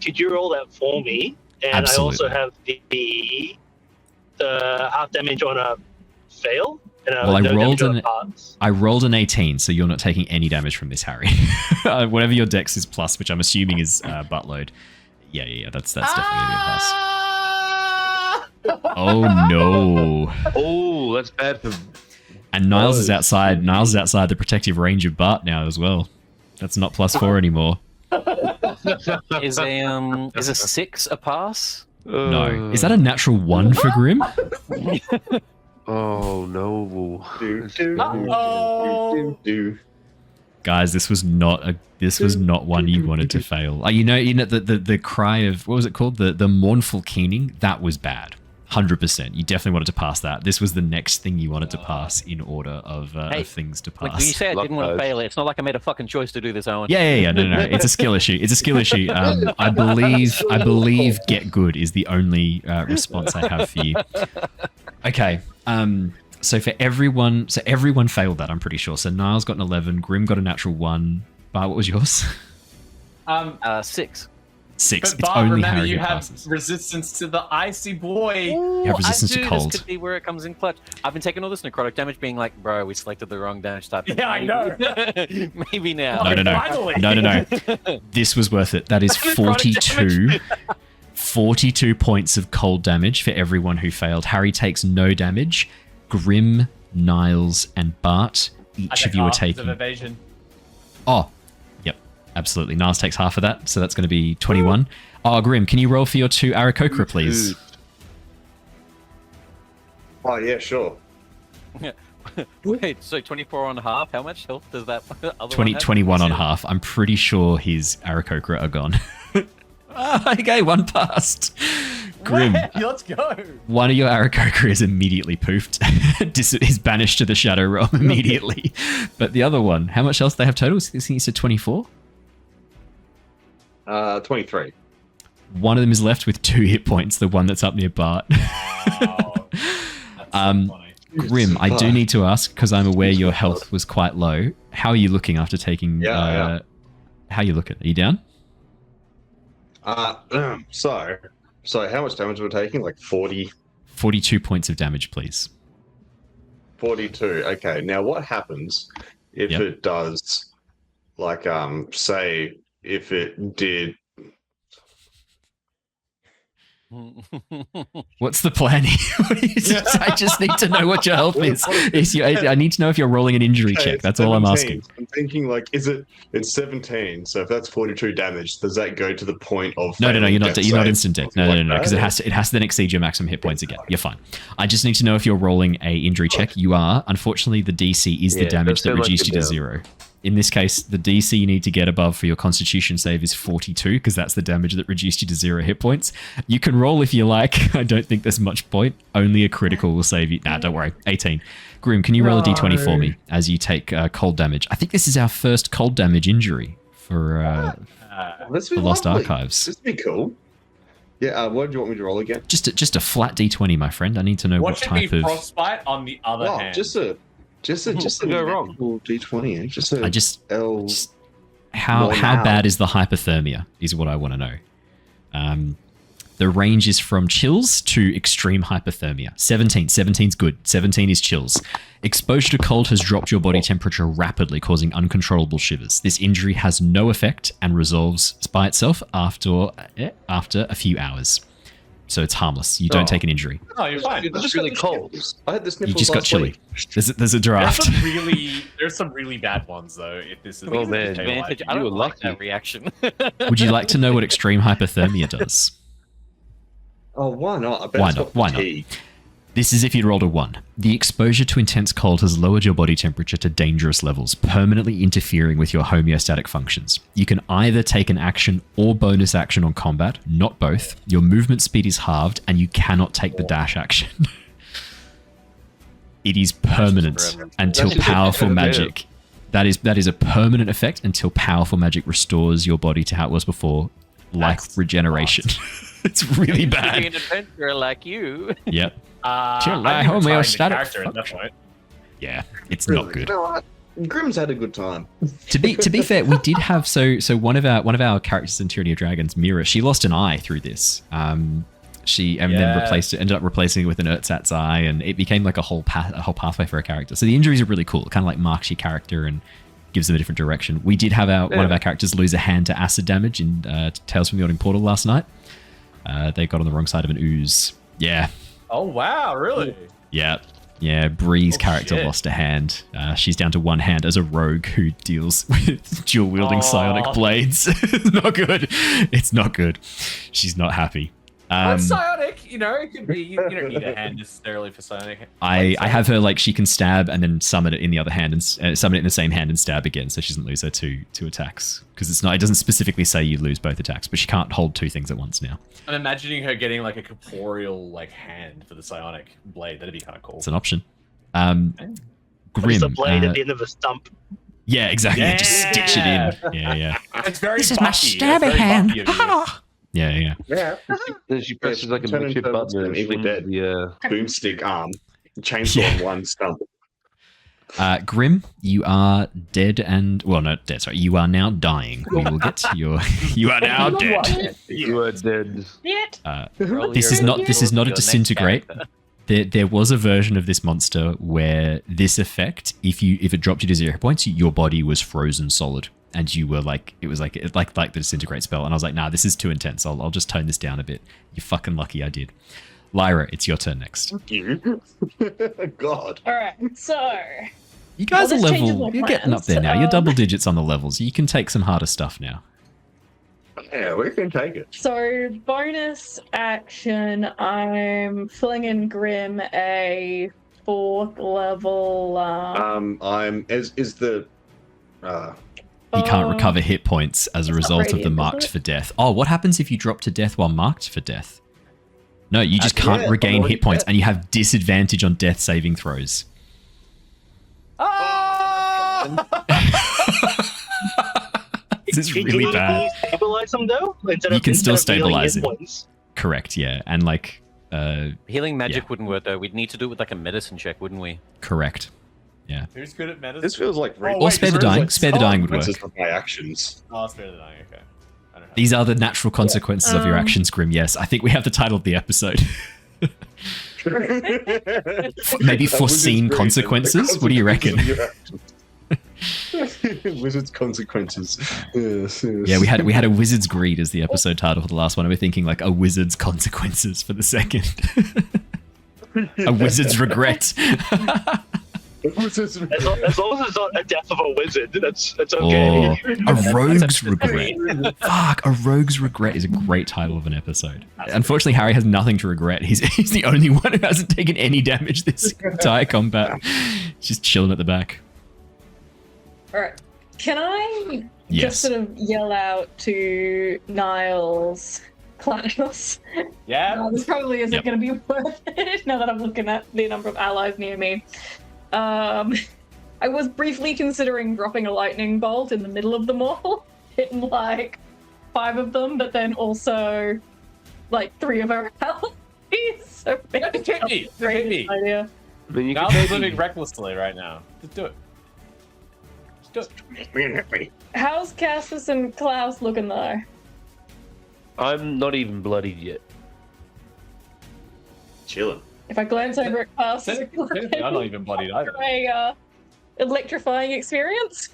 Could you roll that for me? And Absolutely. I also have the half damage on a fail. And Well, I rolled an 18, so you're not taking any damage from this, Harry. Whatever your dex is plus, which I'm assuming is buttload. Yeah, that's definitely gonna be a pass. Oh no! Oh, that's bad for. And Niles is outside. Niles is outside the protective range of Bart now as well. That's not +4 anymore. Is a 6 a pass? No. Is that a natural 1 for Grim? Oh no! Guys, this was not one you wanted to fail. You know the cry of, what was it called? The mournful keening. That was bad. 100%. You definitely wanted to pass that. This was the next thing you wanted to pass in order of things to pass. Like when you say I didn't want to fail it, it's not like I made a fucking choice to do this, Owen. Yeah. No. It's a skill issue. I believe get good is the only response I have for you. Okay. So everyone failed that, I'm pretty sure. So Niles got an 11, Grim got a natural 1. Bart, what was yours? 6. 6. But It's Bob, only remember Harry you who have passes. resistance to the icy boy. You have resistance to cold. This could be where it comes in clutch. I've been taking all this necrotic damage, being like, bro, we selected the wrong damage type. Yeah, I know. Maybe now. No. Finally. No. This was worth it. That is 42 points of cold damage for everyone who failed. Harry takes no damage. Grim, Niles, and Bart, each of you are taking... evasion. Oh, yep, absolutely. Niles takes half of that, so that's going to be 21. Oh, Grim, can you roll for your 2 Aarakocra, please? Oh, yeah, sure. Wait, so 24 on half? How much health does that other 21 on half. I'm pretty sure his Aarakocra are gone. Okay, 1 passed. Grim, Let's go. one of your Aarakocra is immediately poofed. Is banished to the Shadow Realm immediately. But the other one, how much else do they have total? I think you said 24? 23. One of them is left with 2 hit points, the one that's up near Bart. Wow. That's so funny. Grim, I do need to ask, because I'm aware your health was quite low. How are you looking after taking... How are you looking? Are you down? So how much damage we're taking? Like 40? 42 points of damage, please. 42. Okay, now what happens if it does, like, say, if it did... What's the plan here? I just need to know what your health is. I need to know if you're rolling an injury check. That's 17. All I'm asking. I'm thinking, like, it's 17, so if that's 42 damage, does that go to the point of... No, you're not instant death. No, because it has to then exceed your maximum hit points again. You're fine. I just need to know if you're rolling a injury check. You are. Unfortunately, the DC is the damage that reduced you to 0. In this case, the DC you need to get above for your Constitution save is 42, because that's the damage that reduced you to 0 hit points. You can roll if you like. I don't think there's much point. Only a critical will save you. Nah, don't worry. 18. Grim, can you roll a d20 for me as you take cold damage? I think this is our first cold damage injury for Lost Archives. This would be cool. Yeah, what do you want me to roll again? Just a flat d20, my friend. I need to know what type of... frostbite on the other hand? Just a go wrong. D20. How bad is the hypothermia is what I want to know. The range is from chills to extreme hypothermia. 17. 17's good. 17 is chills. Exposure to cold has dropped your body temperature rapidly, causing uncontrollable shivers. This injury has no effect and resolves by itself after a few hours. So it's harmless. You don't take an injury. Oh, you're fine. It's just really cold. I had this. You just got chilly. There's a draft. There's some really bad ones though. If this is advantage, I don't like that reaction. Would you like to know what extreme hypothermia does? Oh, why not? Why not? This is if you rolled a 1. The exposure to intense cold has lowered your body temperature to dangerous levels, permanently interfering with your homeostatic functions. You can either take an action or bonus action on combat, not both. Your movement speed is halved, and you cannot take the dash action. It is permanent until powerful magic. That is a permanent effect until powerful magic restores your body to how it was before, like regeneration. It's really bad. An adventurer like you. Yep. Homeostatic. At that point. Yeah, it's not good. You know what? Grim's had a good time. To be fair, we did have so one of our characters in Tyranny of Dragons, Mira, she lost an eye through this. Then ended up replacing it with an Ersatz eye, and it became like a whole pathway for a character. So the injuries are really cool. It kind of like marks your character and gives them a different direction. We did have one of our characters lose a hand to acid damage in Tales from the Yawning Portal last night. They got on the wrong side of an ooze. Yeah. Oh wow! Really? Yeah. Bree's character lost a hand. She's down to 1 hand as a rogue who deals with dual wielding psionic blades. Not good. It's not good. She's not happy. Psionic, it could be. You don't need a hand necessarily for psionic. I have her like she can stab and then summon it in the other hand and summon it in the same hand and stab again, so she doesn't lose her two attacks. Because it doesn't specifically say you lose both attacks, but she can't hold 2 things at once now. I'm imagining her getting like a corporeal hand for the psionic blade. That'd be kind of cool. It's an option. Grim. It's a blade at the end of a stump. Yeah, exactly. Yeah. Just stitch it in. Yeah. It's very. This is my stabby hand. Yeah. Then she presses like a bullshit button and Evil Dead boomstick arm, chainsaw on one stump. Grim, you are dead and not dead. Sorry, you are now dying. We will get to your. You are now dead. You are dead. This is not a disintegrate. There was a version of this monster where this effect, if it dropped you to 0 points, your body was frozen solid. And you were like, it was like the disintegrate spell. And I was like, nah, this is too intense. I'll just tone this down a bit. You're fucking lucky I did. Lyra, it's your turn next. God. All right, so... You guys are level... You're getting up there now. You're double digits on the levels. You can take some harder stuff now. Yeah, we can take it. So, bonus action, I'm filling in Grim a 4th level... He can't recover hit points as a result of the marked for death. Oh, what happens if you drop to death while marked for death? No, you just can't regain hit points, and you have disadvantage on death saving throws. Oh! This is really bad. Stabilize them though. You can still instead of healing stabilize it. Correct. Yeah, and like Healing magic wouldn't work though. We'd need to do it with like a medicine check, wouldn't we? correct. Yeah. Who's good at medicine? This feels like Or spare the dying. Spare the dying would work. consequences of my actions. Oh, spare the dying. Okay. I don't know. These are the natural consequences of your actions, Grim. Yes, I think we have the title of the episode. Maybe foreseen consequences. What do you reckon? Wizard's consequences. Yes, yes. Yeah, we had a wizard's greed as the episode title for the last one, and we're thinking like a wizard's consequences for the second. A wizard's regret. As long as it's not a death of a wizard, that's okay. A rogue's regret. Fuck, a rogue's regret is a great title of an episode. Unfortunately, Harry has nothing to regret. He's the only one who hasn't taken any damage this entire combat. Just chilling at the back. All right. Can I Yes. just sort of yell out to Niles, Klaus? Yeah. This probably isn't Yep. going to be worth it now that I'm looking at the number of allies near me. I was briefly considering dropping a lightning bolt in the middle of them all, hitting like 5 of them, but then also like 3 of our allies. So maybe Just hit me. that's the greatest idea. I mean, you Now can I'm take living recklessly right now. Just do it. Just do it. How's Cassius and Klaus looking though? I'm not even bloodied yet. Chilling. If I glance over at Klaus, I'm not even bloodied either. a electrifying experience.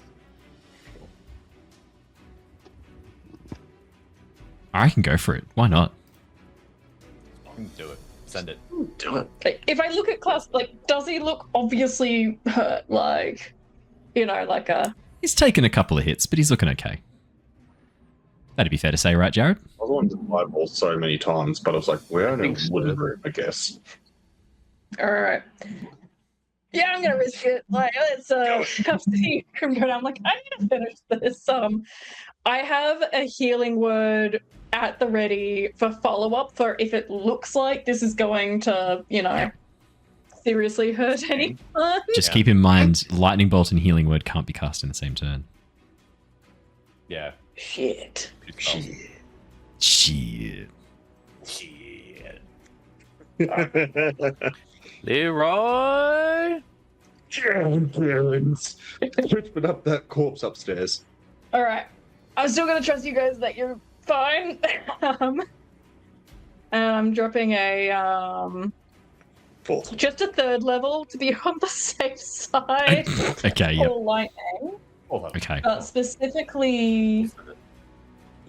I can go for it. Why not? Do it. Send it. Do it. Like, if I look at Klaus, like, does he look obviously hurt? Like, you know, like a. He's taken a couple of hits, but he's looking okay. That'd be fair to say, right, Jared? I was wanting to fireball so many times, but I was like, we're in a Think so. wooden room, I guess. All right. Yeah, I'm gonna risk it. Like, let's have the Grim go down. I'm like, I need to finish this. I have a healing word at the ready for follow up for if it looks like this is going to, you know, seriously hurt anyone. Just keep in mind, lightning bolt and healing word can't be cast in the same turn. Yeah. Shit. Shit. Shit. Shit. Leroy. Put up that corpse upstairs. All right. I'm still gonna trust you guys that you're fine. And I'm dropping a 4. just a 3rd level to be on the safe side. Okay, yep. For lightning, Okay. but specifically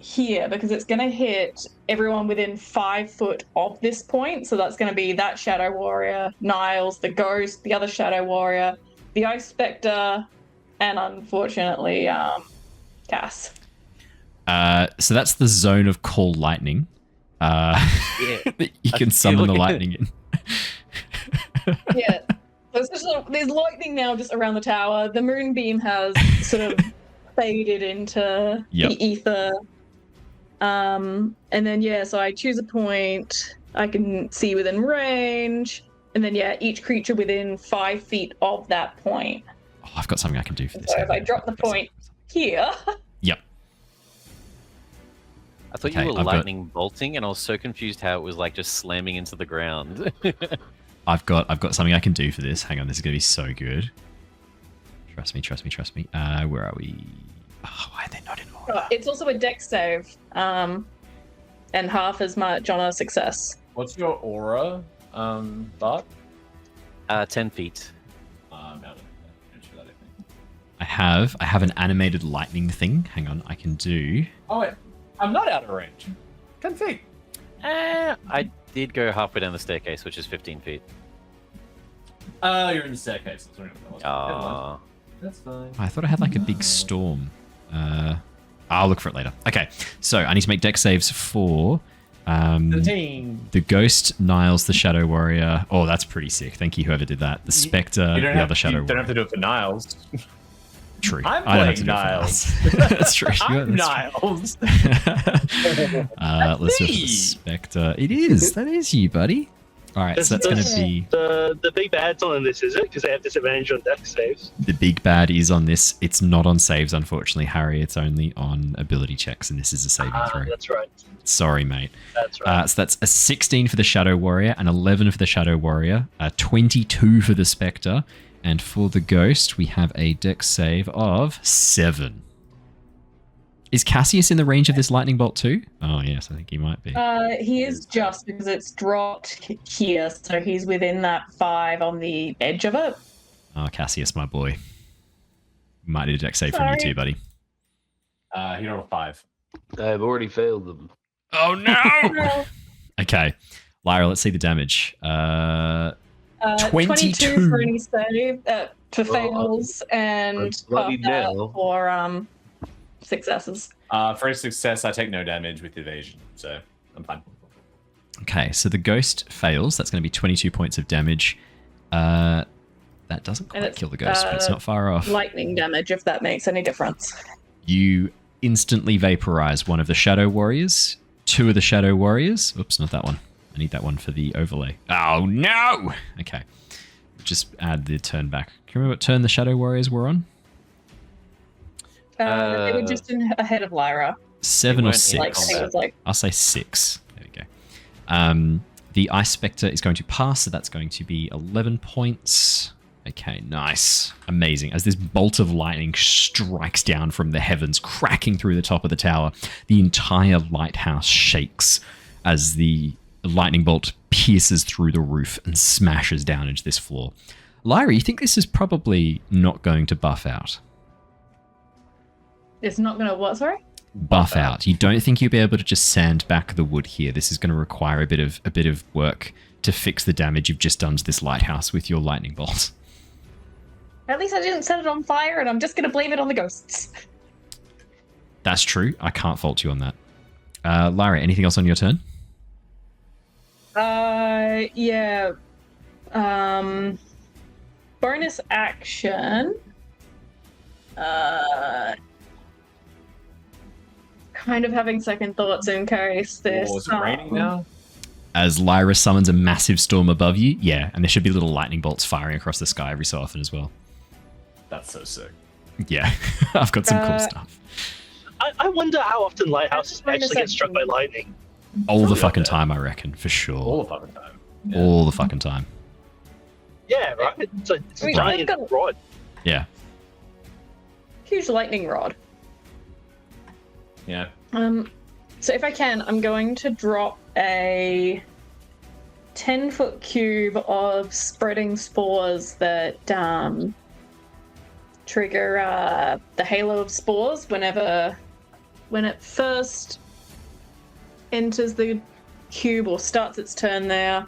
here because it's gonna hit everyone within 5 foot of this point. So that's gonna be that Shadow Warrior, Niles, the Ghost, the other Shadow Warrior, the Ice Spectre, and unfortunately, Cass. So that's the zone of call lightning. That you can summon the lightning in. Yeah. So it's just there's lightning now just around the tower. The moonbeam has sort of faded into Yep. the ether. And then yeah, so I choose a point. I can see within range, and then yeah, each creature within 5 feet of that point. Oh, I've got something I can do for this. So if I drop the point here, Yep. I thought Okay, you were I've got- lightning bolting, and I was so confused how it was like just slamming into the ground. I've got something I can do for this. Hang on, this is gonna be so good. Trust me. Where are we? Oh, why are they not in order? it's also a dex save, and half as much on a success. What's your aura, Bart? 10 feet. Out of that, I think. I have an animated lightning thing. Hang on, I can do. Oh wait, I'm not out of range. 10 feet. I did go halfway down the staircase, which is 15 feet. You're in the staircase. That's what it was. Never mind. Ah. That's fine. I thought I had like a big storm. I'll look for it later. Okay, so I need to make dex saves for 17. the Ghost, Niles, the Shadow Warrior. Oh, that's pretty sick. Thank you, whoever did that. The Spectre, You the other Shadow You don't Warrior. have to do it for Niles. True. I'm I don't have to playing do it for Niles. That's true. I'm That's true. Niles. Let's do it for the me. Spectre. It is. That is you, buddy. All right, so that's going to be... The big bad's on this, is it? Because they have disadvantage on dex saves. The big bad is on this. It's not on saves, unfortunately, Harry. It's only on ability checks, and this is a saving throw. That's right. Sorry, mate. That's right. So that's a 16 for the Shadow Warrior, an 11 for the Shadow Warrior, a 22 for the Spectre, and for the Ghost, we have a dex save of 7. Is Cassius in the range of this lightning bolt too? Oh, yes, I think he might be. He is just because it's dropped here, so he's within that 5 on the edge of it. Oh, Cassius, my boy. Might need a dex save from you too, buddy. He rolled a 5. I've already failed them. Oh, no! Okay. Lyra, let's see the damage. 22 for any save, for fails, and half that for successes. For a success, I take no damage with evasion, so I'm fine. Okay, so the Ghost fails. That's going to be 22 points of damage. That doesn't quite kill the Ghost, but it's not far off. Lightning damage, if that makes any difference. You instantly vaporize one of the Shadow Warriors, 2 of the Shadow Warriors. Oops, not that one. I need that one for the overlay. Oh, no! Okay. Just add the turn back. Can you remember what turn the Shadow Warriors were on? They were just ahead of Lyra. 7 or 6. I'll say 6. There we go. The Ice Spectre is going to pass, so that's going to be 11 points. Okay, nice. Amazing. As this bolt of lightning strikes down from the heavens, cracking through the top of the tower, the entire lighthouse shakes as the lightning bolt pierces through the roof and smashes down into this floor. Lyra, you think this is probably not going to buff out? It's not going to what, sorry? Buff out. You don't think you'll be able to just sand back the wood here. This is going to require a bit of work to fix the damage you've just done to this lighthouse with your lightning bolt. At least I didn't set it on fire, and I'm just going to blame it on the ghosts. That's true. I can't fault you on that. Lyra, anything else on your turn? Yeah. Bonus action. Kind of having second thoughts in case this... Oh, is it raining now? As Lyra summons a massive storm above you, yeah, and there should be little lightning bolts firing across the sky every so often as well. That's so sick. Yeah, I've got some cool stuff. I wonder how often lighthouses actually get struck by lightning. All the fucking time, I reckon, for sure. All the fucking time. Yeah. All the fucking time. Yeah, right? It's a giant rod. Yeah. Huge lightning rod. Yeah. So if I can, I'm going to drop a 10-foot cube of spreading spores that trigger the halo of spores when it first enters the cube or starts its turn there.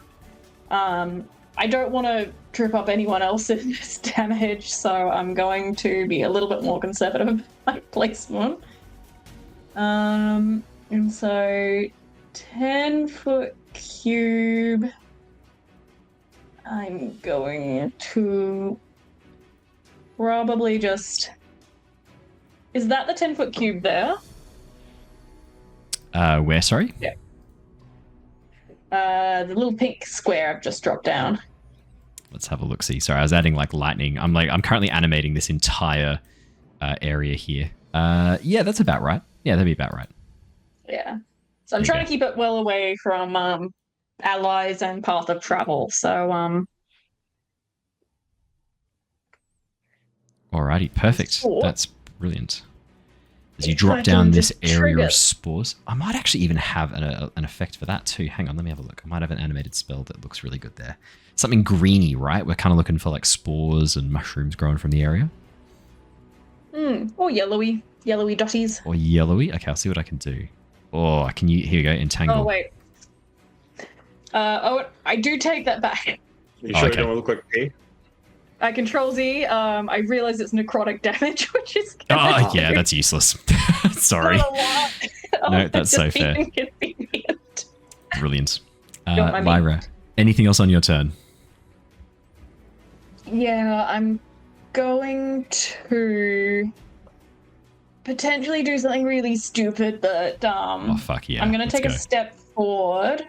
I don't want to trip up anyone else in this damage, so I'm going to be a little bit more conservative with my placement. And so 10-foot cube, I'm going to probably just... Is that the 10-foot cube there? Where, sorry? Yeah. The little pink square I've just dropped down. Let's have a look. See, sorry, I was adding like lightning. I'm currently animating this entire area here. Yeah, that's about right. Yeah, that'd be about right. Yeah. So I'm trying to keep it well away from allies and path of travel. So Alrighty, perfect. That's brilliant. As you drop down this area of spores, I might actually even have an effect for that too. Hang on, let me have a look. I might have an animated spell that looks really good there. Something greeny, right? We're kind of looking for like spores and mushrooms growing from the area. Or yellowy dotties. Or yellowy. Okay, I'll see what I can do. Oh, can you? Here we go. Entangle. Oh wait. I do take that back. You sure it don't look like pee? I control Z. I realize it's necrotic damage, which is. Oh yeah, that's useless. Sorry. No, that's so fair. Brilliant. Lyra, anything else on your turn? Yeah, I'm going to potentially do something really stupid, but oh fuck yeah! I'm going to take a step forward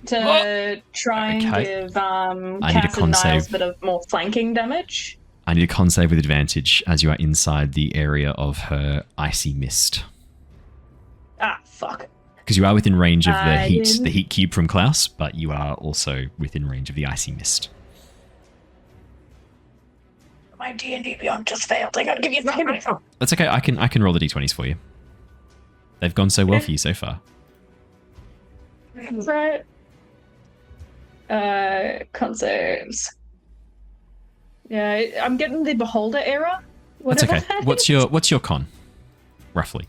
to try and give Cass and Niles a bit of more flanking damage. I need a con save with advantage as you are inside the area of her icy mist. Ah, fuck. Because you are within range of the heat cube from Klaus, but you are also within range of the icy mist. My D&D Beyond just failed. I gotta give you a That's okay. I can roll the d20s for you. They've gone so well for you so far. Right. Con saves. Yeah, I'm getting the Beholder error. That's okay. What's your con, roughly?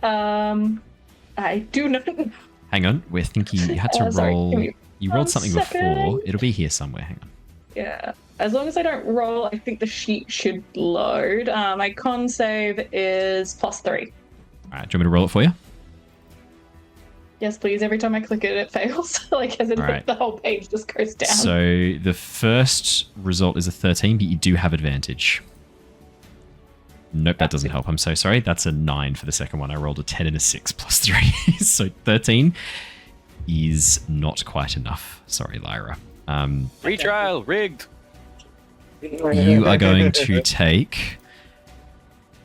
I do not. Hang on. We're thinking you had to roll. Sorry, you rolled something before. It'll be here somewhere. Hang on. Yeah. As long as I don't roll, I think the sheet should load. My con save is +3. All right. Do you want me to roll it for you? Yes, please. Every time I click it, it fails. Like, as in the whole page just goes down. So the first result is a 13, but you do have advantage. Nope, that doesn't help. I'm so sorry. That's a 9 for the second one. I rolled a 10 and a 6 +3. So 13 is not quite enough. Sorry, Lyra. Retrial, rigged. You are going to take...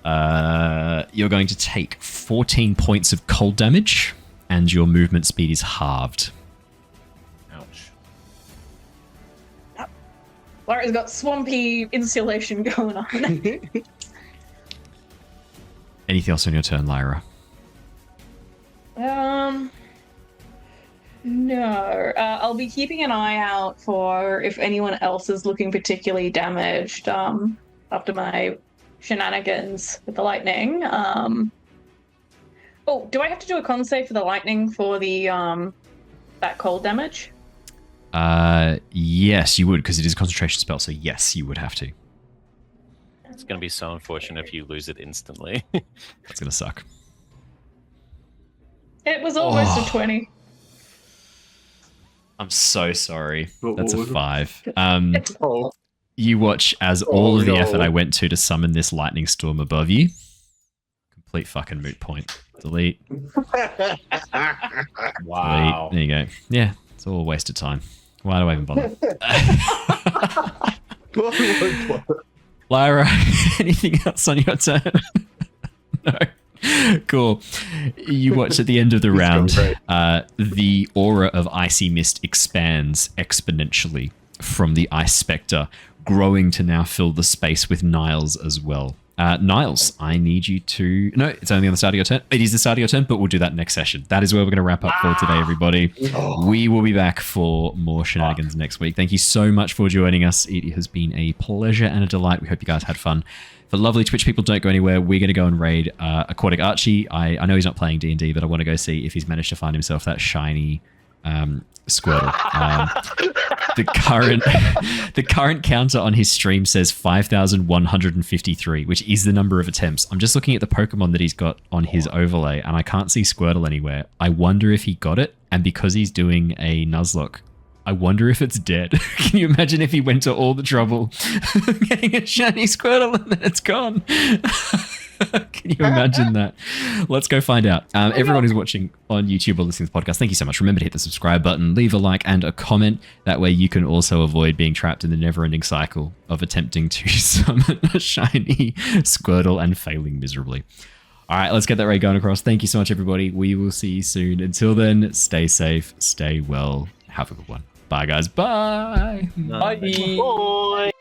you're going to take 14 points of cold damage, and your movement speed is halved. Ouch. Lyra's got swampy insulation going on. Anything else on your turn, Lyra? No. I'll be keeping an eye out for if anyone else is looking particularly damaged after my shenanigans with the lightning. Oh, do I have to do a con save for the lightning for the that cold damage? Yes, you would, because it is a concentration spell, so yes, you would have to. It's going to be so unfortunate if you lose it instantly. That's going to suck. It was almost a 20. I'm so sorry. That's a 5. You watch as all of the effort I went to summon this lightning storm above you. Complete fucking moot point. Delete. Wow. Delete. There you go. Yeah, it's all a waste of time. Why do I even bother? Lyra, anything else on your turn? No. Cool. You watch at the end of the round, the aura of icy mist expands exponentially from the ice spectre, growing to now fill the space with Niles as well. Niles, I need you to... No, it's only on the start of your turn. It is the start of your turn, but we'll do that next session. That is where we're going to wrap up for today, everybody. We will be back for more shenanigans next week. Thank you so much for joining us. It has been a pleasure and a delight. We hope you guys had fun. For lovely Twitch people, don't go anywhere. We're going to go and raid Aquatic Archie. I know he's not playing D&D, but I want to go see if he's managed to find himself that shiny Squirtle. The current counter on his stream says 5,153, which is the number of attempts. I'm just looking at the Pokemon that he's got on his overlay, and I can't see Squirtle anywhere. I wonder if he got it, and because he's doing a Nuzlocke, I wonder if it's dead. Can you imagine if he went to all the trouble getting a shiny Squirtle and then it's gone? Can you imagine that? Let's go find out. Everyone who's watching on YouTube or listening to the podcast, thank you so much. Remember to hit the subscribe button, leave a like and a comment. That way you can also avoid being trapped in the never-ending cycle of attempting to summon a shiny Squirtle and failing miserably. All right, let's get that raid going across. Thank you so much, everybody. We will see you soon. Until then, stay safe, stay well, have a good one. Bye, guys. Bye. Bye. Bye.